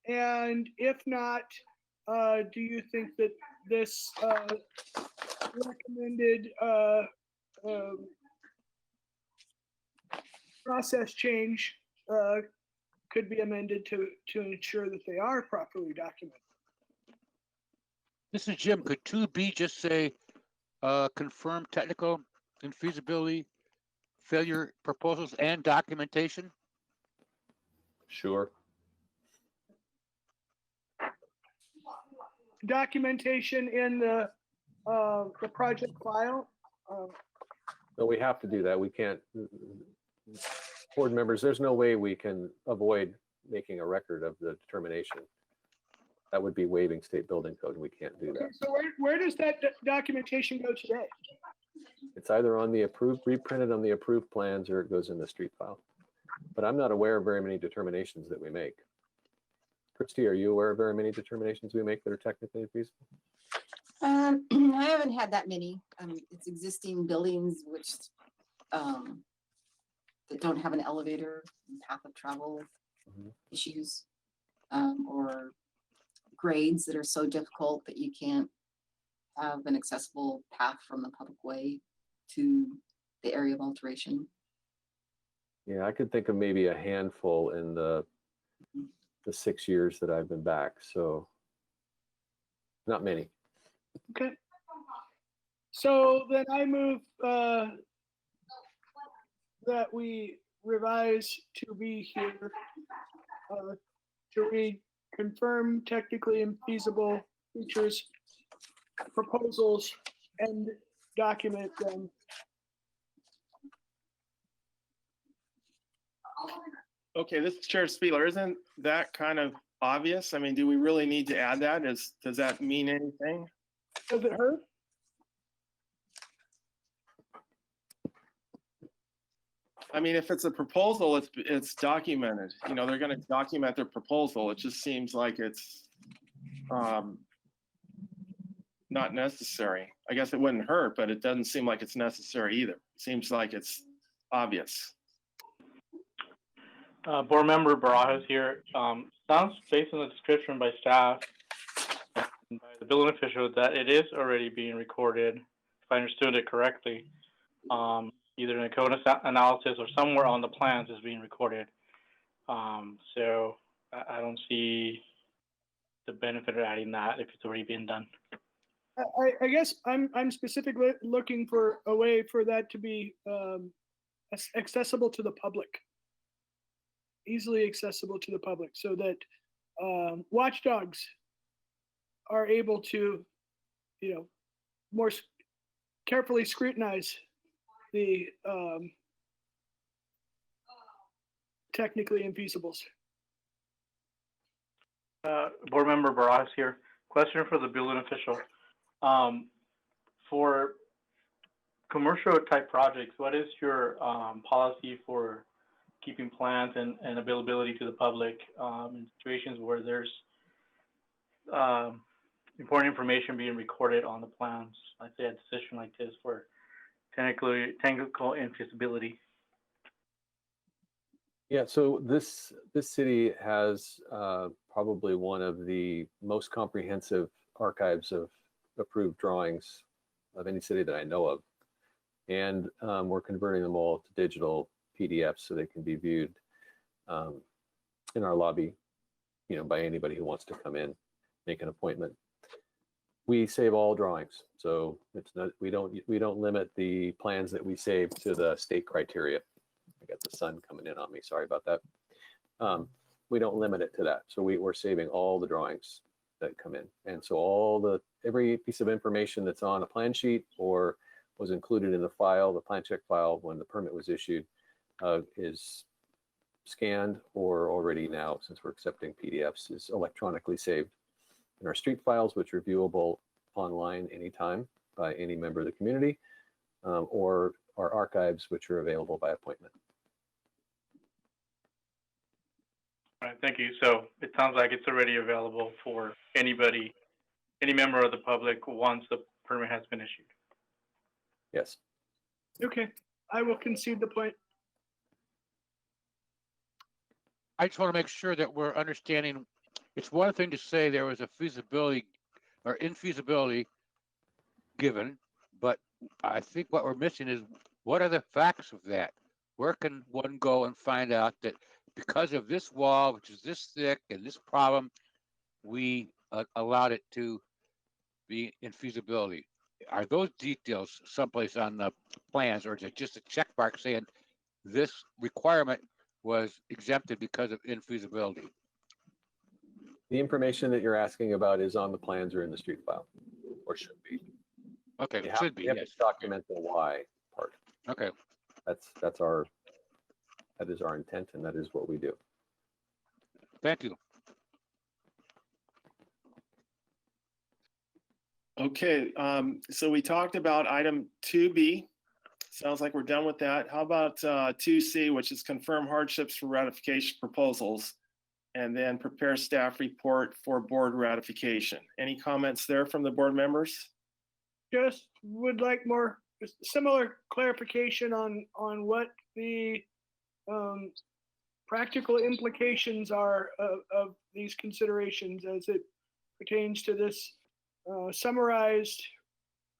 And if not, do you think that this recommended process change could be amended to ensure that they are properly documented? This is Jim. Could 2B just say confirm technical infeasibility, failure proposals, and documentation? Sure. Documentation in the project file. No, we have to do that. We can't, board members, there's no way we can avoid making a record of the determination. That would be waiving state building code. We can't do Okay, that. so where does that documentation go today? It's either on the approved, reprinted on the approved plans, or it goes in the street file. But I'm not aware of very many determinations that we make. Christy, are you aware of very many determinations we make that are technically feasible? I haven't had that many. It's existing buildings which that don't have an elevator, path of travel issues, or grades that are so difficult that you can't have an accessible path from the public way to the area of alteration. Yeah, I could think of maybe a handful in the 6 years that I've been back. So not many. Okay. So then I move that we revise to be here to read confirm technically infeasible features, proposals, and document them. Okay, this is Chair Spieler. Isn't that kind of obvious? I mean, do we really need to add that? Does that mean anything? Does it hurt? I mean, if it's a proposal, it's documented. You know, they're going to document their proposal. It just seems like it's not necessary. I guess it wouldn't hurt, but it doesn't seem like it's necessary either. It seems like it's obvious. Board Member Barajas here. Sounds based on the description by staff and by the building official that it is already being recorded, if I understood it correctly. Either in a code analysis or somewhere on the plans is being recorded. So I don't see the benefit of adding that if it's already being done. I guess I'm specifically looking for a way for that to be accessible to the public, easily accessible to the public, so that watchdogs are able to, more carefully scrutinize the technically infeasibles. Board Member Barajas here. Question for the building official. For commercial type projects, what is your policy for keeping plans and availability to the public in situations where there's important information being recorded on the plans? I'd say a decision like this for technical infeasibility. Yeah, so this city has probably one of the most comprehensive archives of approved drawings of any city that I know of. And we're converting them all to digital PDFs so they can be viewed in our lobby, by anybody who wants to come in, make an appointment. We save all drawings, so it's not, we don't limit the plans that we save to the state criteria. I got the sun coming in on me, sorry about that. We don't limit it to that, so we're saving all the drawings that come in, and so every piece of information that's on a plan sheet or was included in the file, the plan check file when the permit was issued, is scanned or already now, since we're accepting PDFs, is electronically saved in our street files, which are viewable online anytime by any member of the community, or our archives, which are available by appointment. All right, thank you. So it sounds like it's already available for anybody, any member of the public once the permit has been issued. Yes. Okay, I will concede the point. I just want to make sure that we're understanding. It's one thing to say there was a feasibility or infeasibility given, but I think what we're missing is what are the facts of that? Where can one go and find out that because of this wall, which is this thick and this problem, we allowed it to be infeasibility? Are those details someplace on the plans, or is it just a check mark saying this requirement was exempted because of infeasibility? The information that you're asking about is on the plans or in the street file, or should be. Okay, You it should be, have yes. to document the why part. Okay, That is our intent, and that is what we do. thank you. Okay, so we talked about item 2B. Sounds like we're done with that. How about 2C, which is confirm hardships for ratification proposals, and then prepare staff report for board ratification. Any comments there from the board members? Just would like more similar clarification on what the practical implications are of these considerations as it pertains to this summarized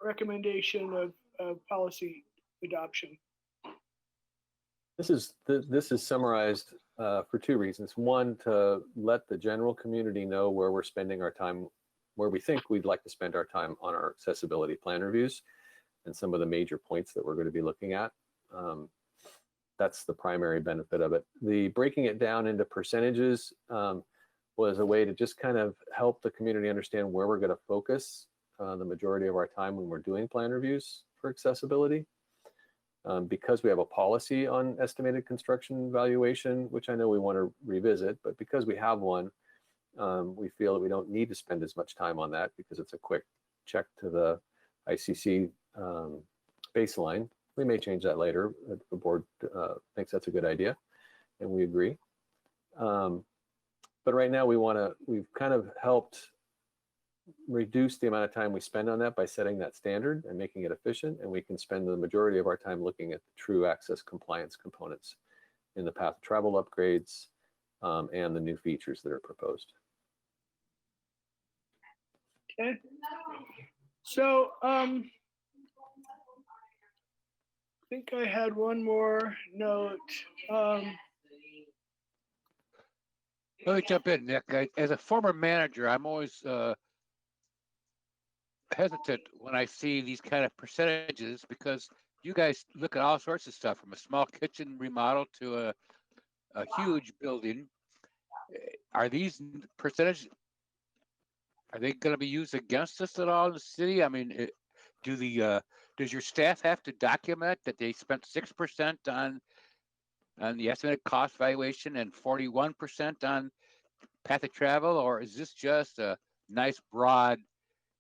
recommendation of policy adoption. This is summarized for two reasons. One, to let the general community know where we're spending our time, where we think we'd like to spend our time on our accessibility plan reviews and some of the major points that we're going to be looking at. That's the primary benefit of it. The breaking it down into percentages was a way to just kind of help the community understand where we're going to focus the majority of our time when we're doing plan reviews for accessibility. Because we have a policy on estimated construction valuation, which I know we want to revisit, but because we have one, we feel that we don't need to spend as much time on that because it's a quick check to the ICC baseline. We may change that later if the board thinks that's a good idea, and we agree. But right now we've kind of helped reduce the amount of time we spend on that by setting that standard and making it efficient, and we can spend the majority of our time looking at the true access compliance components in the path of travel upgrades and the new features that are proposed. Okay. So I think I had one more note. Let me jump in, Nick. As a former manager, I'm always hesitant when I see these kind of percentages because you guys look at all sorts of stuff from a small kitchen remodel to a huge building. Are these percentages, are they going to be used against us at all in the city? I mean, does your staff have to document that they spent 6% on the estimated cost valuation and 41% on path of travel, or is this just a nice broad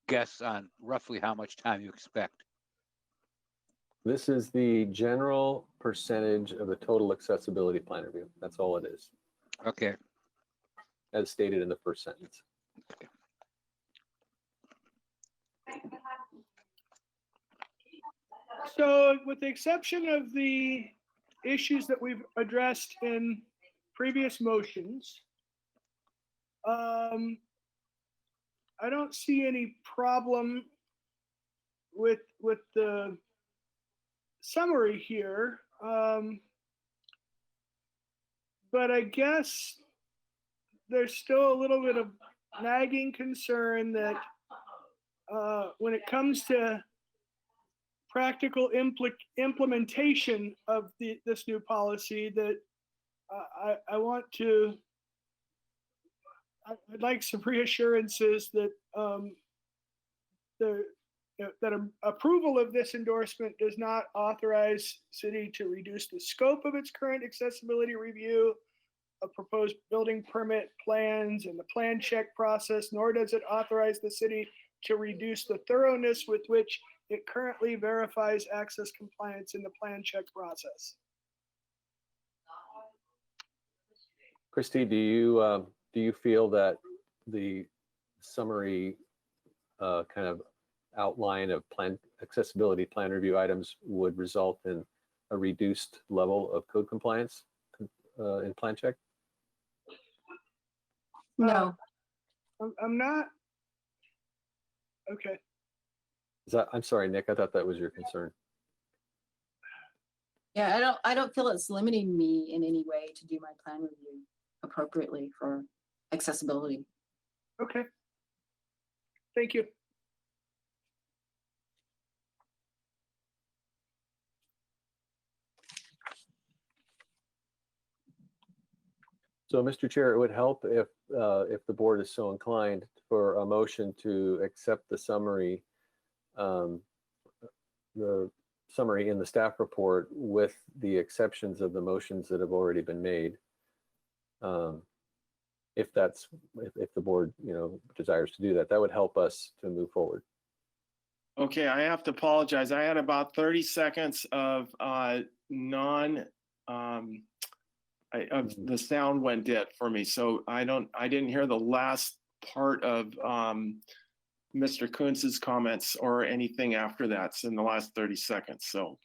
guess on roughly how much time you expect? This is the general percentage of the total accessibility plan review. That's all it is. Okay. As stated in the first sentence. Okay. So with the exception of the issues that we've addressed in previous motions, I don't see any problem with the summary here. But I guess there's still a little bit of nagging concern that when it comes to practical implementation of this new policy, that I'd like some reassurances that approval of this endorsement does not authorize city to reduce the scope of its current accessibility review of proposed building permit plans and the plan check process, nor does it authorize the city to reduce the thoroughness with which it currently verifies access compliance in the plan check process. Christy, do you feel that the summary kind of outline of accessibility plan review items would result in a reduced level of code compliance in plan check? No, I'm not. Okay. I'm sorry, Nick, I thought that was your concern. yeah, I don't feel it's limiting me in any way to do my plan review appropriately for accessibility. Okay. Thank you. So, Mr. Chair, it would help if the board is so inclined for a motion to accept the summary, the summary in the staff report with the exceptions of the motions that have already been made. If the board, desires to do that, that would help us to move forward. Okay, I have to apologize. I had about 30 seconds of the sound went dead for me. So I didn't hear the last part of Mr. Kunz's comments or anything after that in the last 30 seconds. So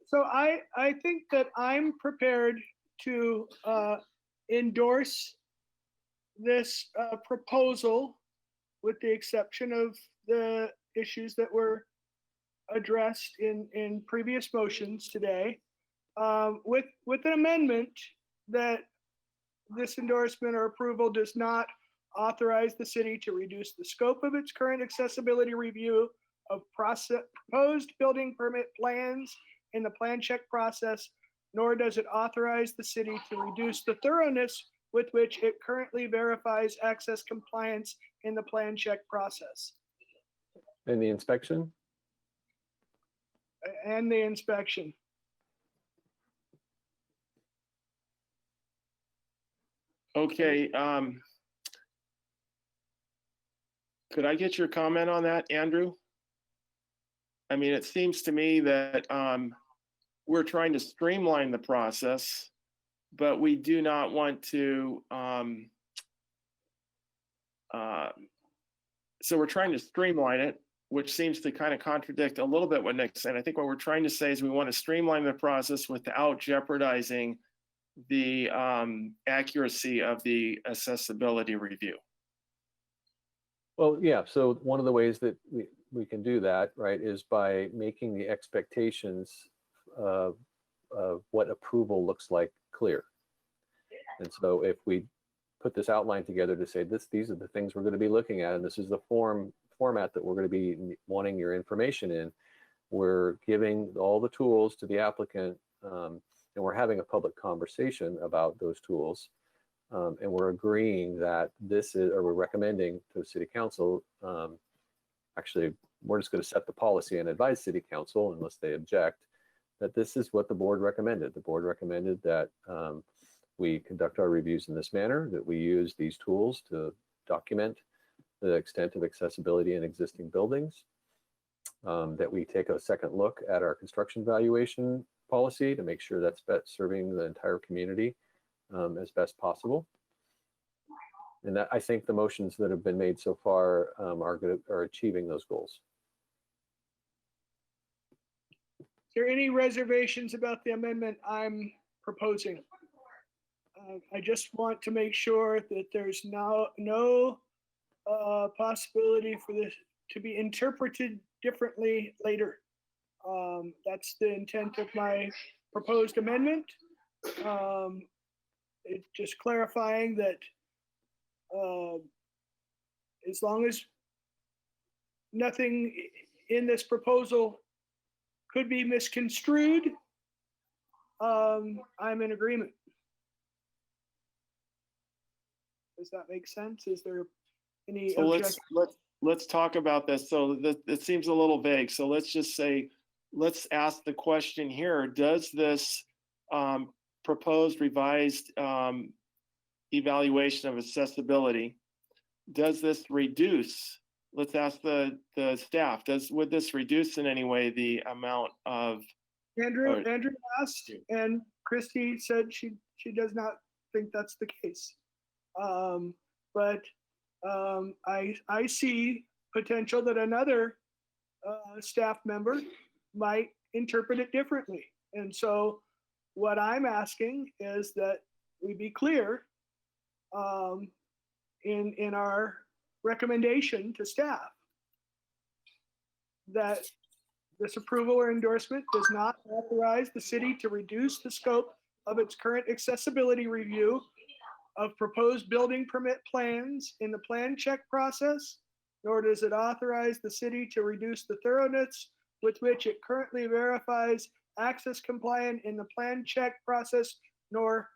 So I think that I'm prepared to endorse this proposal with the exception of the issues that were addressed in previous motions today, with an amendment that this endorsement or approval does not authorize the city to reduce the scope of its current accessibility review of proposed building permit plans in the plan check process, nor does it authorize the city to reduce the thoroughness with which it currently verifies access compliance in the plan check process. And the inspection? And the inspection. okay, could I get your comment on that, Andrew? I mean, it seems to me that we're trying to streamline the process, but we do not want to. So we're trying to streamline it, which seems to kind of contradict a little bit what Nick said. I think what we're trying to say is we want to streamline the process without jeopardizing the accuracy of the accessibility review. Well, yeah, so one of the ways that we can do that, right, is by making the expectations of what approval looks like clear. And so if we put this outline together to say these are the things we're going to be looking at, and this is the format that we're going to be wanting your information in, we're giving all the tools to the applicant, and we're having a public conversation about those tools. And we're agreeing that we're recommending to the city council, actually, we're just going to set the policy and advise city council, unless they object, that this is what the board recommended. The board recommended that we conduct our reviews in this manner, that we use these tools to document the extent of accessibility in existing buildings, that we take a second look at our construction valuation policy to make sure that's serving the entire community as best possible. And that, I think the motions that have been made so far are achieving those goals. Is there any reservations about the amendment I'm proposing? I just want to make sure that there's no possibility for this to be interpreted differently later. That's the intent of my proposed amendment. It's just clarifying that as long as nothing in this proposal could be misconstrued, I'm in agreement. Does that make sense? Is there any So objection? let's talk about this. So it seems a little vague. So let's just say, let's ask the question here: does this proposed revised evaluation of accessibility, does this reduce? Let's ask the staff. Would this reduce in any way the amount of? Andrew asked, and Christy said she does not think that's the case. But I see potential that another staff member might interpret it differently. And so what I'm asking is that we be clear in our recommendation to staff that this approval or endorsement does not authorize the city to reduce the scope of its current accessibility review of proposed building permit plans in the plan check process, nor does it authorize the city to reduce the thoroughness with which it currently verifies access compliant in the plan check process, nor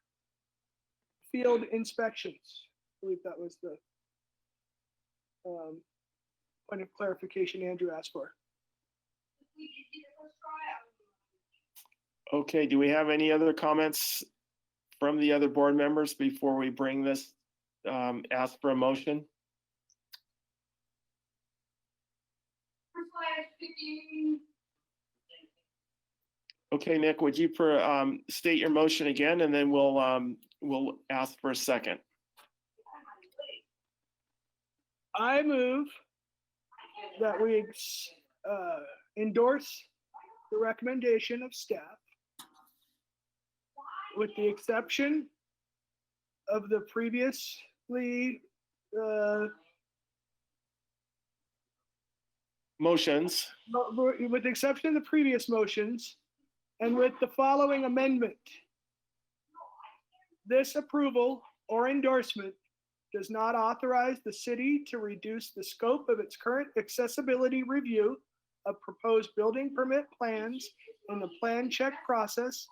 field inspections. I believe that was the point of clarification Andrew asked for. Okay, do we have any other comments from the other board members before we bring this, ask for a motion? Okay, Nick, would you state your motion again, and then we'll ask for a second. I move that we endorse the recommendation of staff with the exception of the previously Motions. with the exception of the previous motions and with the following amendment. This approval or endorsement does not authorize the city to reduce the scope of its current accessibility review of proposed building permit plans in the plan check process,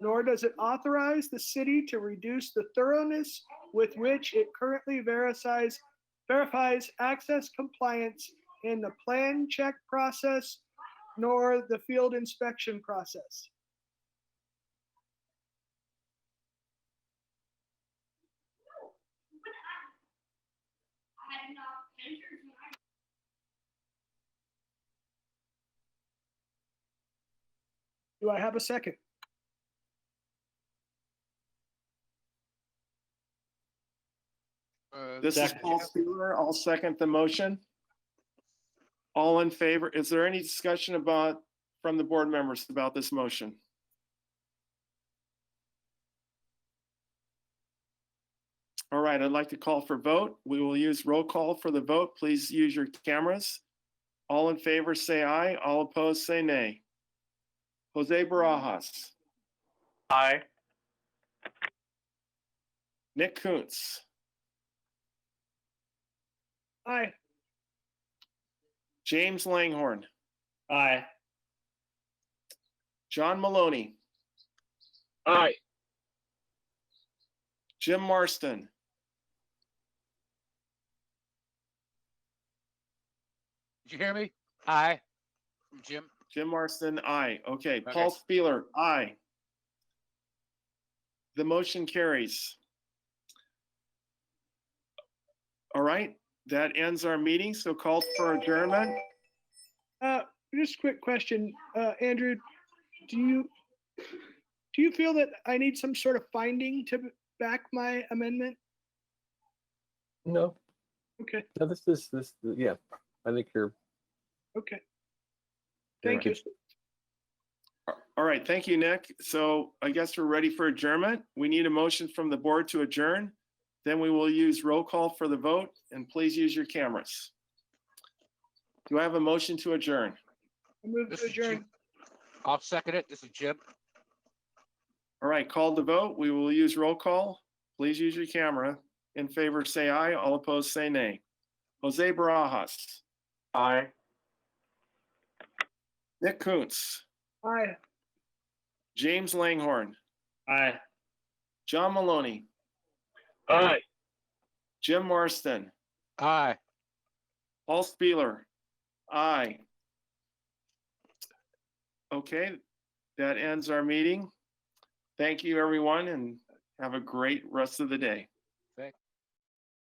nor does it authorize the city to reduce the thoroughness with which it currently verifies access compliance in the plan check process, nor the field inspection process. Do I have a second? This is Paul Spieler. I'll second the motion. All in favor? Is there any discussion from the board members about this motion? All right, I'd like to call for vote. We will use roll call for the vote. Please use your cameras. All in favor, say aye. All opposed, say nay. Jose Barajas, Aye. Nick Kuntz, Aye. James Langhorn, Aye. John Maloney, Aye. Jim Marston, Did you hear me? Aye. Jim? Jim Marston, aye. Okay, Okay. Paul Spieler, aye. The motion carries. All right, that ends our meeting, so called for adjournment. Just a quick question, Andrew, do you feel that I need some sort of finding to back my amendment? No, Okay, no, yeah, I think you're. okay. Thank you. All right, thank you, Nick. So I guess we're ready for adjournment. We need a motion from the board to adjourn. Then we will use roll call for the vote, and please use your cameras. Do I have a motion to adjourn? I move This to is Jim. adjourn. I'll second it. This is Jim. All right, called to vote. We will use roll call. Please use your camera. In favor, say aye. All opposed, say nay. Jose Barajas, Aye. Nick Kuntz, Aye. James Langhorn, Aye. John Maloney, Aye. Jim Marston, Aye. Paul Spieler, aye. Okay, that ends our meeting. Thank you, everyone, and have a great rest of the day.